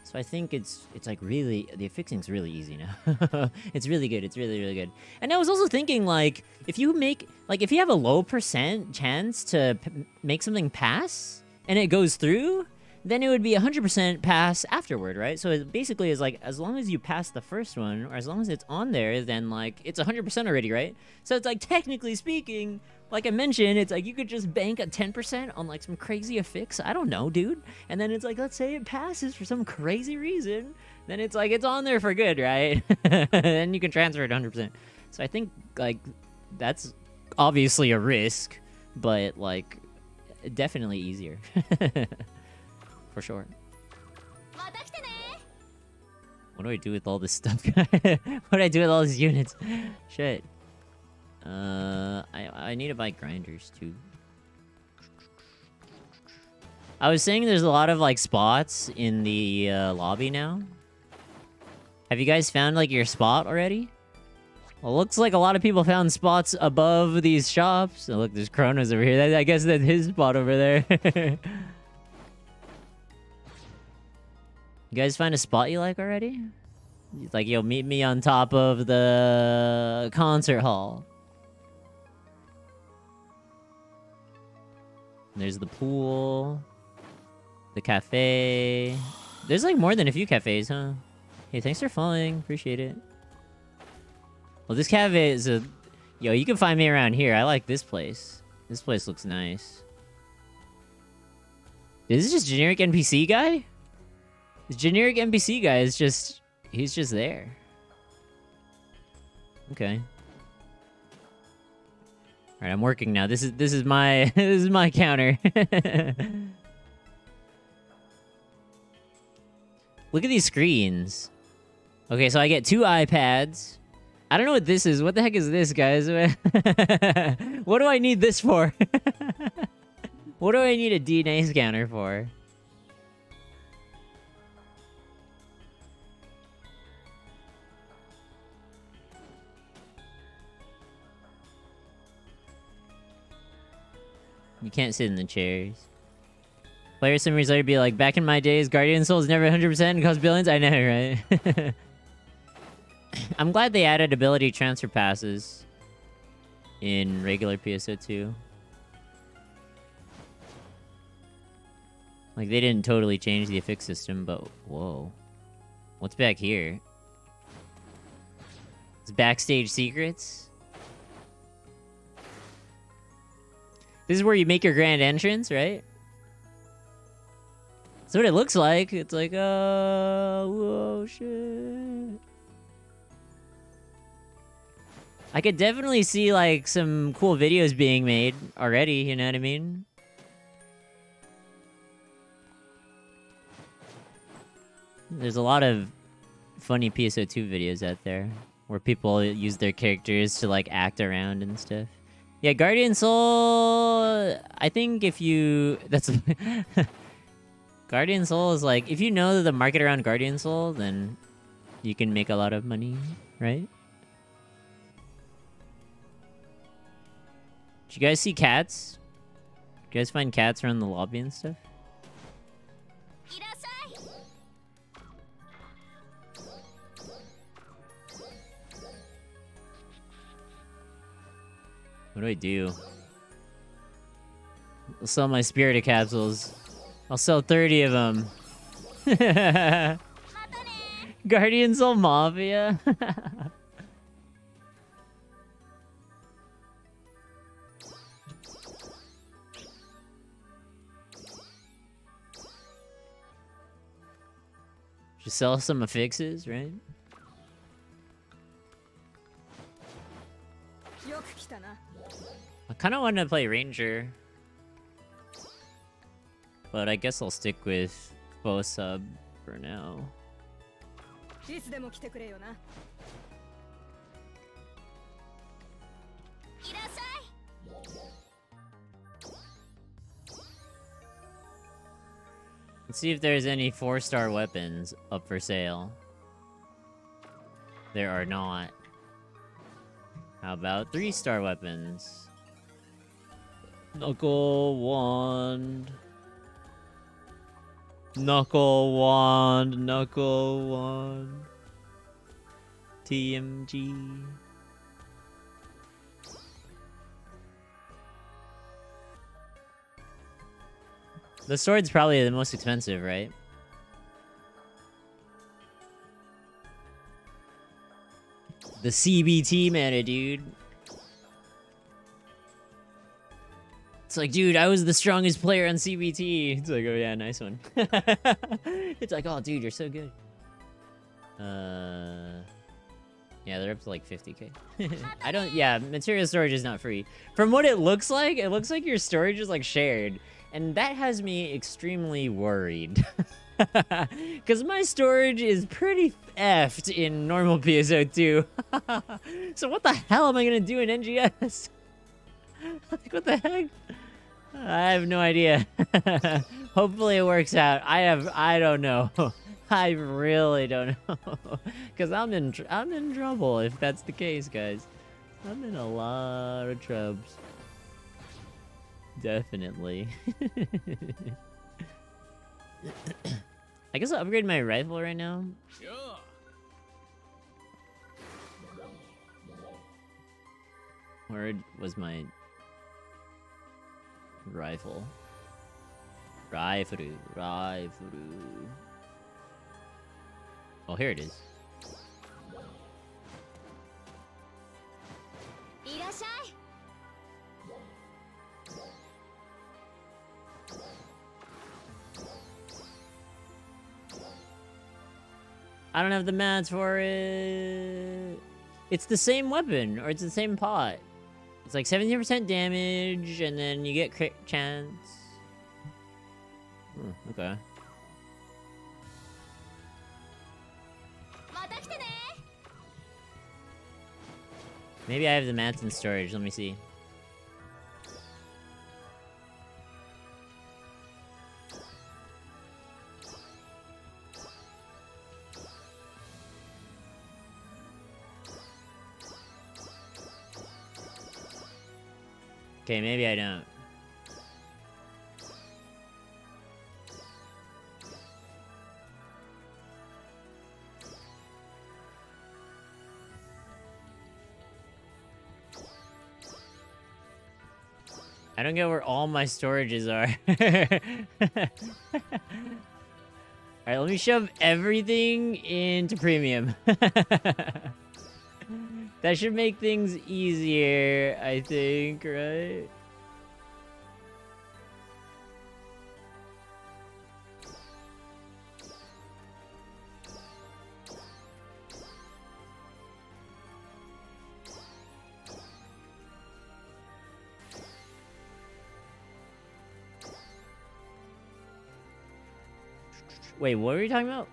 So I think it's like really, the affixing's really easy now. It's really good, it's really good. And I was also thinking, like, if you have a low percent chance to make something pass, and it goes through, then it would be 100% pass afterward, right? So it basically is like, as long as you pass the first one, or as long as it's on there, then like, it's 100% already, right? So it's like, technically speaking, like I mentioned, it's like, you could just bank a 10% on like some crazy affix, I don't know, dude. And then it's like, let's say it passes for some crazy reason, then it's like, it's on there for good, right? Then you can transfer it 100%. So I think, like, that's obviously a risk, but like, definitely easier. For sure. What do I do with all this stuff? What do I do with all these units? Shit. I need to buy grinders too. I was saying there's a lot of like spots in the lobby now. Have you guys found like your spot already? Well, looks like a lot of people found spots above these shops. Oh, look, there's Chronos over here. I guess that's his spot over there. You guys find a spot you like already? It's like, yo, meet me on top of the concert hall. There's the pool. The cafe. There's like more than a few cafes, huh? Hey, thanks for following. Appreciate it. Well, this cafe is a... Yo, you can find me around here. I like this place. This place looks nice. Is this just generic NPC guy? The generic NPC guy is just... He's just there. Okay. Alright, I'm working now. This is my... this is my counter. Look at these screens. Okay, so I get 2 iPads. I don't know what this is. What the heck is this, guys? What do I need this for? What do I need a DNA scanner for? You can't sit in the chairs. Player summaries later be like, back in my days, Guardian Soul's never 100% and cost billions. I know, right? I'm glad they added ability transfer passes in regular PSO2. Like, they didn't totally change the affix system, but whoa. What's back here? It's backstage secrets? This is where you make your grand entrance, right? That's what it looks like. It's like, whoa, shit. I could definitely see, like, some cool videos being made already, you know what I mean? There's a lot of funny PSO2 videos out there where people use their characters to, like, act around and stuff. Yeah, Guardian Soul... I think if you... That's... Guardian Soul is like... If you know the market around Guardian Soul, then you can make a lot of money, right? you guys see cats? Did you guys find cats around the lobby and stuff? What do I do? I'll sell my Spirited Capsules. I'll sell 30 of them. Guardian Soul Mafia? Just sell some affixes, right? I kind of want to play Ranger. But I guess I'll stick with Bow Sub for now. Let's see if there's any 4-star weapons up for sale. There are not. How about 3-star weapons? Knuckle Wand. Knuckle Wand. Knuckle Wand. TMG. The sword's probably the most expensive, right? The CBT mana, dude. It's like, dude, I was the strongest player on CBT. It's like, oh yeah, nice one. It's like, oh, dude, you're so good. Yeah, they're up to like 50k. I don't, yeah, material storage is not free. From what it looks like your storage is like shared. And that has me extremely worried. Because my storage is pretty effed in normal PSO2. So what the hell am I going to do in NGS? Like, what the heck? I have no idea. Hopefully it works out. I don't know. I really don't know. Because I'm in trouble if that's the case, guys. I'm in a lot of troubles. Definitely. I guess I'll upgrade my rifle right now. Sure. Where was my rifle? Rifle. Oh, here it is. I don't have the mats for it. It's the same weapon, or it's the same pot. It's like 17% damage, and then you get crit chance. Okay. Maybe I have the mats in storage. Let me see. Okay, maybe I don't. I don't get where all my storages are. Alright, let me shove everything into premium. That should make things easier, I think, right? Wait, what were you talking about?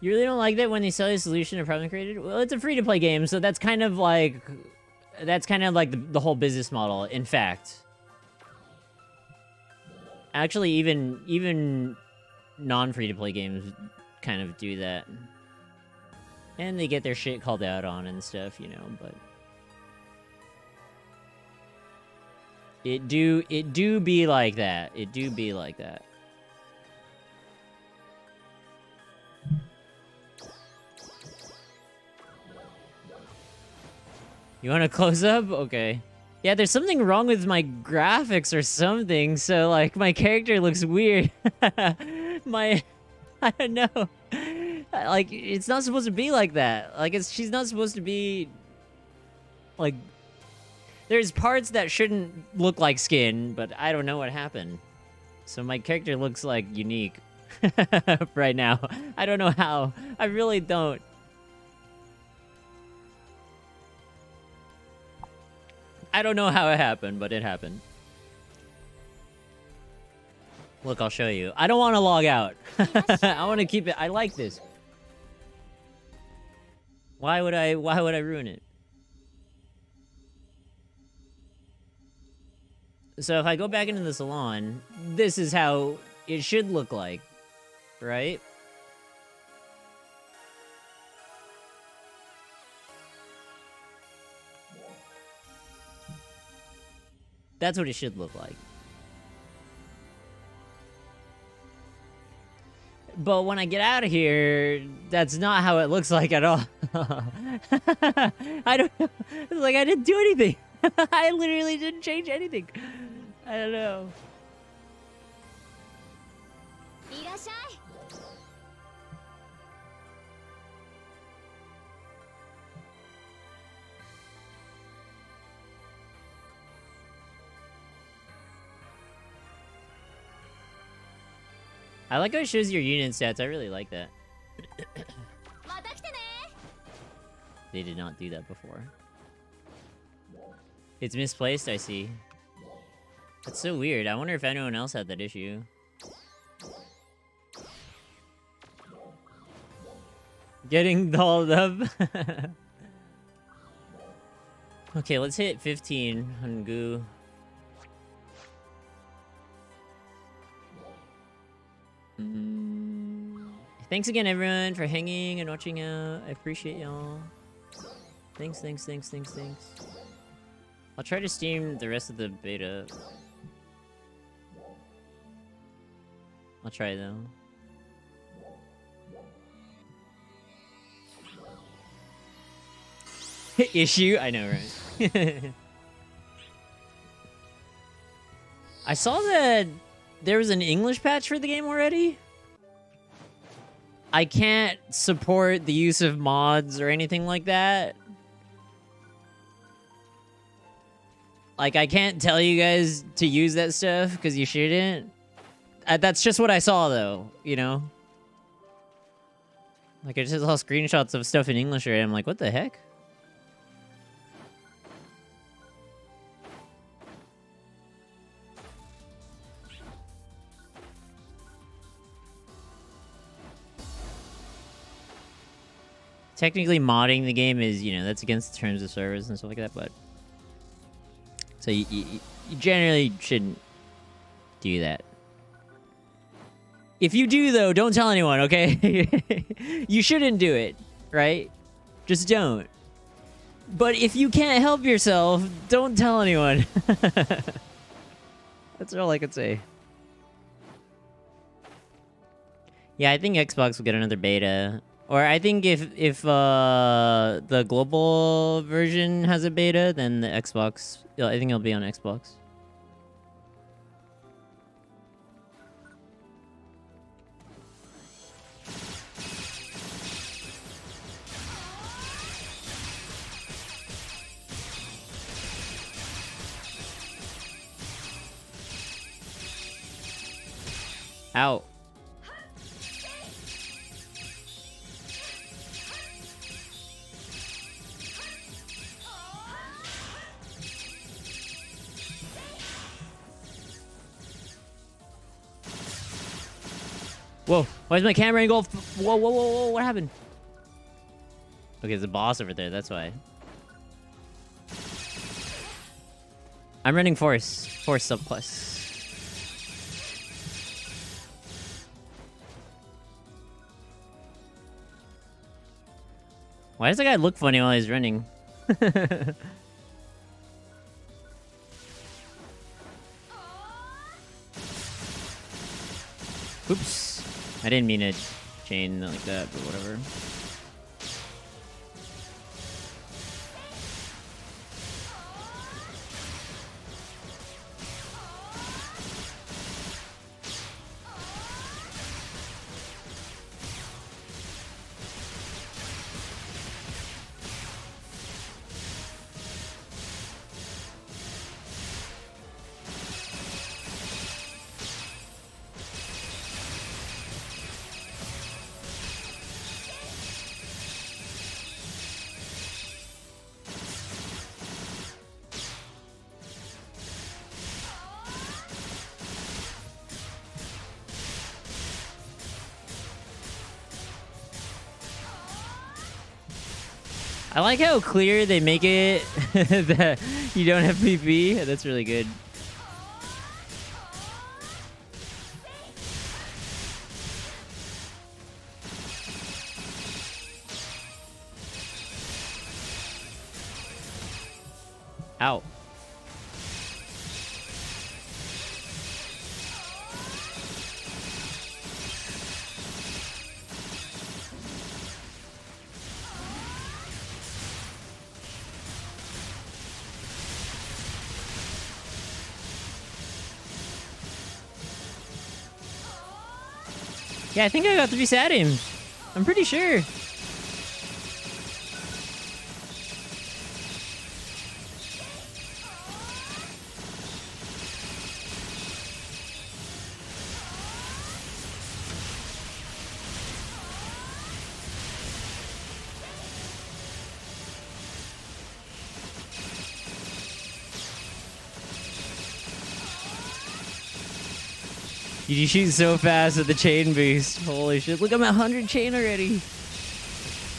You really don't like that when they sell you a solution to problem created? Well, it's a free-to-play game, so that's kind of like... That's kind of like the whole business model, in fact. Actually, even non-free-to-play games kind of do that. And they get their shit called out on and stuff, you know, but... It do be like that. It do be like that. You want a close up? Okay. Yeah, there's something wrong with my graphics or something, so like my character looks weird. I don't know. Like it's not supposed to be like that. Like she's not supposed to be like there's parts that shouldn't look like skin, but I don't know what happened. So my character looks like unique right now. I don't know how. I really don't. I don't know how it happened, but it happened. Look, I'll show you. I don't want to log out. I want to keep it. I like this. Why would I ruin it? So if I go back into the salon, this is how it should look like, right? That's what it should look like. But when I get out of here, that's not how it looks like at all. I don't know. It's like I didn't do anything. I literally didn't change anything. I don't know. I like how it shows your unit stats. I really like that. They did not do that before. It's misplaced, I see. That's so weird. I wonder if anyone else had that issue. Getting dolled up. Okay, let's hit 15 on Goo. Thanks again, everyone, for hanging and watching out. I appreciate y'all. Thanks. I'll try to stream the rest of the beta. I'll try, though. Issue? I know, right? I saw that there was an English patch for the game already. I can't support the use of mods or anything like that. Like, I can't tell you guys to use that stuff because you shouldn't. That's just what I saw, though, you know? Like, I just saw screenshots of stuff in English already. I'm like, what the heck? Technically, modding the game is, you know, that's against the terms of service and stuff like that, but... So you generally shouldn't do that. If you do, though, don't tell anyone, okay? You shouldn't do it, right? Just don't. But if you can't help yourself, don't tell anyone. That's all I could say. Yeah, I think Xbox will get another beta. Or I think if the global version has a beta, then the Xbox... I think it'll be on Xbox. Ow. Whoa, why is my camera angle? Whoa, what happened? Okay, there's a boss over there, that's why. I'm running Force subquests. Why does the guy look funny while he's running? Oops. I didn't mean to chain like that, but whatever. I like how clear they make it that you don't have PP. That's really good. Ow. Yeah, I think I got 3 Satims. I'm pretty sure. You shoot so fast with the chain boost. Holy shit. Look, I'm at 100 chain already.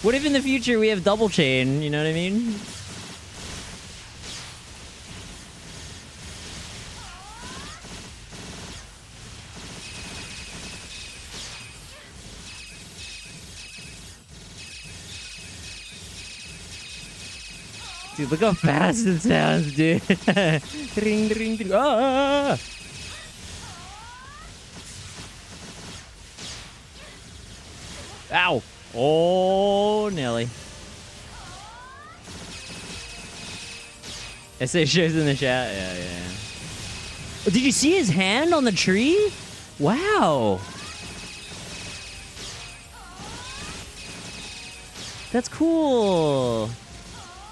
What if in the future we have double chain? You know what I mean? Dude, look how fast it sounds, dude. Ring, ring, ring. Ah! Ow! Oh, Nelly. SA shows in the chat. Yeah. Oh, did you see his hand on the tree? Wow. That's cool.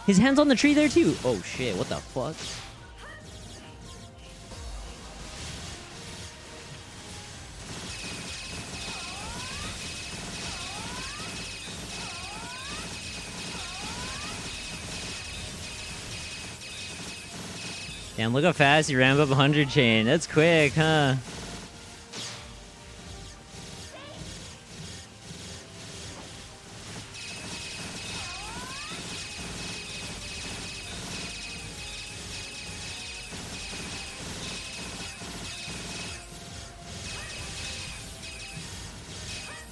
His hand's on the tree there too. Oh shit, what the fuck? Damn, look how fast you ramp up 100 chain. That's quick, huh?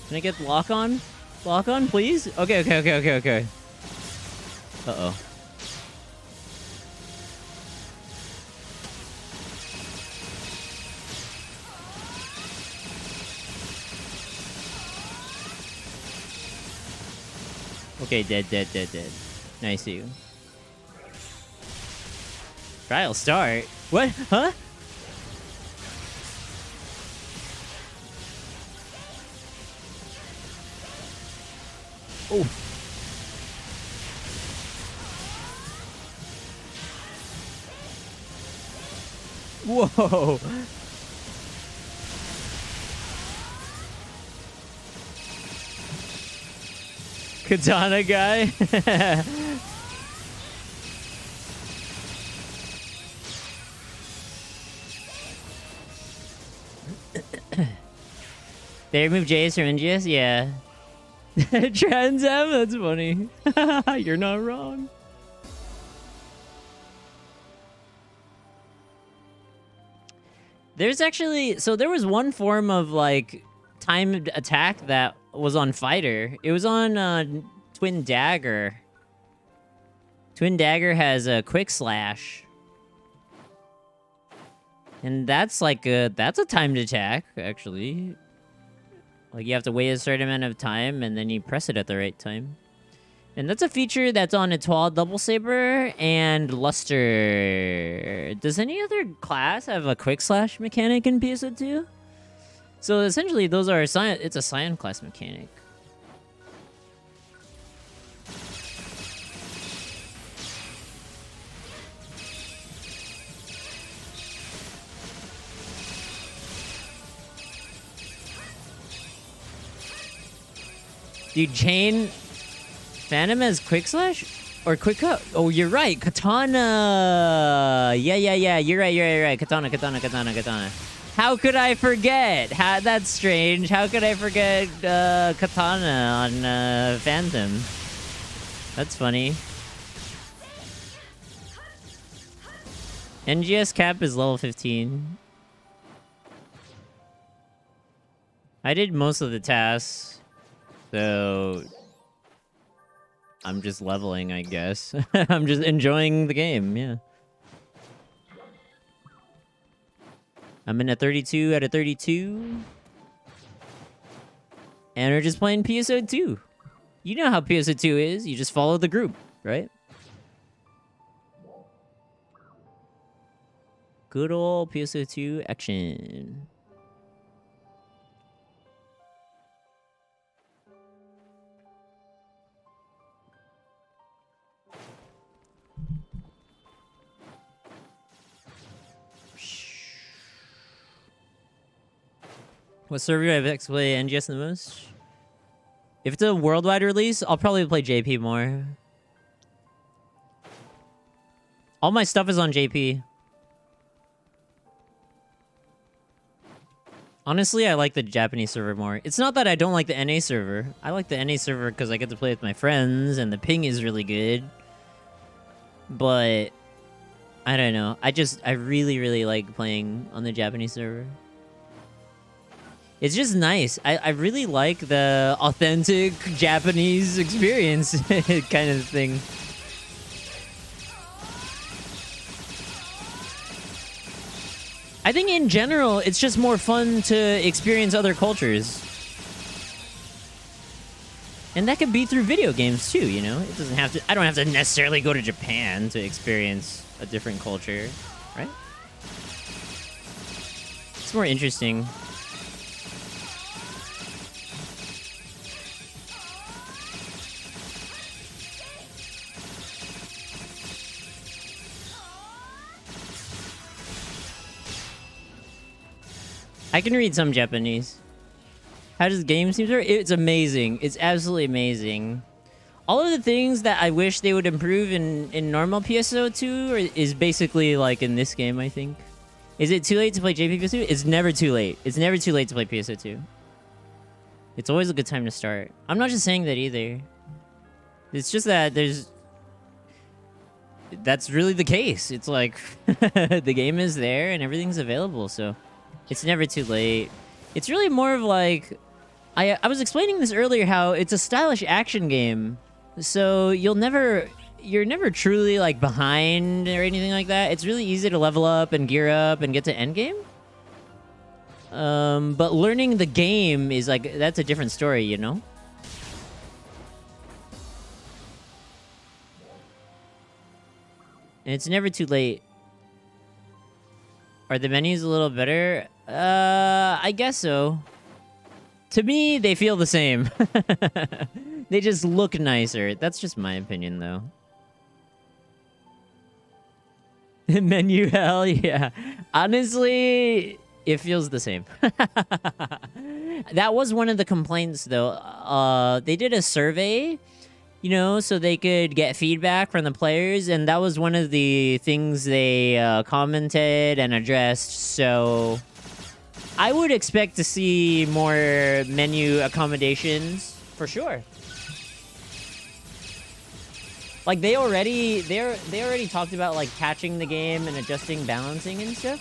Can I get lock on? Lock on, please? Okay. Uh-oh. Okay, dead. Nice you. Trial start? What? Huh? Oh. Whoa. Katana guy. They removed Jace from NGS? Yeah. Trans M? That's funny. You're not wrong. There's actually... So there was one form of, like, timed attack that was on Fighter. It was on Twin Dagger. Twin Dagger has a quick slash. And that's like a... That's a timed attack, actually. Like, you have to wait a certain amount of time, and then you press it at the right time. And that's a feature that's on Etoile, Double Saber, and Luster. Does any other class have a quick slash mechanic in PSO2? So essentially, those are it's a Scion class mechanic. Dude, Chain Phantom has quick slash or quick cut? Oh, you're right. Katana. Yeah. You're right. Katana. How could I forget? That's strange. How could I forget Katana on Phantom? That's funny. NGS cap is level 15. I did most of the tasks. So I'm just leveling, I guess. I'm just enjoying the game, yeah. I'm in a 32 out of 32. And we're just playing PSO2. You know how PSO2 is. You just follow the group, right? Good old PSO2 action. What server do I have to play NGS the most? If it's a worldwide release, I'll probably play JP more. All my stuff is on JP. Honestly, I like the Japanese server more. It's not that I don't like the NA server. I like the NA server because I get to play with my friends and the ping is really good. But I don't know. I really like playing on the Japanese server. It's just nice. I really like the authentic Japanese experience kind of thing. I think in general, it's just more fun to experience other cultures. And that could be through video games too, you know? It doesn't have to, I don't have to necessarily go to Japan to experience a different culture, right? It's more interesting. I can read some Japanese. How does the game seem to work? It's amazing. It's absolutely amazing. All of the things that I wish they would improve in normal PSO2 is basically like in this game, I think. Is it too late to play JPPSO2? It's never too late. It's never too late to play PSO2. It's always a good time to start. I'm not just saying that either. It's just that that's really the case. It's like the game is there and everything's available, so it's never too late. It's really more of like, I was explaining this earlier, how it's a stylish action game. So you're never truly like behind or anything like that. It's really easy to level up and gear up and get to endgame. But learning the game is like, that's a different story, you know? And it's never too late. Are the menus a little better? I guess so. To me, they feel the same. They just look nicer. That's just my opinion, though. Menu hell, yeah. Honestly, it feels the same. That was one of the complaints, though. They did a survey, you know, so they could get feedback from the players, and that was one of the things they commented and addressed, so I would expect to see more menu accommodations, for sure. Like, they already talked about, like, patching the game and adjusting balancing and stuff.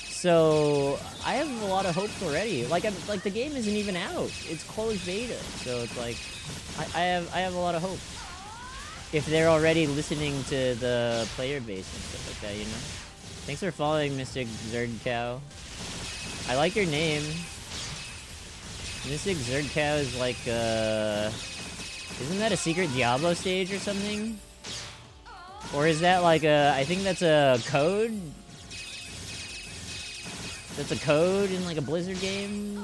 So I have a lot of hopes already. Like, the game isn't even out. It's closed beta, so it's like I have a lot of hope. If they're already listening to the player base and stuff like that, you know. Thanks for following, Mr. Zerdcow. I like your name. Mystic Zerg Cow is like, isn't that a secret Diablo stage or something? Or is that like a, I think that's a code? That's a code in like a Blizzard game?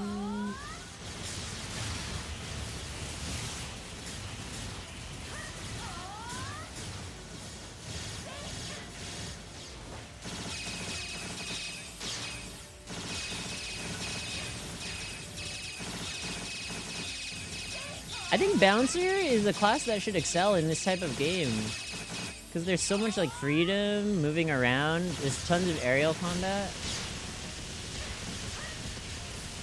I think Bouncer is a class that should excel in this type of game. Because there's so much like freedom, moving around, there's tons of aerial combat.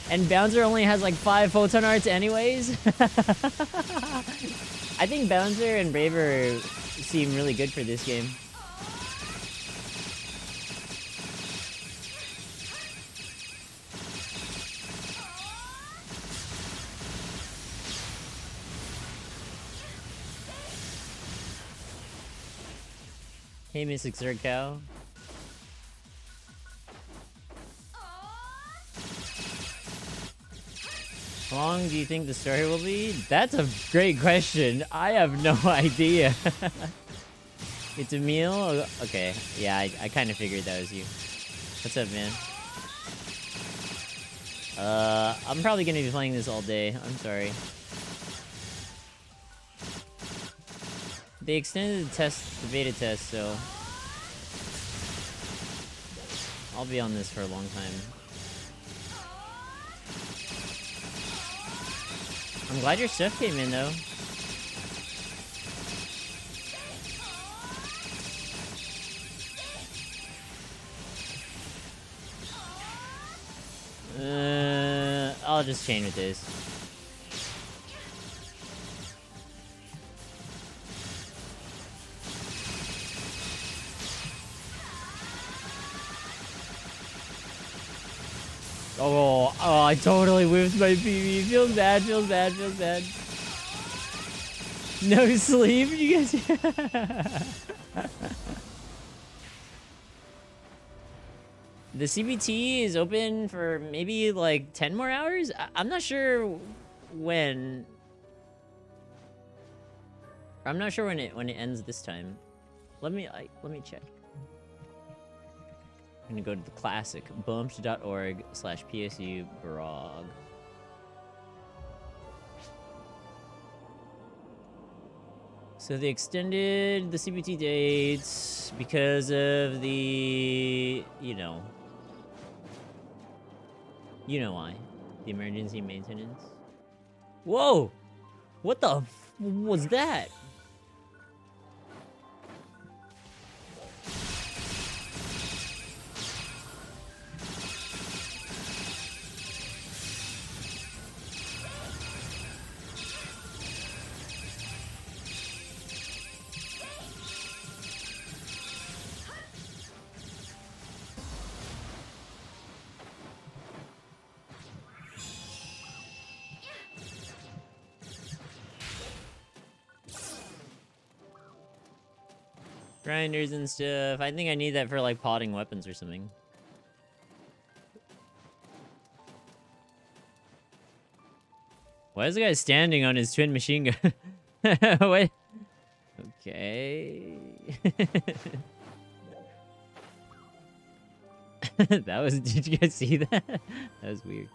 And Bouncer only has like 5 photon arts anyways. I think Bouncer and Braver seem really good for this game. Hey, Mystic Zerg Cow. How long do you think the story will be? That's a great question. I have no idea. It's a meal? Okay. Yeah, I kind of figured that was you. What's up, man? I'm probably gonna be playing this all day. I'm sorry. They extended the beta test, so I'll be on this for a long time. I'm glad your stuff came in, though. I'll just chain with this. Oh, I totally whiffed my PB. Feels bad, feels bad, feels bad. No sleep, you guys. The CBT is open for maybe like 10 more hours? I'm not sure when. I'm not sure when it ends this time. Let me check. I'm gonna go to the classic bumped.org/PSU Brog. So they extended the CBT dates because of the, you know why. The emergency maintenance. Whoa! What the f was that? Grinders and stuff. I think I need that for like potting weapons or something. Why is the guy standing on his twin machine gun? Wait. Okay. That was. Did you guys see that? That was weird.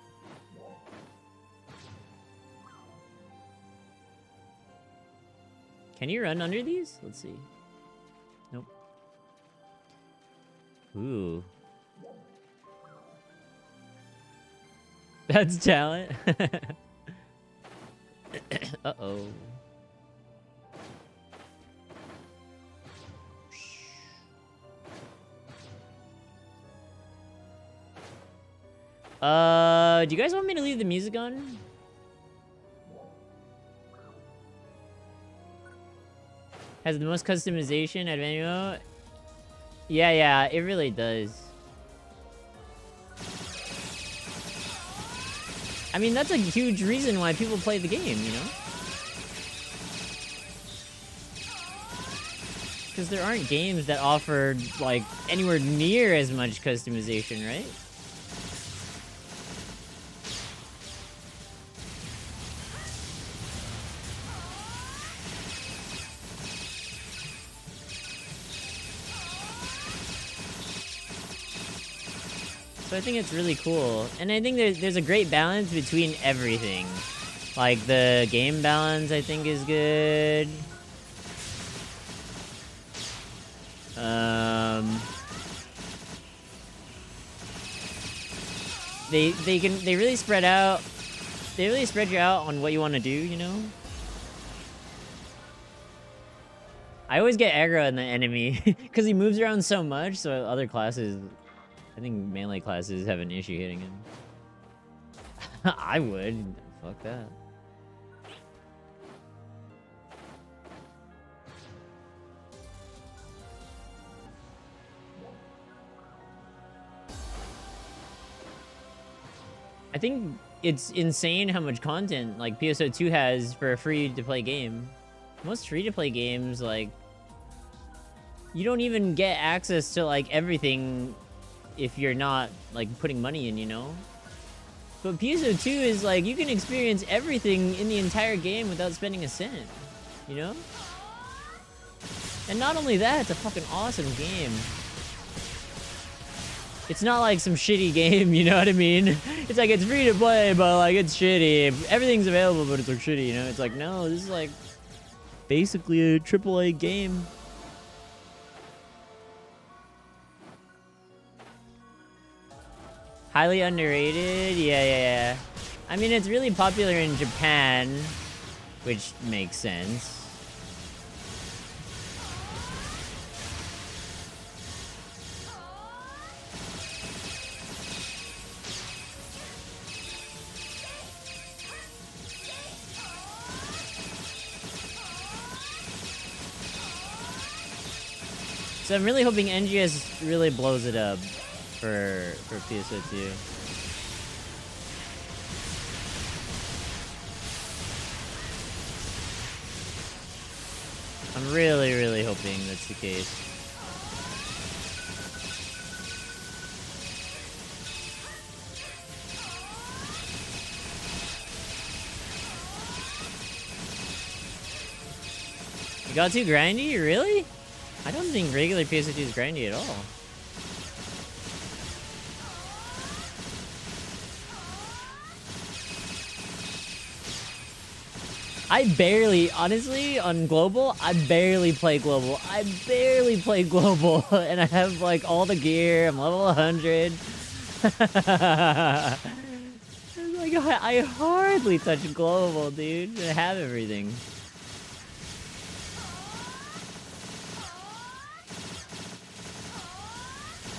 Can you run under these? Let's see. Nope. Ooh. That's talent. Uh-oh. Do you guys want me to leave the music on? Has the most customization out of anyone? Yeah, it really does. I mean, that's a huge reason why people play the game, you know? Because there aren't games that offer, like, anywhere near as much customization, right? So I think it's really cool. And I think there's a great balance between everything. Like, the game balance, I think, is good. They really spread out. They really spread you out on what you want to do, you know? I always get aggro in the enemy because he moves around so much, so other classes, I think melee classes have an issue hitting him. I would. Fuck that. I think it's insane how much content like PSO2 has for a free-to-play game. Most free-to-play games, like, you don't even get access to like everything if you're not like putting money in, you know? But PSO2 is like, you can experience everything in the entire game without spending a cent, you know? And not only that, it's a fucking awesome game. It's not like some shitty game, you know what I mean? It's like, it's free to play, but like, it's shitty. Everything's available, but it's like shitty, you know? It's like, no, this is like basically a AAA game. Highly underrated? Yeah. I mean, it's really popular in Japan, which makes sense. So I'm really hoping NGS really blows it up for PSO2. I'm really hoping that's the case. You got too grindy? Really? I don't think regular PSO2 is grindy at all. I barely, honestly, on Global, I barely play Global. And I have, like, all the gear. I'm level 100. Like, I hardly touch Global, dude. I have everything.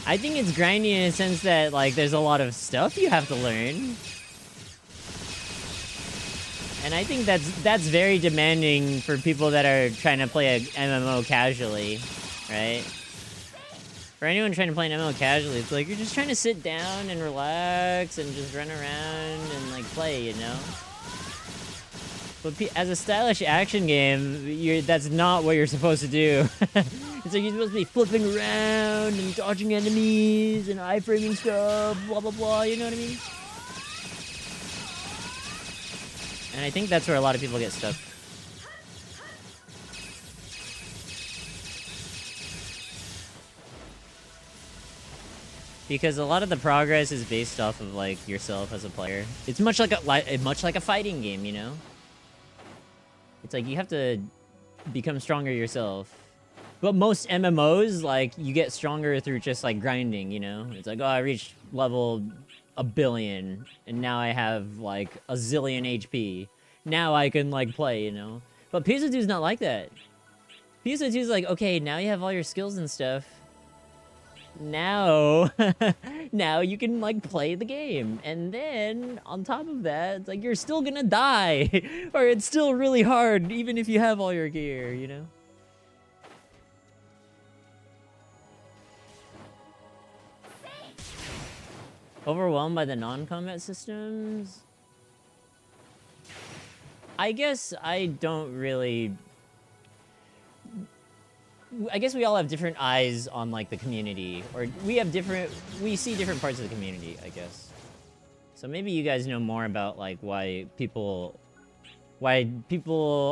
I think it's grindy in a sense that, like, there's a lot of stuff you have to learn. And I think that's very demanding for people that are trying to play a MMO casually, right? For anyone trying to play an MMO casually, it's like you're just trying to sit down and relax and just run around and, like, play, you know? But as a stylish action game, that's not what you're supposed to do. It's like you're supposed to be flipping around and dodging enemies and iframing stuff, blah, blah, blah, you know what I mean? And I think that's where a lot of people get stuck. Because a lot of the progress is based off of, like, yourself as a player. It's much like a fighting game, you know? It's like you have to become stronger yourself. But most MMOs, like, you get stronger through just, like, grinding, you know? It's like, oh, I reached level 1 billion, and now I have, like, a zillion HP. Now I can, like, play, you know? But PSO2 is not like that. PSO2 is like, okay, now you have all your skills and stuff. Now, now you can, like, play the game. And then, on top of that, it's like, you're still gonna die. Or it's still really hard, even if you have all your gear, you know? Overwhelmed by the non-combat systems? I guess I don't really... I guess we all have different eyes on, like, the community. Or we see different parts of the community, I guess. So maybe you guys know more about, like, why people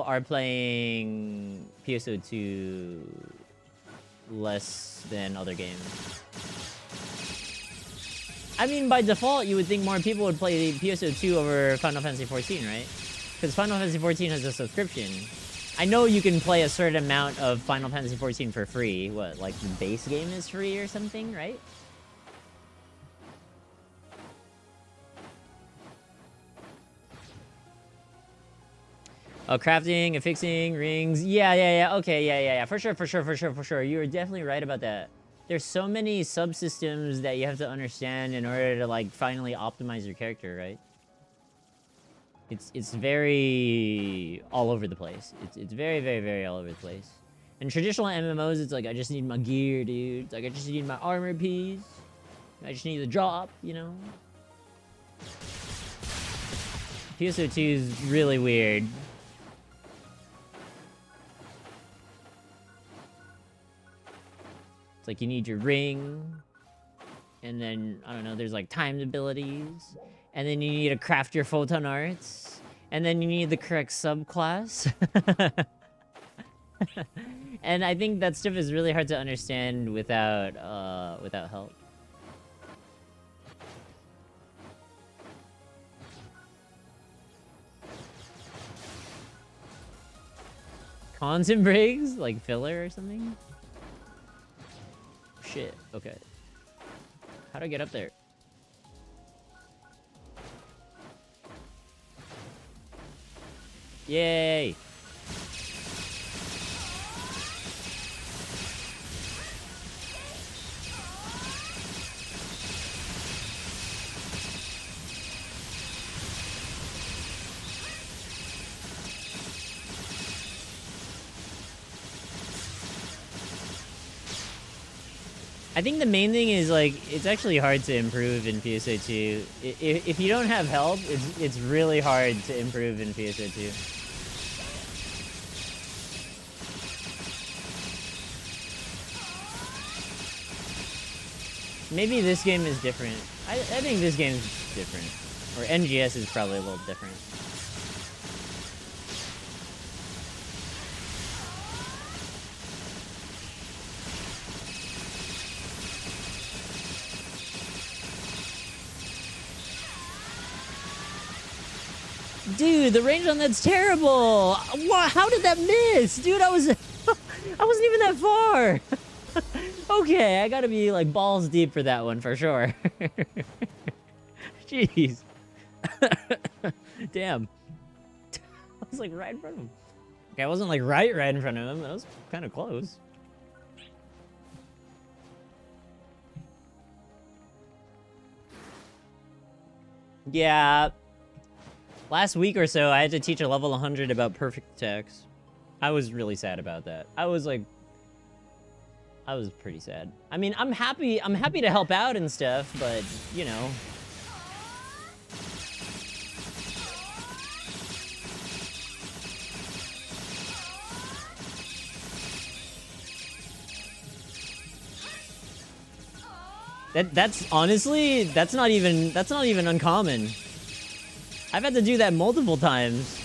are playing PSO2 less than other games. I mean, by default, you would think more people would play PSO2 over Final Fantasy 14, right? Because Final Fantasy 14 has a subscription. I know you can play a certain amount of Final Fantasy 14 for free. What, like the base game is free or something, right? Oh, crafting, affixing, rings. Yeah. Okay, yeah. For sure. You're definitely right about that. There's so many subsystems that you have to understand in order to, like, finally optimize your character, right? It's very all over the place. It's very all over the place. In traditional MMOs, it's like, I just need my gear, dude. It's like, I just need my armor piece. I just need the drop, you know? PSO2 is really weird. It's like you need your ring, and then, I don't know, there's like timed abilities, and then you need to craft your photon arts, and then you need the correct subclass. And I think that stuff is really hard to understand without help. Cons and breaks? Like filler or something? Shit, okay. How do I get up there? Yay! I think the main thing is, like, it's actually hard to improve in PSO2. If you don't have help, it's really hard to improve in PSO2. Maybe this game is different. I think this game is different. Or NGS is probably a little different. Dude, the range on that's terrible. What? How did that miss? Dude, I wasn't even that far. Okay, I gotta be like balls deep for that one for sure. Jeez. Damn. I was like right in front of him. Okay, I wasn't like right in front of him. That was kind of close. Yeah. Last week or so, I had to teach a level 100 about perfect text. I was really sad about that. I was pretty sad. I mean, I'm happy to help out and stuff, but, you know. That's honestly, that's not even uncommon. I've had to do that multiple times.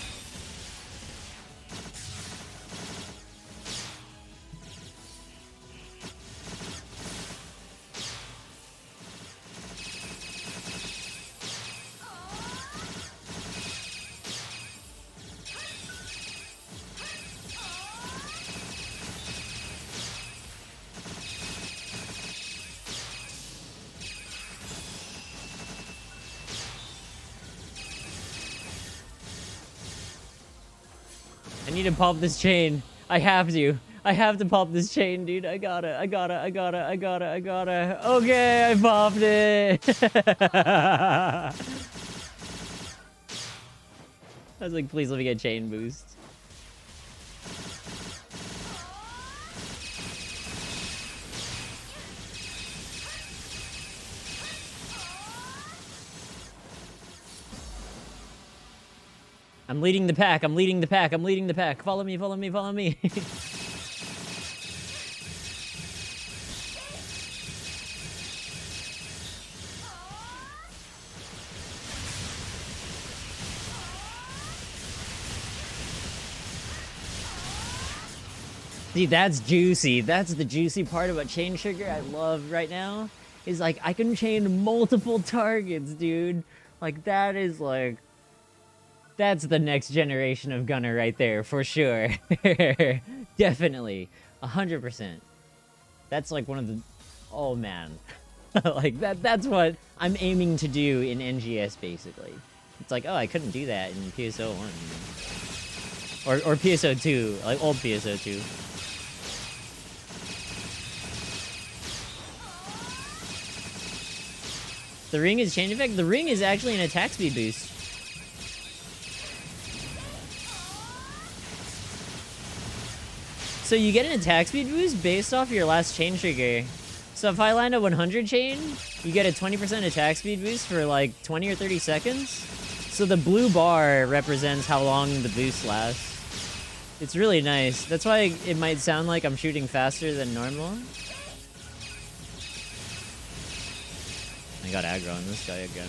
I need to pop this chain. I have to pop this chain, dude. I gotta. Okay, I popped it. I was like, please let me get chain boost. I'm leading the pack. Follow me. See, that's juicy. That's the juicy part about chain trigger I love right now. is like I can chain multiple targets, dude. Like that is like that's the next generation of gunner right there for sure. Definitely 100%. That's like one of the oh man. Like that's what I'm aiming to do in NGS basically. It's like, oh, I couldn't do that in PSO1. Or PSO2, like old PSO2. The ring is chain effect. The ring is actually an attack speed boost. So you get an attack speed boost based off your last chain trigger. So if I land a 100 chain, you get a 20% attack speed boost for like 20 or 30 seconds. So the blue bar represents how long the boost lasts. It's really nice. That's why it might sound like I'm shooting faster than normal. I got aggro on this guy again.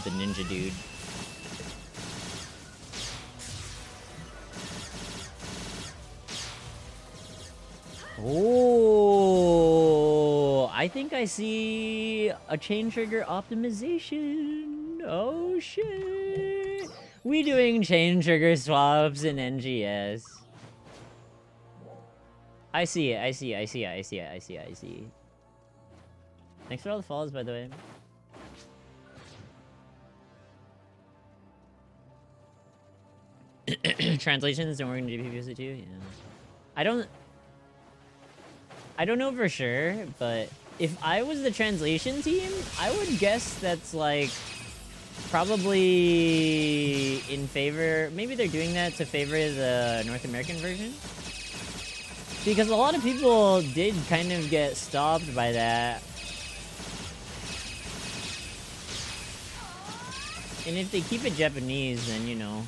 The ninja dude. Oh, I think I see a chain trigger optimization. Oh shit. We doing chain trigger swaps in NGS. I see it, I see it, I see it, I see it, I see it, I see it. Thanks for all the follows, by the way. Translations don't work in GPPC2? Yeah. I don't know for sure, but if I was the translation team, I would guess that's like probably in favor. Maybe they're doing that to favor the North American version. Because a lot of people did kind of get stopped by that. And if they keep it Japanese, then you know.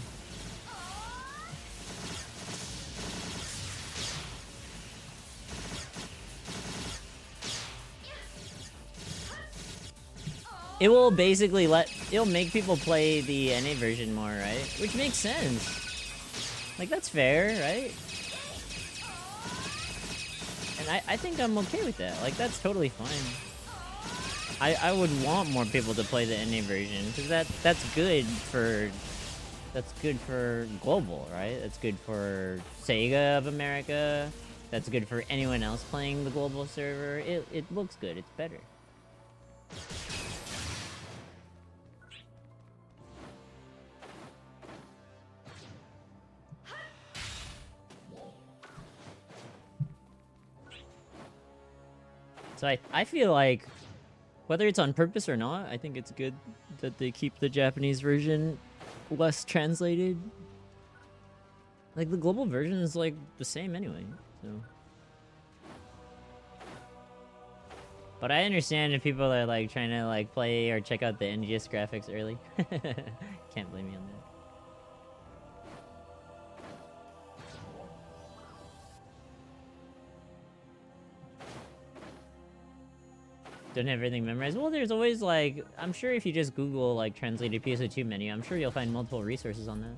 It will basically it'll make people play the NA version more, right? Which makes sense. Like, that's fair, right? And I think I'm okay with that. Like, that's totally fine. I would want more people to play the NA version, because that's good for global, right? That's good for SEGA of America. That's good for anyone else playing the global server. It looks good. It's better. So I feel like, whether it's on purpose or not, I think it's good that they keep the Japanese version less translated. Like, the global version is, like, the same anyway, so. But I understand if people are, like, trying to, like, play or check out the NGS graphics early. Can't blame me on that. Don't have everything memorized. Well, there's always, like, I'm sure if you just Google, like, translated PSO2 menu, I'm sure you'll find multiple resources on that.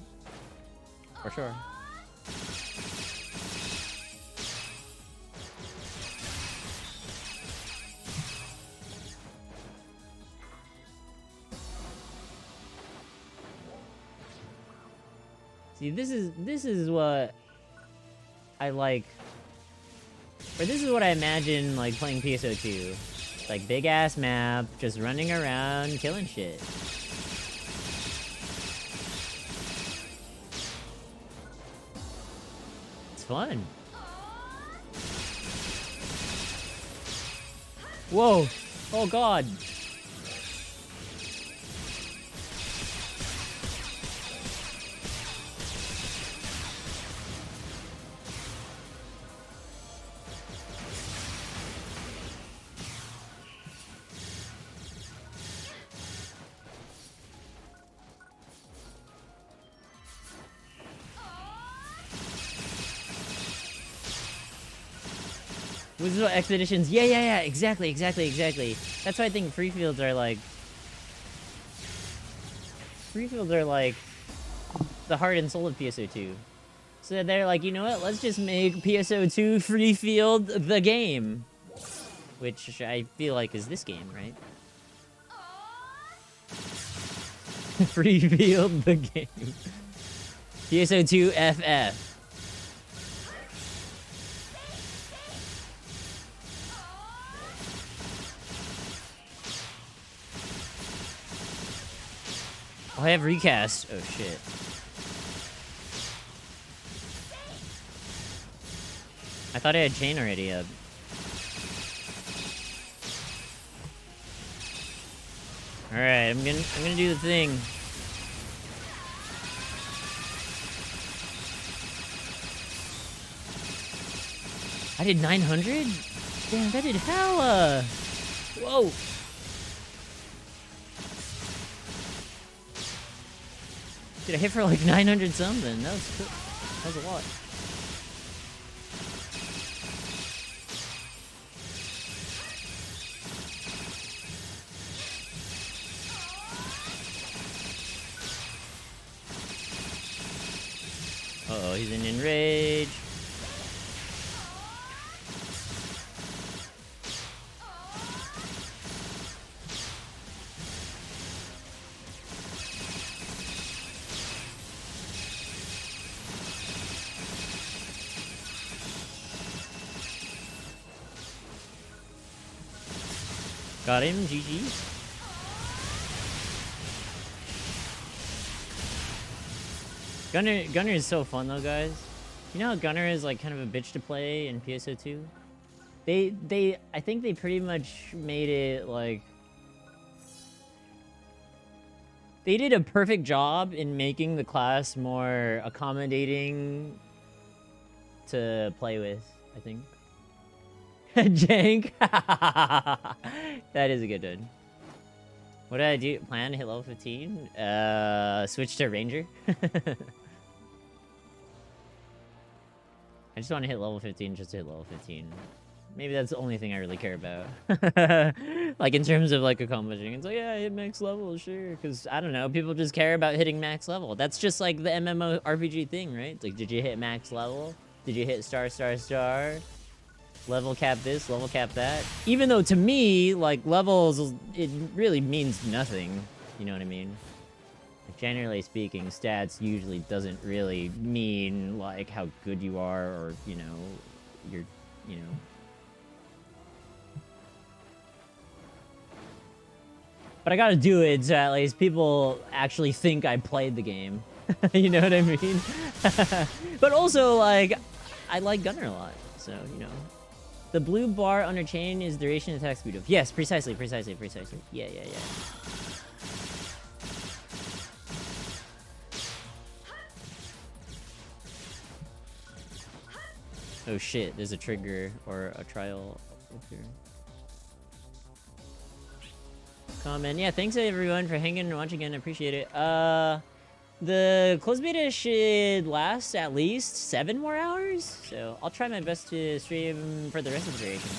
For sure. See, this is what I like, or this is what I imagine, like, playing PSO2. Like, big-ass map, just running around, killing shit. It's fun. Whoa! Oh god! Wizard Expeditions, yeah, exactly. That's why I think free fields are like the heart and soul of PSO2. So they're like, you know what? Let's just make PSO2 free field the game. which I feel like is this game, right? Revealed the game. PSO2 FF. Oh, I have recast. Oh shit. I thought I had chain already up. All right, I'm gonna do the thing. I did 900? Damn, that did hella. Whoa. Dude, I hit for like 900 something. That was cool. That was a lot. Uh-oh, he's in enrage. Got him, GG. Gunner is so fun though, guys. You know how Gunner is like kind of a bitch to play in PSO2? I think they pretty much made it like... They did a perfect job in making the class more accommodating to play with, I think. Jank. That is a good one. What did I do? Plan to hit level 15? Switch to Ranger. I just want to hit level 15 just to hit level 15. Maybe that's the only thing I really care about. Like in terms of like accomplishing. It's like, yeah, I hit max level, sure. Because I don't know, people just care about hitting max level. That's just like the MMORPG thing, right? It's like, did you hit max level? Did you hit star, star, star? Level cap this, level cap that. Even though to me, like levels, it really means nothing. You know what I mean? Generally speaking, stats usually doesn't really mean like how good you are or, you know, you're, you know. But I gotta do it so at least people actually think I played the game. You know what I mean? But also, like, I like Gunner a lot, so, you know. The blue bar under chain is duration attack speed of. Yes, precisely. Yeah. Oh shit, there's a trigger or a trial up here. Comment. Yeah, thanks everyone for hanging and watching again. I appreciate it. The closed beta should last at least 7 more hours, so I'll try my best to stream for the rest of the duration.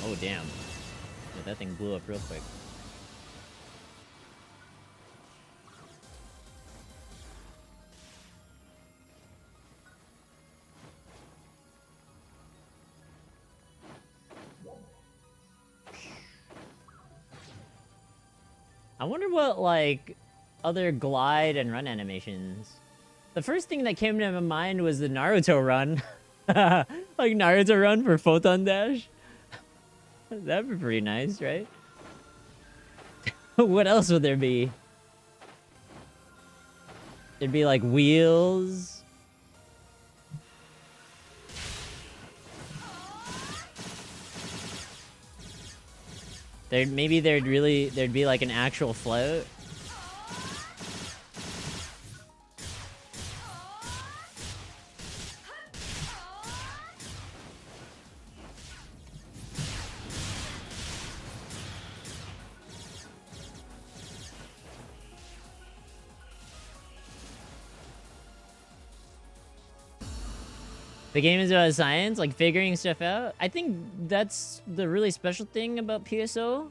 Oh damn. Yeah, that thing blew up real quick. I wonder what, like, other glide and run animations. The first thing that came to my mind was the Naruto run. Like, Naruto run for Photon Dash. That'd be pretty nice, right? What else would there be? There'd be, like, wheels. There'd be like an actual float. The game is about science, like figuring stuff out. I think that's the really special thing about PSO.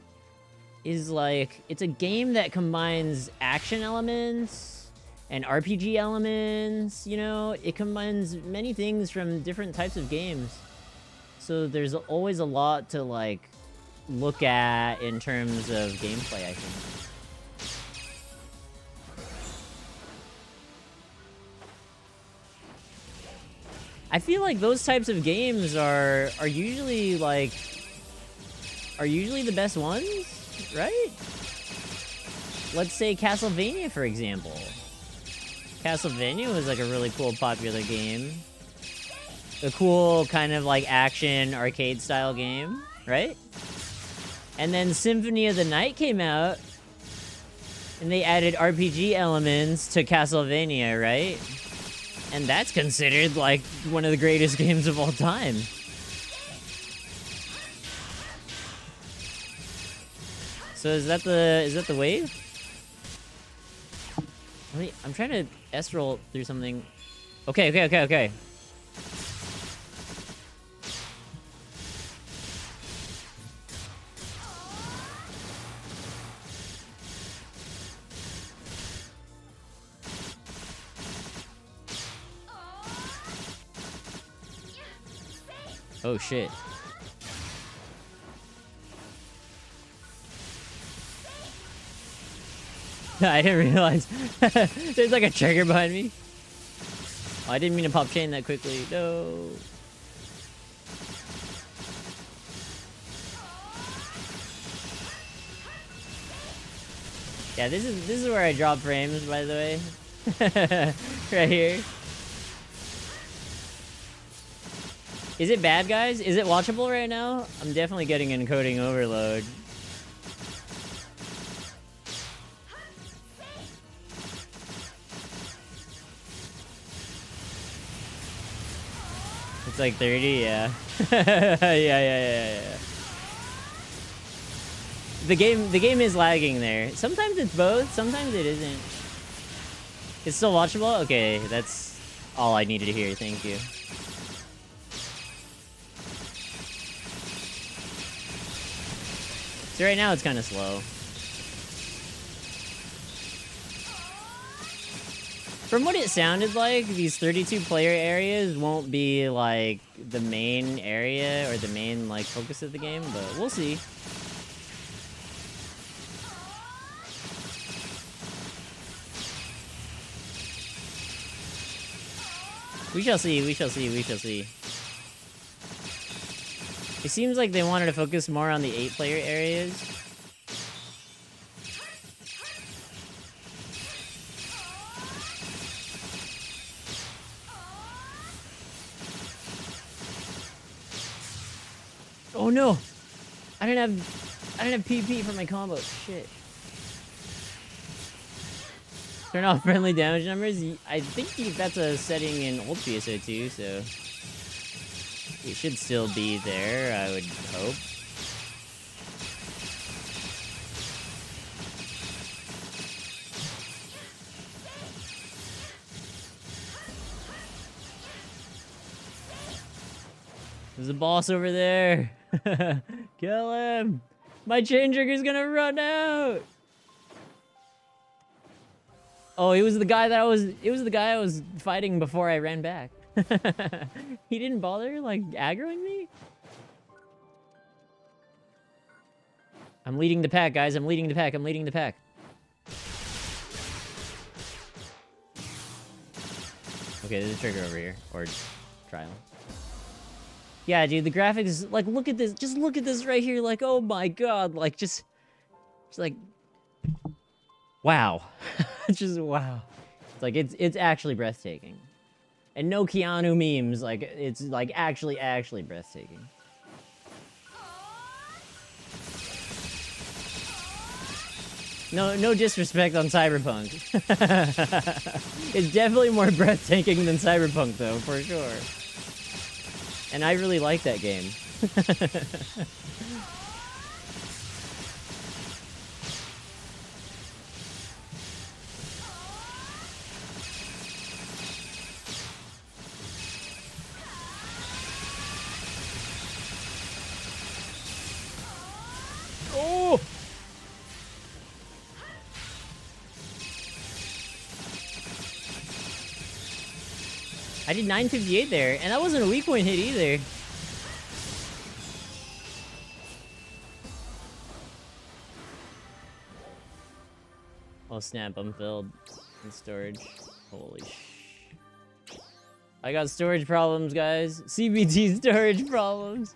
Is like, it's a game that combines action elements and RPG elements, you know? It combines many things from different types of games. So there's always a lot to, like, look at in terms of gameplay, I think. I feel like those types of games are usually, like, the best ones, right? Let's say Castlevania, for example. Castlevania was, like, a really cool, popular game. A cool kind of, like, action, arcade-style game, right? And then Symphony of the Night came out, and they added RPG elements to Castlevania, right? And that's considered, like, one of the greatest games of all time. So is that the wave? I'm trying to S-roll through something. Okay. Oh shit. I didn't realize there's like a trigger behind me. Oh, I didn't mean to pop chain that quickly. No. Yeah, this is where I drop frames, by the way. Right here. Is it bad, guys? Is it watchable right now? I'm definitely getting encoding overload. It's like 30, yeah. yeah. The game is lagging there. Sometimes it's both, sometimes it isn't. It's still watchable? Okay, that's all I needed to hear, thank you. So right now it's kind of slow. From what it sounded like, these 32 player areas won't be like the main area or the main like focus of the game, but we'll see. We shall see, we shall see, we shall see. It seems like they wanted to focus more on the 8 player areas. Oh no! I didn't have PP for my combo. Shit. Turn off friendly damage numbers. I think that's a setting in old PSO2, so it should still be there, I would hope. There's a boss over there. Kill him. My chain trigger's gonna run out. Oh, it was the guy I was fighting before I ran back. He didn't bother like aggroing me? I'm leading the pack, guys. I'm leading the pack. I'm leading the pack. Okay, there's a trigger over here. Or trial. Yeah, dude, the graphics, like, look at this. Just look at this right here. Like, oh my god. Like, just like, wow. Just wow. It's like, it's actually breathtaking. And no Keanu memes. Like, it's like actually breathtaking. No disrespect on Cyberpunk. It's definitely more breathtaking than Cyberpunk, though, for sure. And I really like that game. I did 958 there, and that wasn't a weak point hit either. Oh snap, I'm filled in storage. Holy sh... I got storage problems, guys. CBT storage problems.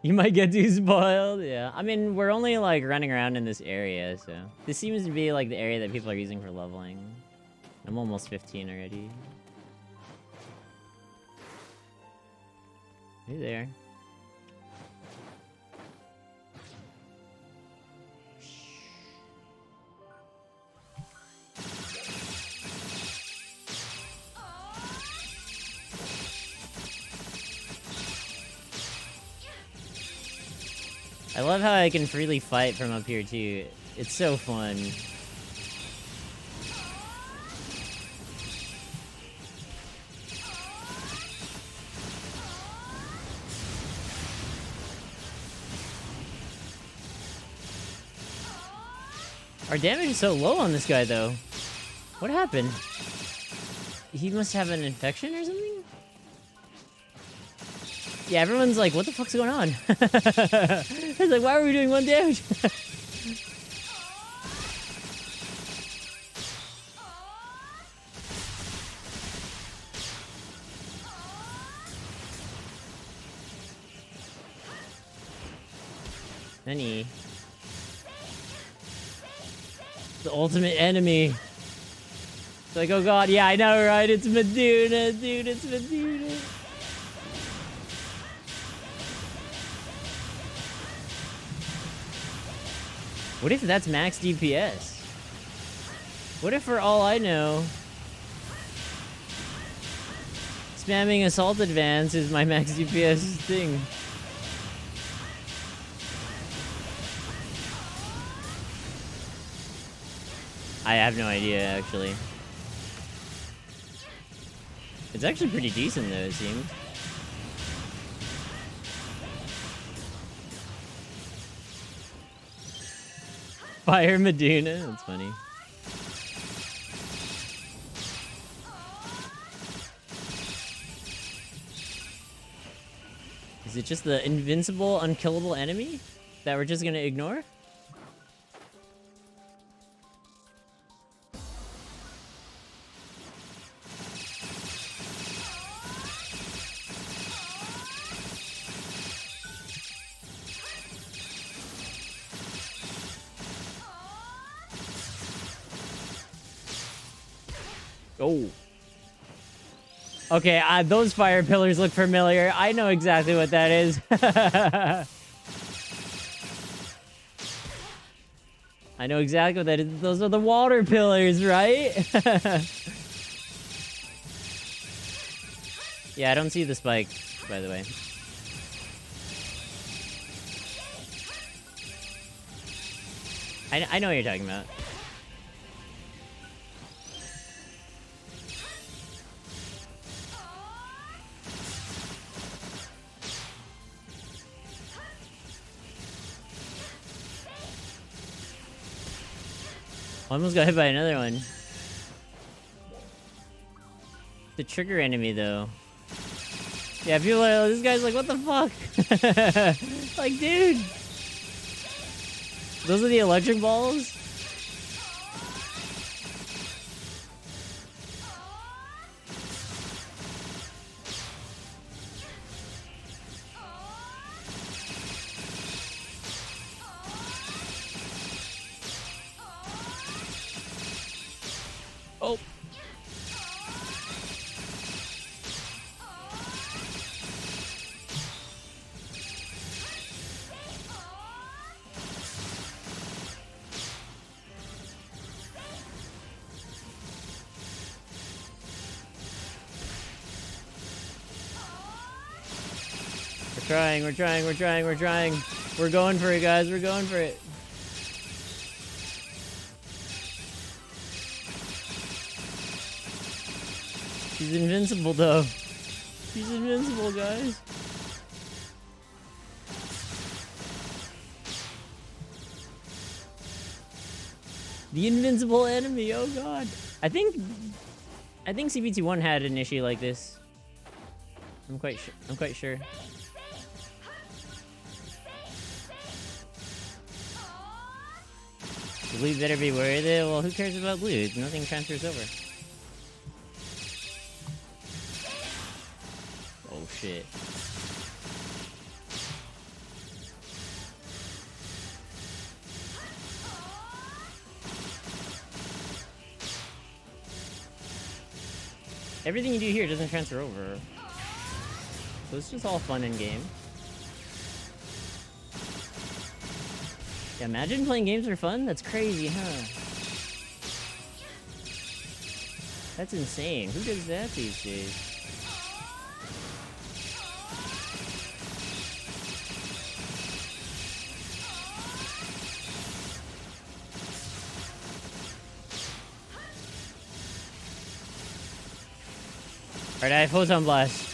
You might get too spoiled, yeah. I mean, we're only like running around in this area, so this seems to be like the area that people are using for leveling. I'm almost 15 already. Hey there. I love how I can freely fight from up here too. It's so fun. Our damage is so low on this guy though. What happened? He must have an infection or something? Yeah, everyone's like, what the fuck's going on? It's like, why are we doing 1 damage? Nani? The ultimate enemy. It's like, oh god, yeah, I know, right? It's Meduna, dude, it's Meduna. What if that's max DPS? What if, for all I know, spamming Assault Advance is my max DPS thing? I have no idea, actually. It's actually pretty decent, though, it seems. Fire Meduna, that's funny. Is it just the invincible, unkillable enemy that we're just gonna ignore? Oh. Okay, those fire pillars look familiar. I know exactly what that is. I know exactly what that is. Those are the water pillars, right? Yeah, I don't see the spike, by the way. I know what you're talking about. Almost got hit by another one. The trigger enemy, though. Yeah, people are, this guy's like, what the fuck? Like, dude. Those are the electric balls? Oh. We're trying. We're going for it, guys. We're going for it. She's invincible, though. She's invincible, guys. The invincible enemy, oh god. I think CBT1 had an issue like this. I'm quite sure. Blue better be worth it. Well, who cares about blue? Nothing transfers over. Oh shit. Everything you do here doesn't transfer over. So it's just all fun in game. Yeah, imagine playing games for fun? That's crazy, huh? That's insane. Who does that these days? Alright, I have Photon Blast.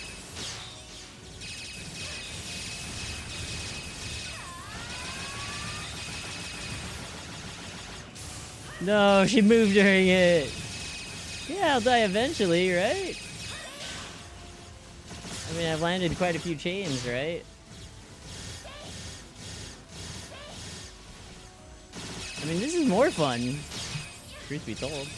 No, she moved during it. Yeah, I'll die eventually, right? I mean, I've landed quite a few chains, right? I mean, this is more fun. Truth be told.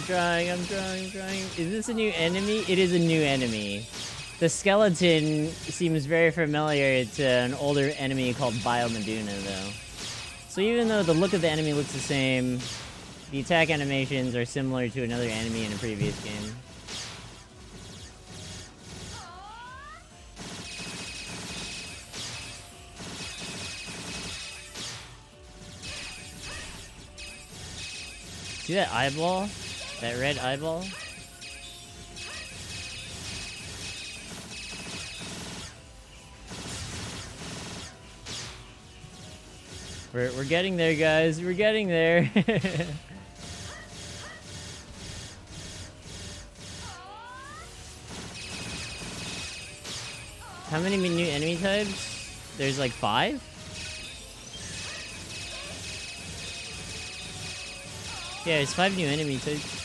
I'm trying. Is this a new enemy? It is a new enemy. The skeleton seems very familiar to an older enemy called Biomeduna, though. So even though the look of the enemy looks the same, the attack animations are similar to another enemy in a previous game. See that eyeball? That red eyeball? We're getting there, guys. We're getting there. How many new enemy types? There's like 5? Yeah, there's 5 new enemy types.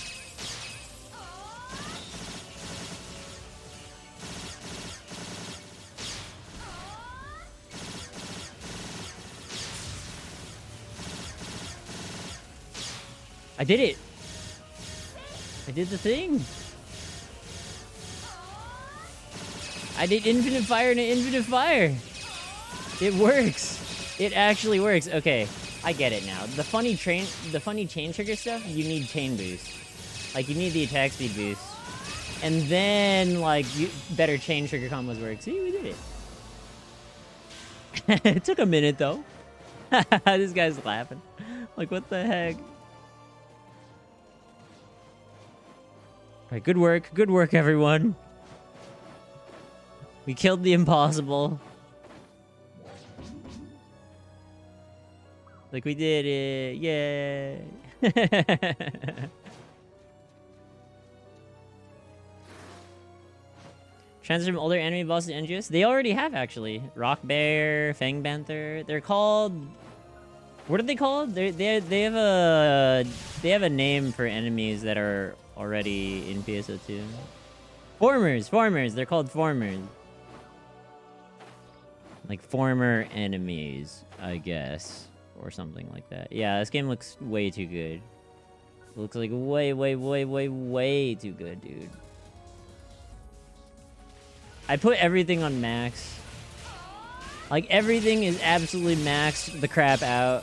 I did it! I did the thing! I did infinite fire and an infinite fire! It works! It actually works. Okay, I get it now. The funny chain trigger stuff, you need chain boost. Like, you need the attack speed boost. And then, like, better chain trigger combos work. See, we did it. It took a minute, though. This guy's laughing. Like, what the heck? Alright, good work, everyone. We killed the impossible. Like, we did it. Yay. Transform older enemy bosses to NGS? They already have, actually. Rock Bear, Fang Panther. They're called... What are they called? They have a name for enemies that are already in PSO2. Formers. They're called formers. Like former enemies, I guess, or something like that. Yeah, this game looks way too good. It looks like way too good, dude. I put everything on max. Like, everything is absolutely maxed the crap out.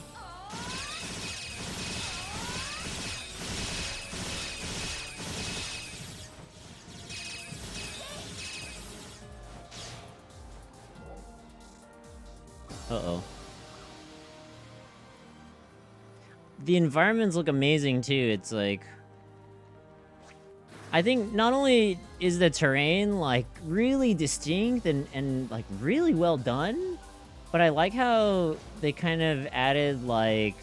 Uh-oh. the environments look amazing too. It's like, I think not only is the terrain like really distinct and like really well done, but I like how they kind of added like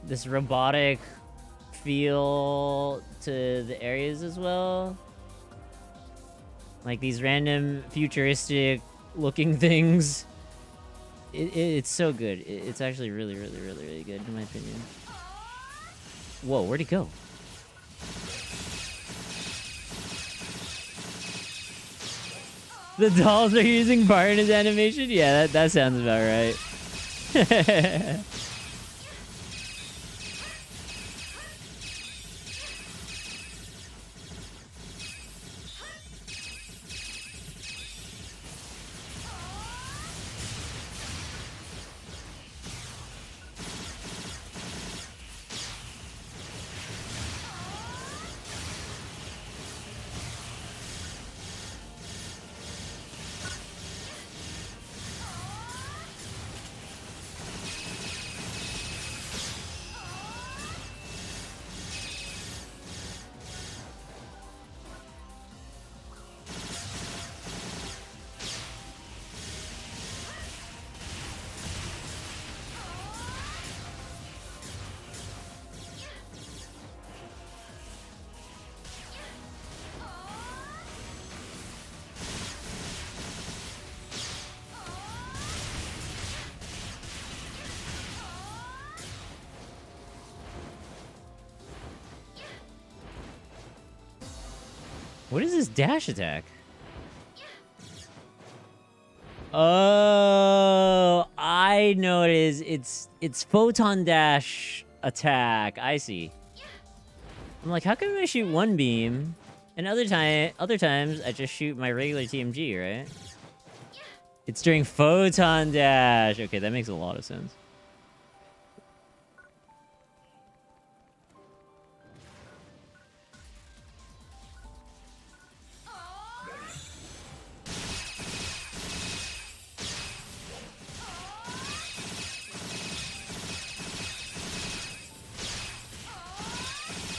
this robotic feel to the areas as well. Like these random futuristic looking things. It's so good. It's actually really, really, really, really good in my opinion. Whoa, where'd he go? The dolls are using bar in his animation? Yeah, that sounds about right. What is this dash attack? Oh, I know it is. It's photon dash attack. I see. I'm like, how come I shoot one beam, and other times I just shoot my regular TMG, right? It's during photon dash. Okay, that makes a lot of sense.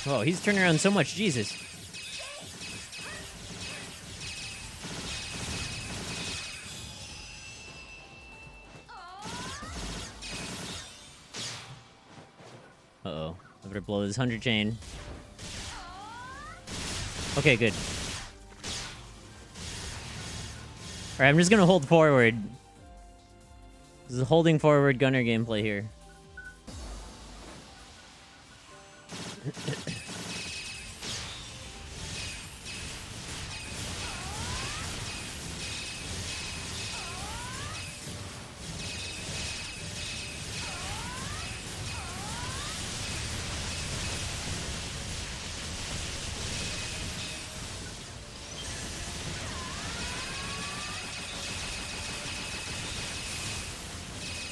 Oh, he's turning around so much, Jesus. Uh-oh. I better blow this 100 chain. Okay, good. Alright, I'm just gonna hold forward. This is holding forward gunner gameplay here.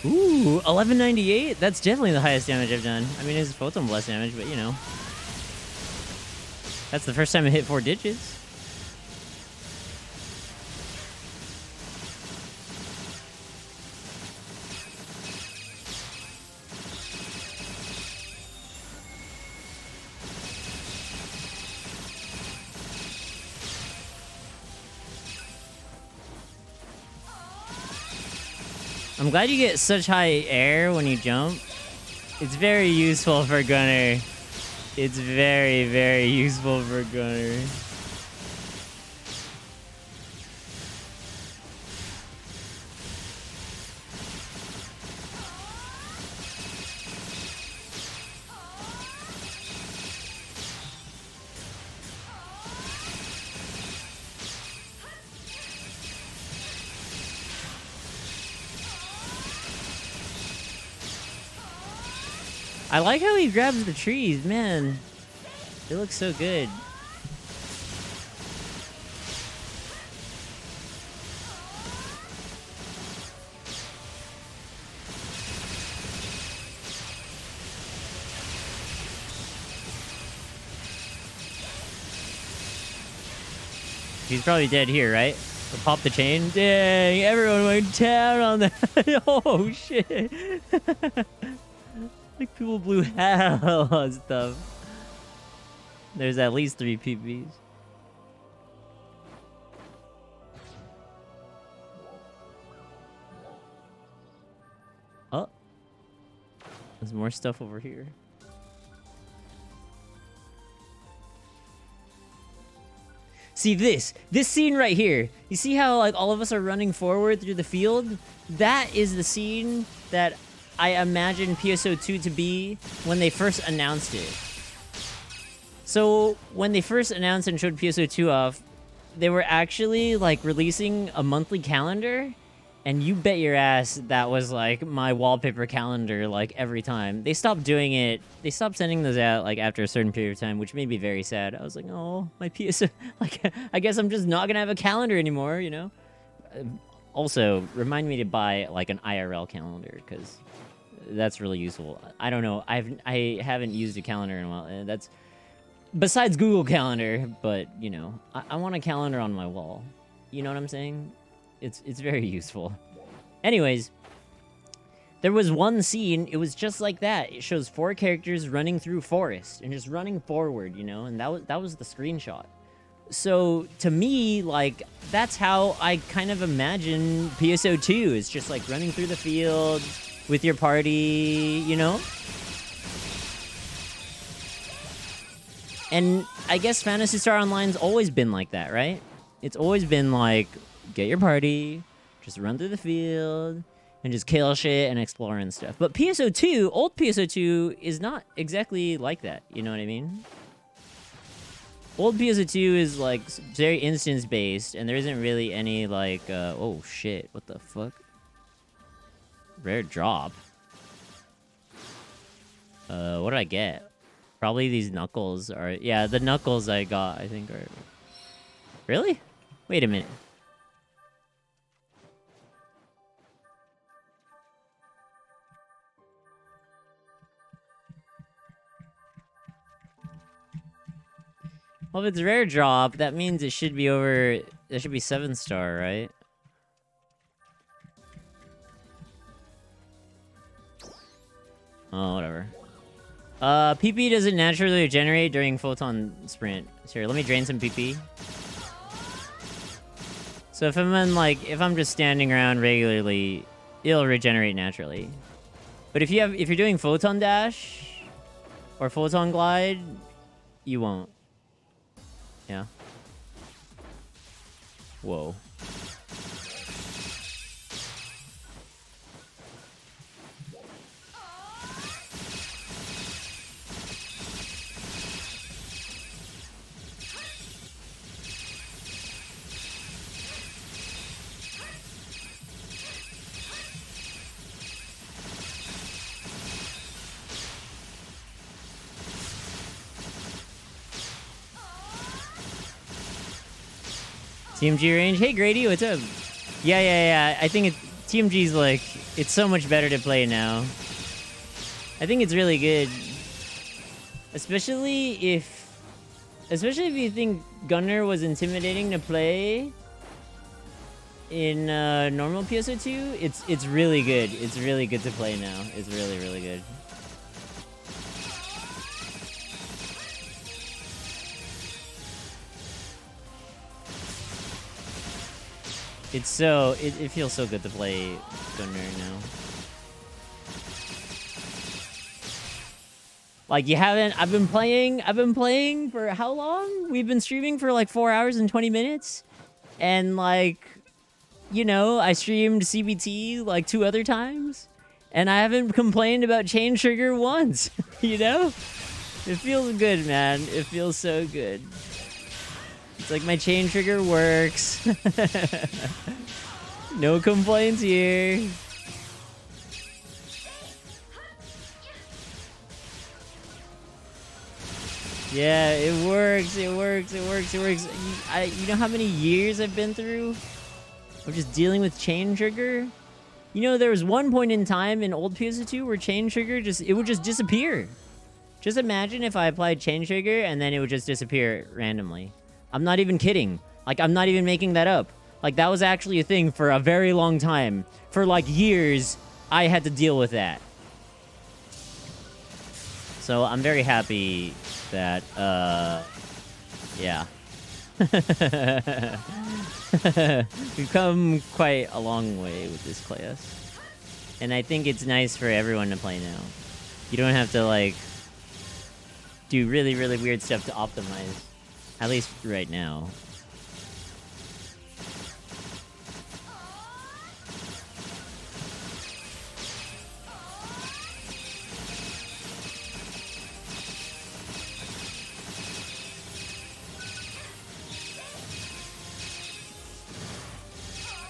Ooh, 1198? That's definitely the highest damage I've done. I mean, it's photon blast damage, but you know. That's the first time I hit 4 digits. I'm glad you get such high air when you jump. It's very useful for gunner. It's very, very useful for gunner. I like how he grabs the trees, man. It looks so good. He's probably dead here, right? Or pop the chain. Dang, everyone went down on that. Oh, shit. Like, people blew hell on stuff. There's at least 3 PBs. Oh. There's more stuff over here. See this scene right here. You see how like all of us are running forward through the field? That is the scene that I imagined PSO2 to be when they first announced it. So when they first announced and showed PSO2 off, they were actually like releasing a monthly calendar, and you bet your ass that was like my wallpaper calendar like every time. They stopped doing it. They stopped sending those out like after a certain period of time, which made me very sad. I was like, oh, my PSO, like I guess I'm just not gonna have a calendar anymore, you know? Also, remind me to buy like an IRL calendar, because that's really useful. I don't know. I haven't used a calendar in a while. That's besides Google Calendar, but you know, I want a calendar on my wall. You know what I'm saying? It's very useful. Anyways, there was one scene, it was just like that. It shows 4 characters running through forest and just running forward, you know, and that was the screenshot. So to me, like, that's how I kind of imagine PSO2. It's just like running through the field with your party, you know? And I guess Phantasy Star Online's always been like that, right? It's always been like, get your party, just run through the field, and just kill shit and explore and stuff. But PSO2, old PSO2, is not exactly like that, you know what I mean? Old PSO2 is, like, very instance-based, and there isn't really any, like, oh, shit, what the fuck? Rare drop. What did I get? Probably these knuckles are... Yeah, the knuckles I got, I think, are... Really? Wait a minute. Well, if it's rare drop, that means it should be over... It should be 7-star, right? Oh, whatever. PP doesn't naturally regenerate during photon sprint. Here, let me drain some PP. So if I'm in, like, if I'm just standing around regularly, it'll regenerate naturally. But if you're doing photon dash or photon glide, you won't. Yeah. Whoa. TMG range? Hey Grady, what's up? Yeah. I think TMG's like, it's so much better to play now. I think it's really good. Especially if you think Gunner was intimidating to play in normal PSO2, it's really good. It's really good to play now. It's really, really good. It's so... It feels so good to play Gunner now. Like, you haven't... I've been playing for how long? We've been streaming for like 4 hours and 20 minutes. And like... You know, I streamed CBT like 2 other times. And I haven't complained about chain trigger once. You know? It feels good, man. It feels so good. It's like my chain trigger works. No complaints here. Yeah, it works. You know how many years I've been through of just dealing with chain trigger? You know, there was one point in time in old PSO2 where chain trigger it would just disappear. Just imagine if I applied chain trigger and then it would just disappear randomly. I'm not even kidding. Like, I'm not even making that up. Like, that was actually a thing for a very long time. For, like, years, I had to deal with that. So I'm very happy that, yeah. We've come quite a long way with this class. And I think it's nice for everyone to play now. You don't have to, like, do really, really weird stuff to optimize. At least right now.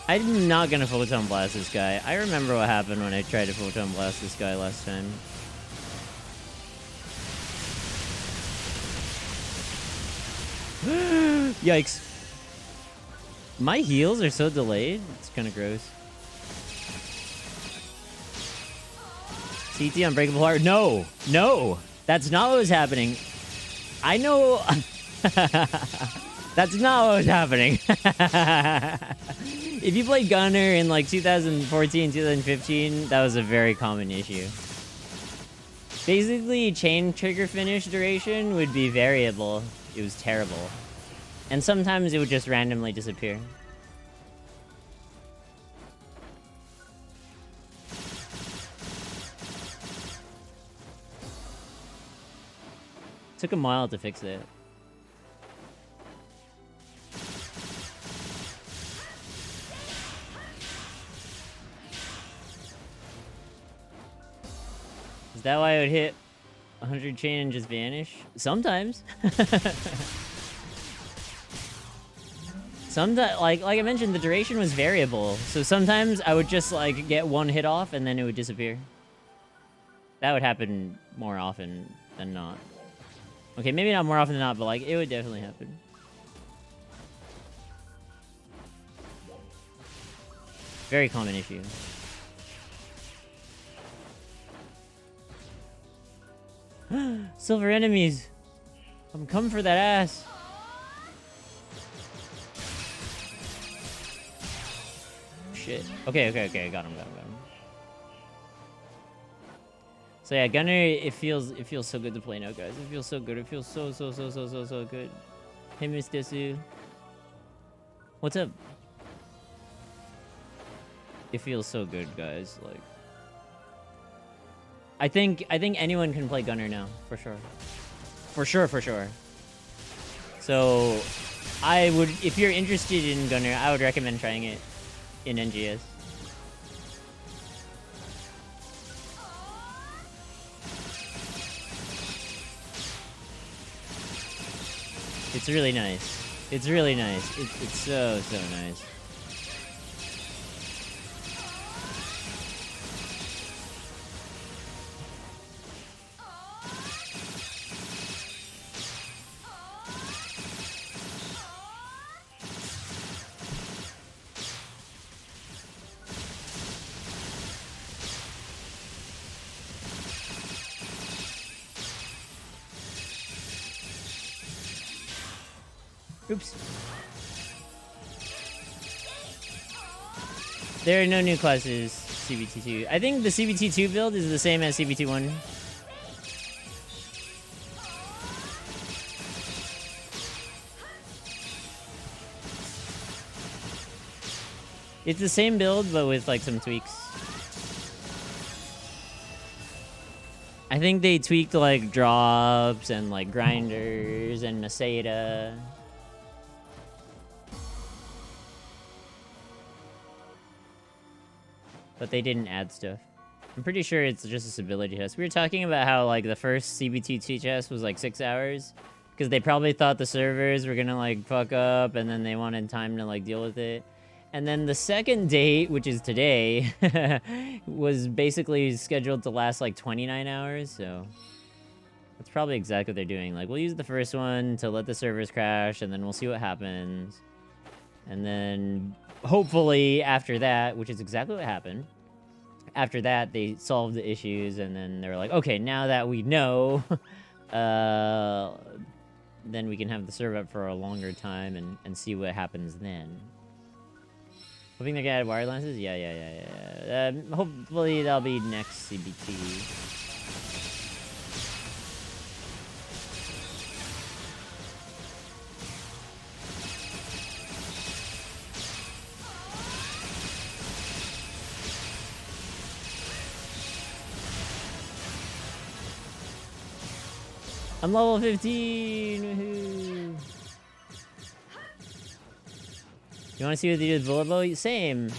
I'm not gonna Photon Blast this guy. I remember what happened when I tried to Photon Blast this guy last time. Yikes. My heals are so delayed. It's kind of gross. CT Unbreakable Heart. No! No! That's not what was happening. I know... That's not what was happening. If you played Gunner in like 2014, 2015, that was a very common issue. Basically, chain trigger finish duration would be variable. It was terrible. And sometimes it would just randomly disappear. Took a while to fix it. Is that why I would hit 100 chain and just vanish? Sometimes. Sometimes, like I mentioned, the duration was variable. So sometimes I would just like get one hit off and then it would disappear. That would happen more often than not. Okay, maybe not more often than not, but like it would definitely happen. Very common issue. Silver enemies. I'm coming for that ass. Shit. Okay. Got him. So yeah, Gunner, it feels so good to play now, guys. It feels so good. It feels so good. Hey, Miss Desu. What's up? It feels so good, guys. Like, I think anyone can play Gunner now, for sure. For sure. So, I would, if you're interested in Gunner, I would recommend trying it in NGS. It's really nice. It's really nice. It's so nice. Oops. There are no new classes, CBT2. I think the CBT2 build is the same as CBT1. It's the same build, but with like some tweaks. I think they tweaked like drops and like grinders and Maseda. But they didn't add stuff. I'm pretty sure it's just a stability test. We were talking about how like the first CBT2 test was like 6 hours because they probably thought the servers were gonna like fuck up and then they wanted time to like deal with it. And then the second date, which is today, was basically scheduled to last like 29 hours. So that's probably exactly what they're doing. Like, we'll use the first one to let the servers crash and then we'll see what happens. And then hopefully after that, which is exactly what happened, after that they solved the issues and then they were like, okay, now that we know, then we can have the server up for a longer time and see what happens then. Hoping they're gonna add wire lenses? Yeah. Hopefully that'll be next CBT. I'm level 15. Woohoo. You want to see what they do with bullet bow? Same.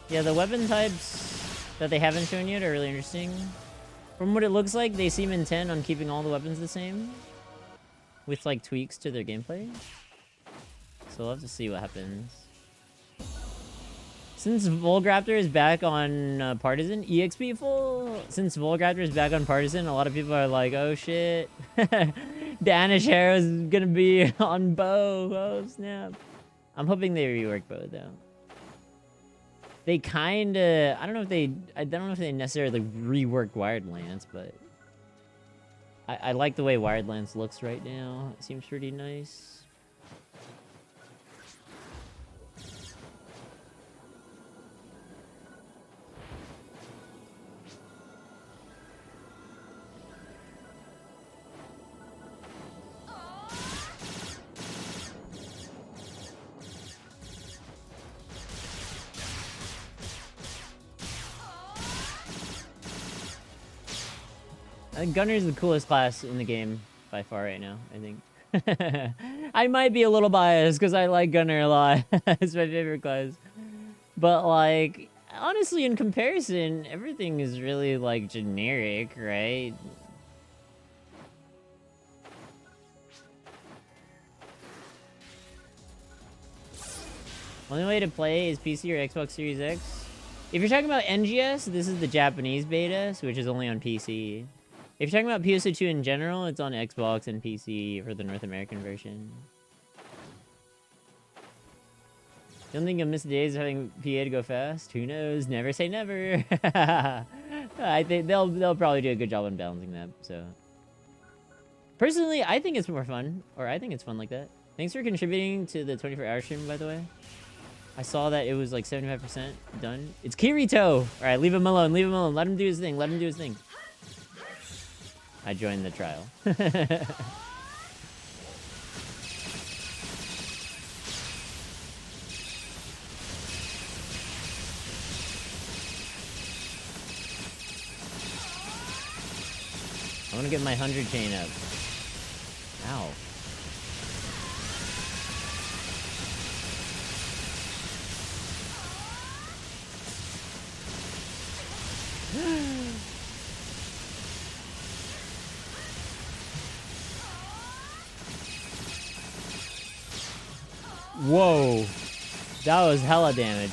Yeah, the weapon types that they haven't shown yet are really interesting. From what it looks like, they seem intent on keeping all the weapons the same, with like tweaks to their gameplay. So we'll have to see what happens. Since Volgraptor is back on Partisan, EXP full. Since Volgraptor is back on Partisan, a lot of people are like, "Oh shit, Danish Hero is gonna be on bow." Oh snap! I'm hoping they rework bow though. They kinda, I don't know if they necessarily reworked Wired Lance, but I like the way Wired Lance looks right now. It seems pretty nice. I think Gunner is the coolest class in the game by far right now, I think. I might be a little biased because I like Gunner a lot. It's my favorite class. But, like, honestly, in comparison, everything is really, like, generic, right? Only way to play is PC or Xbox Series X. If you're talking about NGS, this is the Japanese beta, which is only on PC. If you're talking about PSO2 in general, it's on Xbox and PC for the North American version. Don't think you'll miss the days of having PA to go fast? Who knows? Never say never. I think they'll probably do a good job on balancing that. So, personally, I think it's more fun, or I think it's fun like that. Thanks for contributing to the 24-hour stream, by the way. I saw that it was like 75% done. It's Kirito. All right, leave him alone. Leave him alone. Let him do his thing. Let him do his thing. I joined the trial. I want to get my 100 chain up. Ow. Whoa, that was hella damage.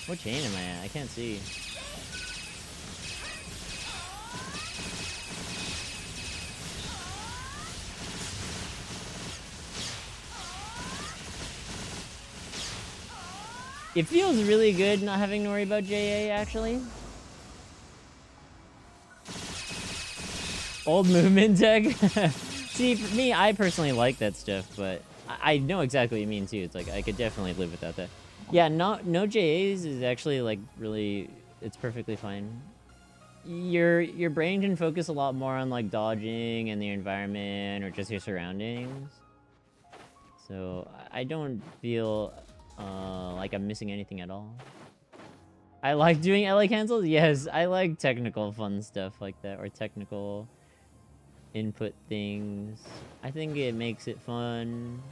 What chain am I at? I can't see. It feels really good not having to worry about JA, actually. Old movement tech. See, for me, I personally like that stuff, but I know exactly what you mean too. It's like I could definitely live without that. Yeah, no JAs is actually like really, it's perfectly fine. Your brain can focus a lot more on like dodging and the environment or just your surroundings. So I don't feel like I'm missing anything at all. I like doing LA cancels. Yes, I like technical fun stuff like that, or technical input things. I think it makes it fun.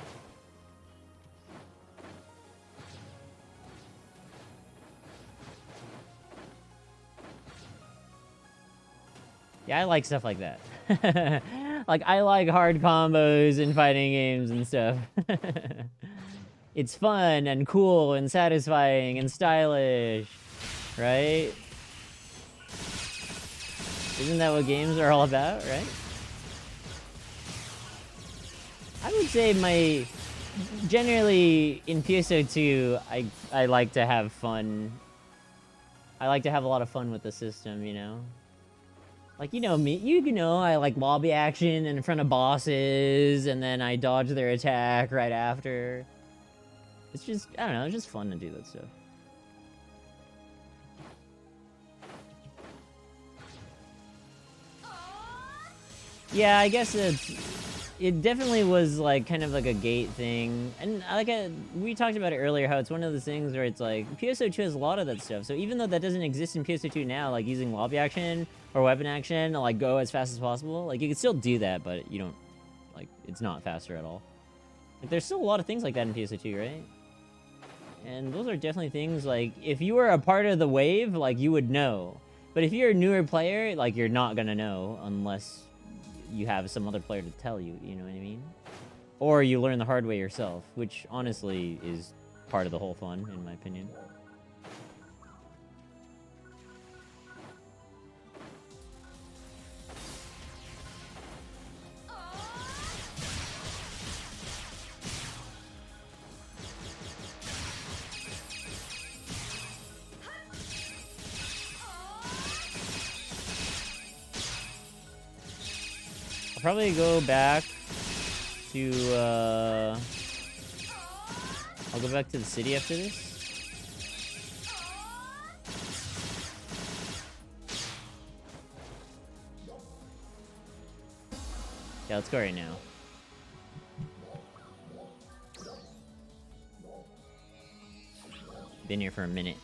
Yeah, I like stuff like that. Like, I like hard combos in fighting games and stuff. It's fun and cool and satisfying and stylish, right? Isn't that what games are all about, right? I would say generally in PSO2, I like to have fun. I like to have a lot of fun with the system, you know? Like, you know me, you know, I like lobby action in front of bosses, and then I dodge their attack right after. It's just, I don't know, it's just fun to do that stuff. Yeah, I guess it's... it definitely was like kind of like a gate thing, and we talked about it earlier, how it's one of those things where it's like PSO2 has a lot of that stuff. So even though that doesn't exist in PSO2 now, like using lobby action or weapon action to like go as fast as possible, like you can still do that, but you don't like it's not faster at all. Like there's still a lot of things like that in PSO2, right? And those are definitely things like if you were a part of the wave, like you would know. But if you're a newer player, like you're not gonna know unless you have some other player to tell you, you know what I mean? Or you learn the hard way yourself, which honestly is part of the whole fun, in my opinion. I'll probably go back to, I'll go back to the city after this. Yeah, let's go right now. Been here for a minute.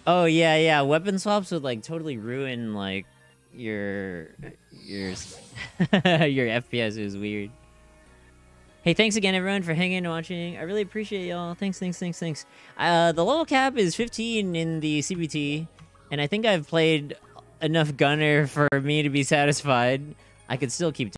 Oh, yeah, weapon swaps would, like, totally ruin, like, your FPS. Is weird. Hey, thanks again everyone for hanging and watching. I really appreciate y'all. Thanks. The level cap is 15 in the CBT, and I think I've played enough gunner for me to be satisfied. I could still keep